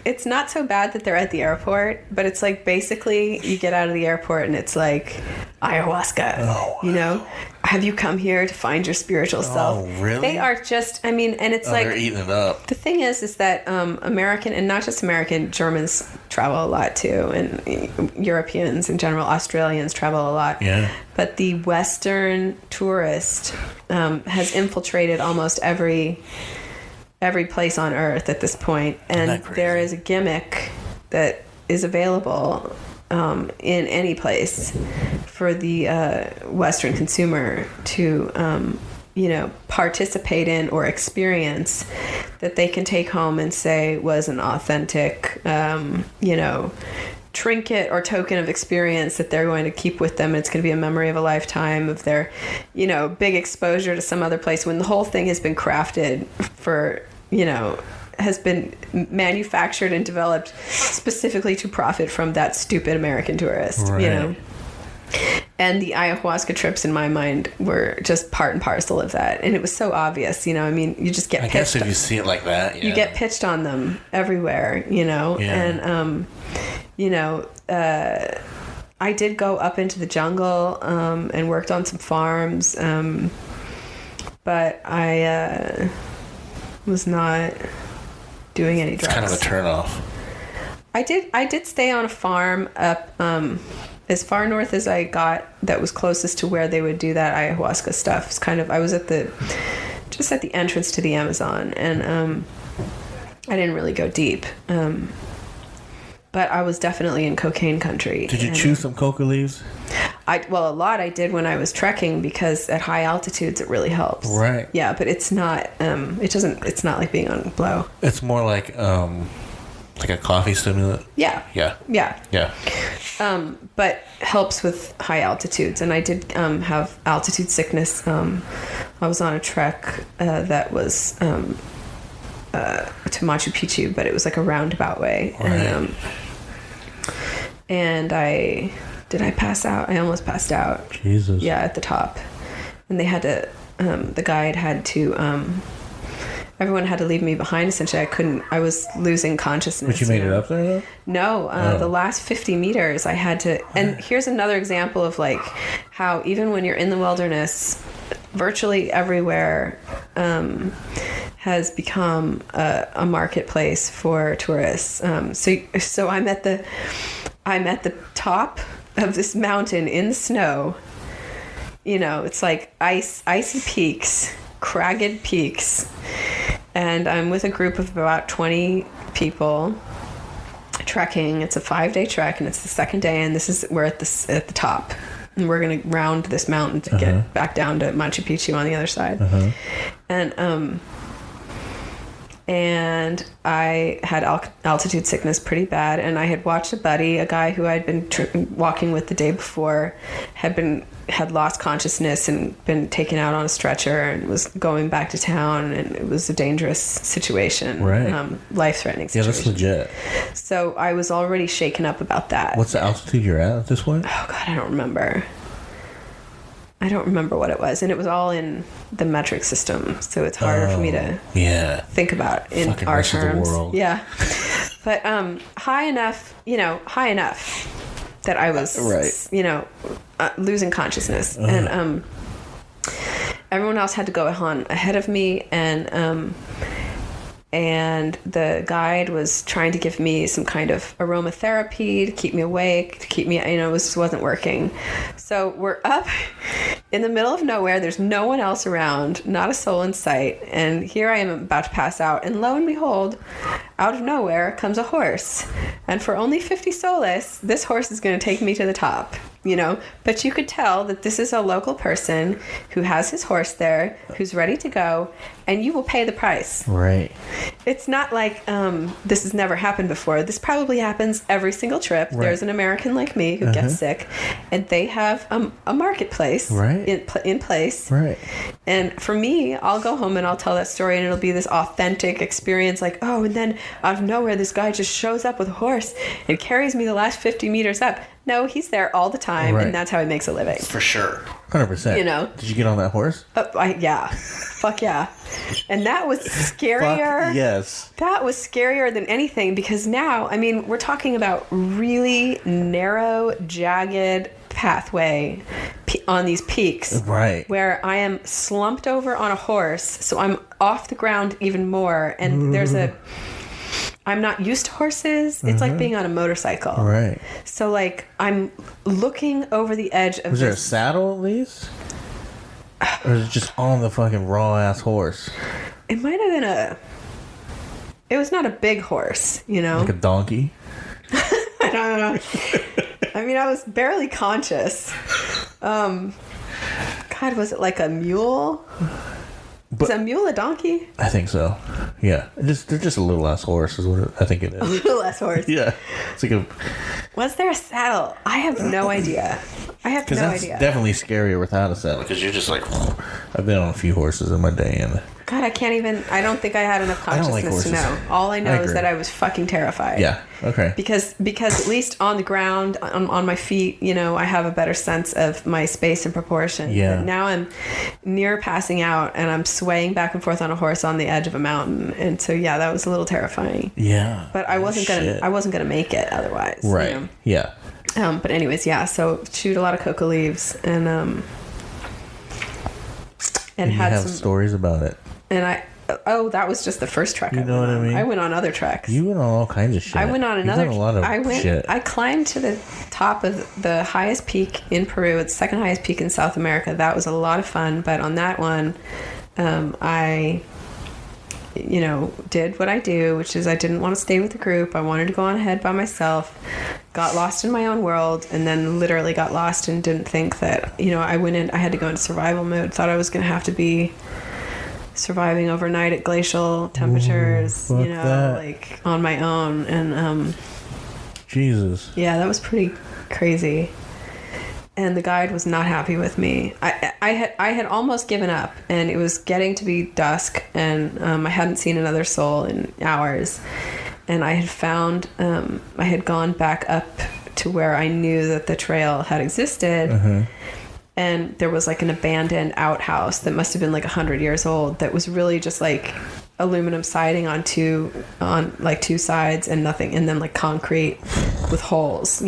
it's not so bad that they're at the airport, but it's like basically you get out of the airport and it's like ayahuasca. Oh, wow. Have you come here to find your spiritual self? Oh, really? They are just, and it's like they're eating it up. The thing is that American, and not just American, Germans travel a lot too, and Europeans in general, Australians travel a lot. Yeah. But the Western tourist has infiltrated almost every place on Earth at this point, and there is a gimmick that is available in any place for the Western consumer to participate in or experience that they can take home and say was an authentic trinket or token of experience that they're going to keep with them. It's going to be a memory of a lifetime of their big exposure to some other place, when the whole thing has been crafted for has been manufactured and developed specifically to profit from that stupid American tourist. Right. And the ayahuasca trips, in my mind, were just part and parcel of that. And it was so obvious, you just get pitched. I guess if you see it like that, yeah. You get pitched on them everywhere, Yeah. And, I did go up into the jungle and worked on some farms, but I was not doing any drugs. It's kind of a turnoff. I did stay on a farm up as far north as I got that was closest to where they would do that ayahuasca stuff. It's kind of, I was just at the entrance to the Amazon, and I didn't really go deep. But I was definitely in cocaine country. Did you chew some coca leaves? A lot I did when I was trekking, because at high altitudes it really helps. Right. Yeah, but it's not it's not like being on blow. It's more like a coffee stimulant. Yeah. Yeah. Yeah. Yeah. But helps with high altitudes, and I did have altitude sickness. I was on a trek that was to Machu Picchu, but it was like a roundabout way. Right. And I pass out? I almost passed out. Jesus. Yeah, at the top. And they had to, the guide had to, everyone had to leave me behind, essentially. I was losing consciousness. But you made it up there, though? No, the last 50 meters I had to, and here's another example of like how even when you're in the wilderness, virtually everywhere has become a marketplace for tourists. So I'm at the top of this mountain in the snow. It's like icy peaks, cragged peaks, and I'm with a group of about 20 people trekking. It's a 5-day trek, and it's the second day, and we're at the top, and we're gonna round this mountain to get back down to Machu Picchu on the other side. And I had altitude sickness pretty bad, and I had watched a guy who I'd been walking with the day before, had lost consciousness and been taken out on a stretcher and was going back to town, and it was a dangerous situation, right? Life-threatening situation. Yeah, that's legit. So I was already shaken up about that. What's the altitude you're at this point? Oh God, I don't remember what it was, and it was all in the metric system, so it's harder for me to think about in fucking our terms. Of the world. Yeah, but high enough that I was losing consciousness, and everyone else had to go on ahead of me, and and the guide was trying to give me some kind of aromatherapy to keep me awake, to keep me, it just wasn't working. So we're up in the middle of nowhere. There's no one else around, not a soul in sight. And here I am about to pass out. And lo and behold, out of nowhere comes a horse. And for only 50 soles, this horse is going to take me to the top. But you could tell that this is a local person who has his horse there, who's ready to go, and you will pay the price. Right. It's not like this has never happened before. This probably happens every single trip. Right. There's an American like me who gets sick, and they have a marketplace in place. Right. And for me, I'll go home and I'll tell that story, and it'll be this authentic experience, like, oh, and then out of nowhere, this guy just shows up with a horse and carries me the last 50 meters up. No, he's there all the time, and that's how he makes a living. For sure. 100%. Did you get on that horse? Yeah. Fuck yeah. And that was scarier. Fuck yes. That was scarier than anything, because now, we're talking about really narrow, jagged pathway on these peaks. Right. Where I am slumped over on a horse, so I'm off the ground even more, and I'm not used to horses. It's like being on a motorcycle. Right. So, I'm looking over the edge of Was there a saddle at least? Or was it just on the fucking raw-ass horse? It might have been it was not a big horse, Like a donkey? I don't know. I was barely conscious. God, was it like a mule? Is a mule a donkey? I think so. Yeah. They're just a little ass horse is what I think it is. A little less horse. Yeah. It's like Was there a saddle? I have no idea. Because that's definitely scarier without a saddle. Because you're just like, I've been on a few horses in my day, and God, I don't think I had enough consciousness to know. All I know is that I was fucking terrified. Yeah, okay. Because at least on the ground, on my feet, I have a better sense of my space and proportion. Yeah. But now I'm near passing out, and I'm swaying back and forth on a horse on the edge of a mountain. And so, yeah, that was a little terrifying. Yeah. But I wasn't gonna make it otherwise. Right. Yeah. But anyways, yeah, so chewed a lot of coca leaves, and had you have some stories about it. And that was just the first trek. You know what I mean? I went on other treks. You went on all kinds of shit. I went on another. You've done a lot of shit. I climbed to the top of the highest peak in Peru. It's the second highest peak in South America. That was a lot of fun. But on that one, I did what I do, which is I didn't want to stay with the group. I wanted to go on ahead by myself. Got lost in my own world, and then literally got lost and didn't think that, I went in, I had to go into survival mode. Thought I was going to have to be surviving overnight at glacial temperatures, like on my own. And, Jesus. Yeah, that was pretty crazy. And the guide was not happy with me. I had almost given up, and it was getting to be dusk, and I hadn't seen another soul in hours. And I had found, I had gone back up to where I knew that the trail had existed. And there was like an abandoned outhouse that must have been like 100 years old that was really just like aluminum siding on two sides and nothing, and then like concrete with holes,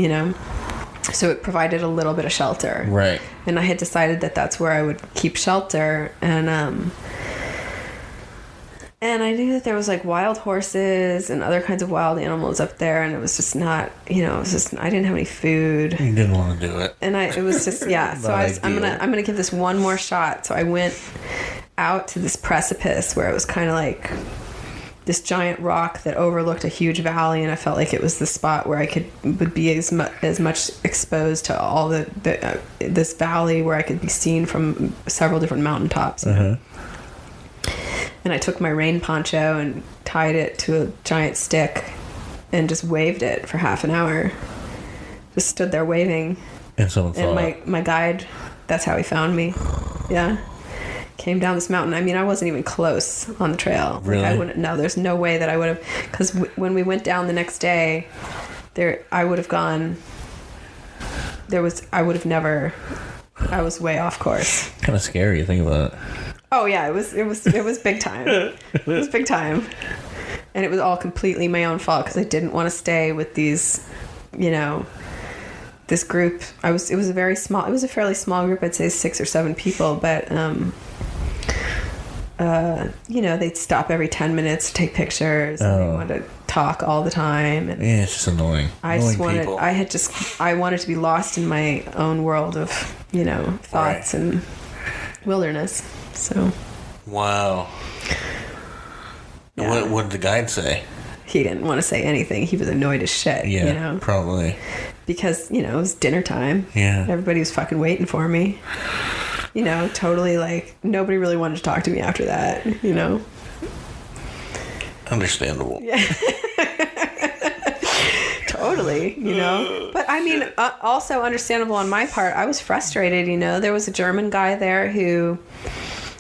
so it provided a little bit of shelter. Right. And I had decided that that's where I would keep shelter, and I knew that there was like wild horses and other kinds of wild animals up there, and it was just not, I didn't have any food. You didn't want to do it. And it was just, yeah. So I'm gonna give this one more shot. So I went out to this precipice where it was kind of like this giant rock that overlooked a huge valley, and I felt like it was the spot where I would be as much exposed to all this valley, where I could be seen from several different mountaintops. And I took my rain poncho and tied it to a giant stick and just waved it for half an hour. Just stood there waving. And someone saw it. My guide, that's how he found me. Yeah. Came down this mountain. I wasn't even close on the trail. Really? There's no way that I would have, because when we went down the next day, I would have I was way off course. Kind of scary to think about it. Oh yeah, it was big time. It was big time. And it was all completely my own fault, because I didn't want to stay with these, this group. It was a fairly small group. I'd say 6 or 7 people, but they'd stop every 10 minutes to take pictures, and they wanted to talk all the time. And yeah, it's just annoying. I wanted to be lost in my own world of, thoughts and wilderness. So. Wow. Yeah. What did the guide say? He didn't want to say anything. He was annoyed as shit. Yeah, probably. Because, it was dinner time. Yeah. Everybody was fucking waiting for me. Totally like, nobody really wanted to talk to me after that, Understandable. Yeah. Totally, But I mean, also understandable on my part. I was frustrated, There was a German guy there who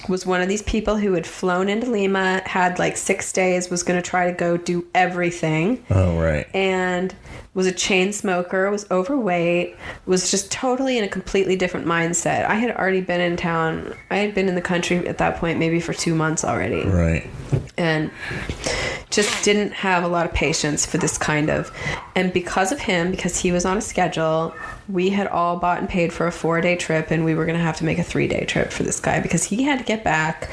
was one of these people who had flown into Lima, had like 6 days, was going to try to go do everything. Oh, right. And was a chain smoker, was overweight, was just totally in a completely different mindset. I had already been in town. I had been in the country at that point maybe for 2 months already. Right. And just didn't have a lot of patience for this kind of... And because of him, because he was on a schedule, we had all bought and paid for a 4-day trip, and we were going to have to make a 3-day trip for this guy because he had to get back.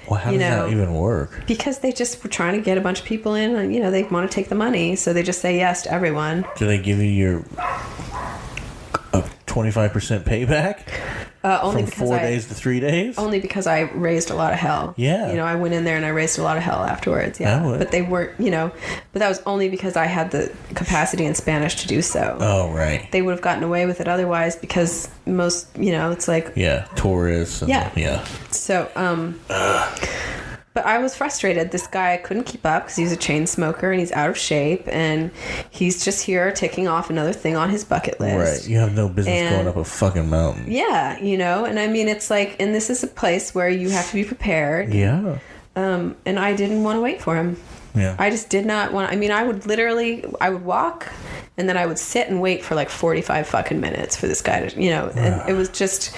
Well, how does that even work? Because they just were trying to get a bunch of people in, and, they want to take the money, so they just say yes to everyone. Do they give you your 25% payback? Only from because 4 days to 3 days? Only because I raised a lot of hell. Yeah. I went in there and I raised a lot of hell afterwards. Yeah. But they weren't, but that was only because I had the capacity in Spanish to do so. Oh, right. They would have gotten away with it otherwise because most, it's like... Yeah, tourists. And, yeah. So, but I was frustrated. This guy couldn't keep up because he's a chain smoker and he's out of shape, and he's just here ticking off another thing on his bucket list. Right. You have no business going up a fucking mountain. Yeah, and I mean, it's like, and this is a place where you have to be prepared. Yeah. And I didn't want to wait for him. Yeah. I just did not want... I mean, I would walk, and then I would sit and wait for like 45 fucking minutes for this guy to, and it was just...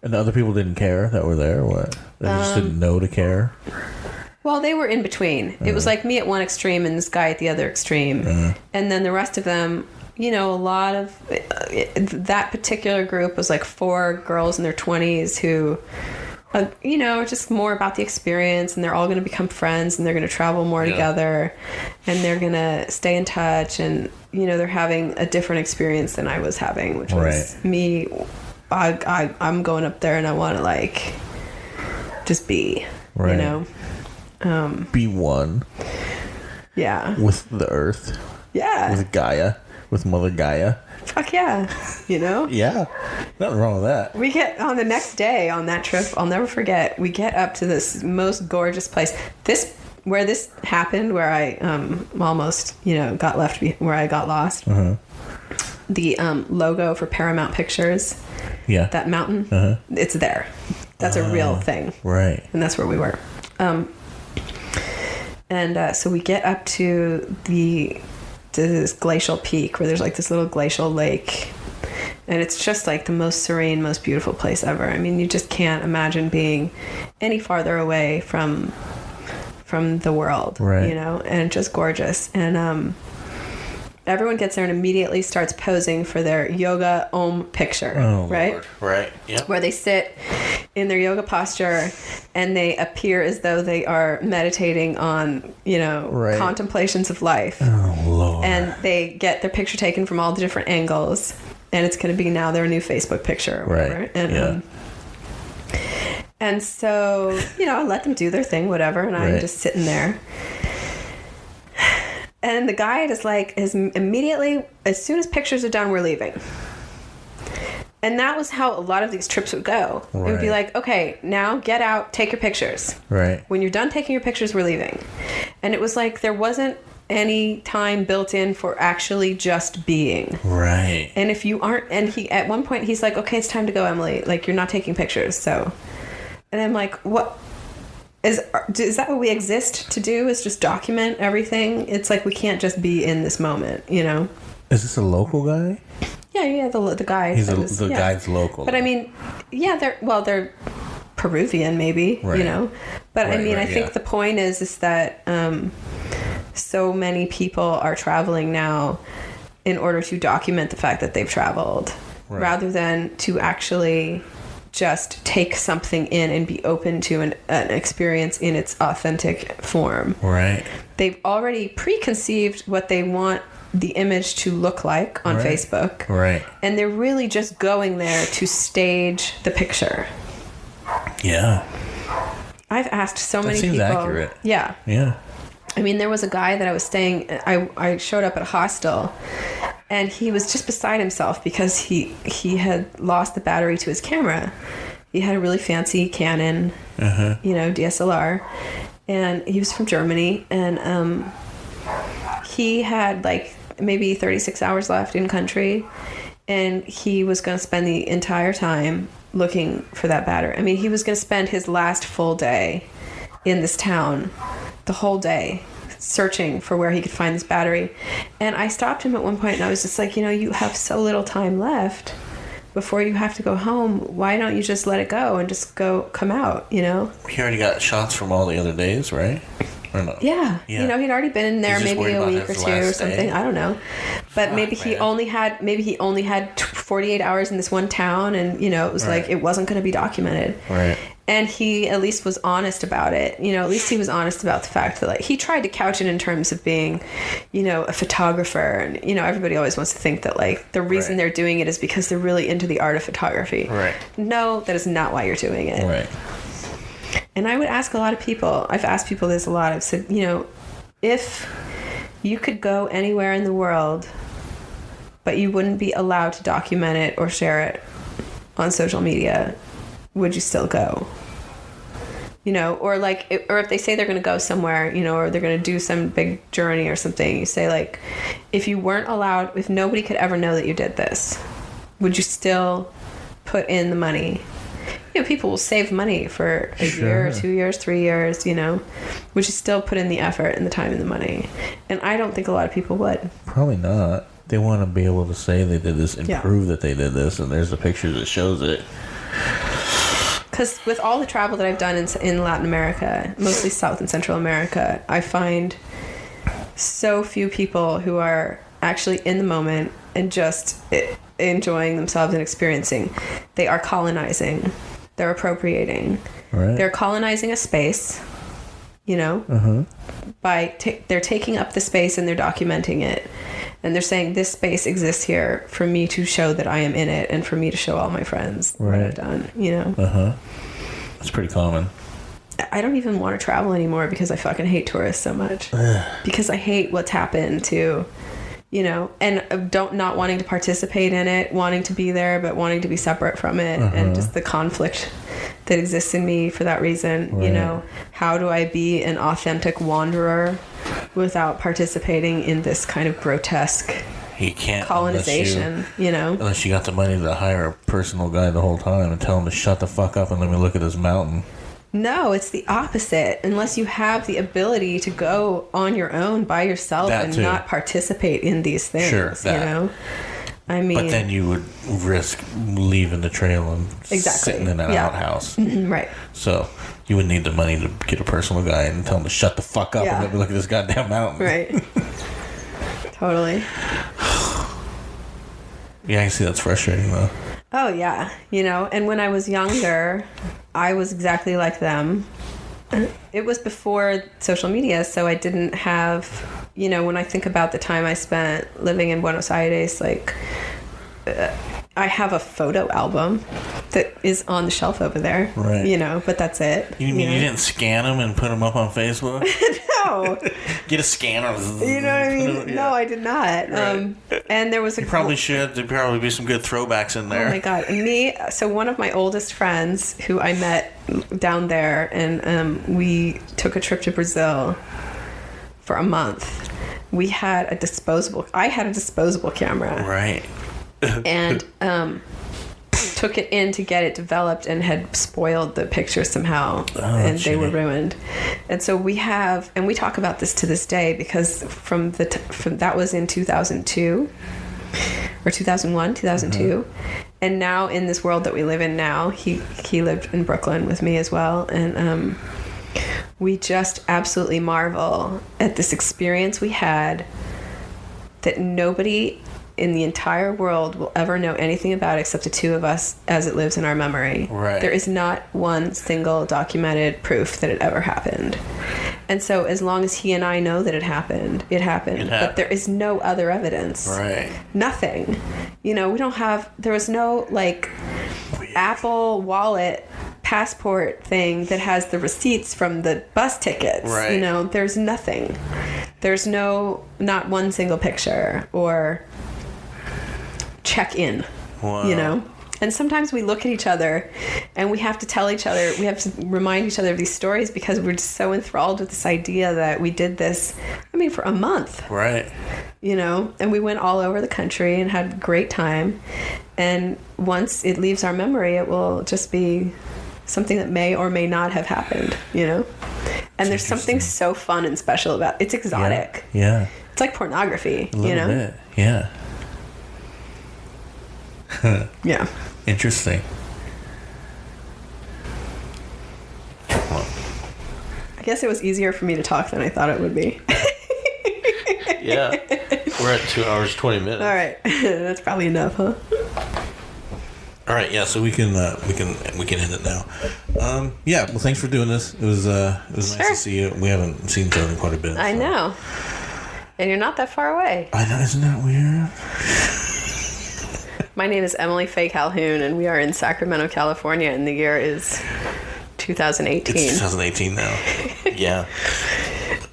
And the other people didn't care that were there, or what? They just didn't know to care? Well, they were in between. It was like me at one extreme and this guy at the other extreme. And then the rest of them, a lot of... that particular group was like 4 girls in their 20s who... just more about the experience, and they're all going to become friends, and they're going to travel more together, and they're going to stay in touch, and they're having a different experience than I was having, which was me. I'm going up there and I want to like just be, be one. Yeah. With the earth. Yeah. With Gaia. With Mother Gaia. Fuck yeah. Yeah. Nothing wrong with that. We get on the next day on that trip, I'll never forget, we get up to this most gorgeous place. Where this happened, where I almost, got left, where I got lost. The logo for Paramount Pictures. Yeah. That mountain. It's there. That's a real thing. Right. And that's where we were. So we get up to this glacial peak where there's like this little glacial lake, and it's just like the most serene, most beautiful place ever. I mean, you just can't imagine being any farther away from the world, right. And just gorgeous. And everyone gets there and immediately starts posing for their yoga om picture, right? Lord. Right. Yep. Where they sit in their yoga posture and they appear as though they are meditating on, contemplations of life. Oh, Lord. And they get their picture taken from all the different angles, and it's going to be now their new Facebook picture or whatever. Right. And, and so, I let them do their thing, whatever, and I'm just sitting there. And the guide is immediately, as soon as pictures are done, we're leaving. And that was how a lot of these trips would go. Right. It would be like, okay, now get out, take your pictures. Right. When you're done taking your pictures, we're leaving. And it was like there wasn't any time built in for actually just being. Right. And if you aren't, and at one point he's like, okay, it's time to go, Emily. Like, you're not taking pictures, so. And I'm like, what? Is that what we exist to do, is just document everything? It's like we can't just be in this moment, Is this a local guy? Yeah, the guy. The guide's local. But I mean, yeah, they're Peruvian maybe, right. But I mean, I think the point is that so many people are traveling now in order to document the fact that they've traveled, rather than to actually just take something in and be open to an experience in its authentic form. Right. They've already preconceived what they want the image to look like on Facebook. Right. And they're really just going there to stage the picture. Yeah. I've asked so many people. That seems accurate. Yeah. Yeah. I mean, there was a guy that I was staying, I showed up at a hostel, and he was just beside himself because he had lost the battery to his camera. He had a really fancy Canon, DSLR, and he was from Germany, and he had like maybe 36 hours left in country, and he was going to spend the entire time looking for that battery. I mean, he was going to spend his last full day in this town, the whole day, searching for where he could find this battery. And I stopped him at one point, and I was just like, you have so little time left before you have to go home. Why don't you just let it go and just come out, He already got shots from all the other days, right? Or no? Yeah. He'd already been in there maybe a week or two or something. I don't know. But maybe he only had 48 hours in this one town, and it was like it wasn't going to be documented. Right. And he at least was honest about it. At least he was honest about the fact that like he tried to couch it in terms of being, a photographer, and everybody always wants to think that like the reason they're doing it is because they're really into the art of photography. Right. No, that is not why you're doing it. Right. And I would ask a lot of people, I've asked people this a lot, I've said, if you could go anywhere in the world, but you wouldn't be allowed to document it or share it on social media, would you still go? Or like, or if they say they're going to go somewhere, or they're going to do some big journey or something, you say like, if you weren't allowed, if nobody could ever know that you did this, would you still put in the money? People will save money for a year, 2 years, 3 years, would you still put in the effort and the time and the money? And I don't think a lot of people would. Probably not. They want to be able to say they did this and prove that they did this, and there's a picture that shows it. Because with all the travel that I've done in Latin America, mostly South and Central America, I find so few people who are actually in the moment and just enjoying themselves and experiencing. They are colonizing. They're appropriating. Right. They're colonizing a space, by they're taking up the space and they're documenting it. And they're saying this space exists here for me to show that I am in it and for me to show all my friends what I've done, That's pretty common. I don't even want to travel anymore because I fucking hate tourists so much. Because I hate what's happened to, and not wanting to participate in it, wanting to be there, but wanting to be separate from it. And just the conflict that exists in me for that reason. How do I be an authentic wanderer without participating in this kind of grotesque colonization, unless you got the money to hire a personal guide the whole time and tell him to shut the fuck up and let me look at this mountain. No, it's the opposite. Unless you have the ability to go on your own by yourself and not participate in these things, I mean, but then you would risk leaving the trail and sitting in an outhouse. Right. So you would need the money to get a personal guide and tell him to shut the fuck up and let me look at this goddamn mountain. Right. Totally. Yeah, I see that's frustrating though. Oh yeah, and when I was younger, I was exactly like them. It was before social media, so I didn't have, when I think about the time I spent living in Buenos Aires, like, I have a photo album that is on the shelf over there, right? But that's it. You mean you didn't scan them and put them up on Facebook? No. Get a scanner. You know what I mean? Yeah. No, I did not. Right. And there was You probably should. There'd probably be some good throwbacks in there. Oh my God. So one of my oldest friends who I met down there, and we took a trip to Brazil for a month. I had a disposable camera. Right. And took it in to get it developed and had spoiled the pictures somehow, and they were ruined. And so we talk about this to this day, because from that was in 2002 or 2001, 2002. And now in this world that we live in now, he lived in Brooklyn with me as well, and we just absolutely marvel at this experience we had that nobody in the entire world will ever know anything about except the two of us as it lives in our memory. Right. There is not one single documented proof that it ever happened. And so as long as he and I know that it happened. But there is no other evidence. Right. Nothing. You know, there was no like Apple Wallet passport thing that has the receipts from the bus tickets. Right. You know, there's nothing. There's not one single picture or check-in. Wow. You know? And sometimes we look at each other and we have to tell each other, we have to remind each other of these stories because we're just so enthralled with this idea that we did this, for a month. Right. You know, and we went all over the country and had a great time. And once it leaves our memory, it will just be something that may or may not have happened, you know? And there's something so fun and special about it. It's exotic. Yeah. It's like pornography, A little bit. Yeah. Yeah. Interesting. Well. I guess it was easier for me to talk than I thought it would be. Yeah. We're at 2 hours, 20 minutes. All right. That's probably enough, huh? All right. Yeah. So we can end it now. Yeah. Well, thanks for doing this. It was nice to see you. We haven't seen each other in quite a bit. I know. And you're not that far away. I know. Isn't that weird? My name is Emily Fay Calhoun, and we are in Sacramento, California, and the year is 2018. It's 2018 now. Yeah.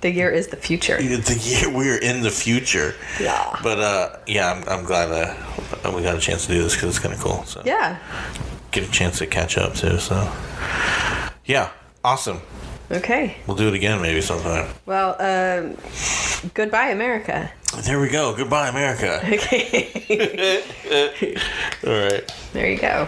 The year is the future. We're in the future. Yeah. But yeah, I'm glad we got a chance to do this because it's kind of cool. So Yeah. get a chance to catch up too. So yeah, awesome. Okay. We'll do it again maybe sometime. Well, goodbye, America. There we go. Goodbye, America. Okay. All right. There you go.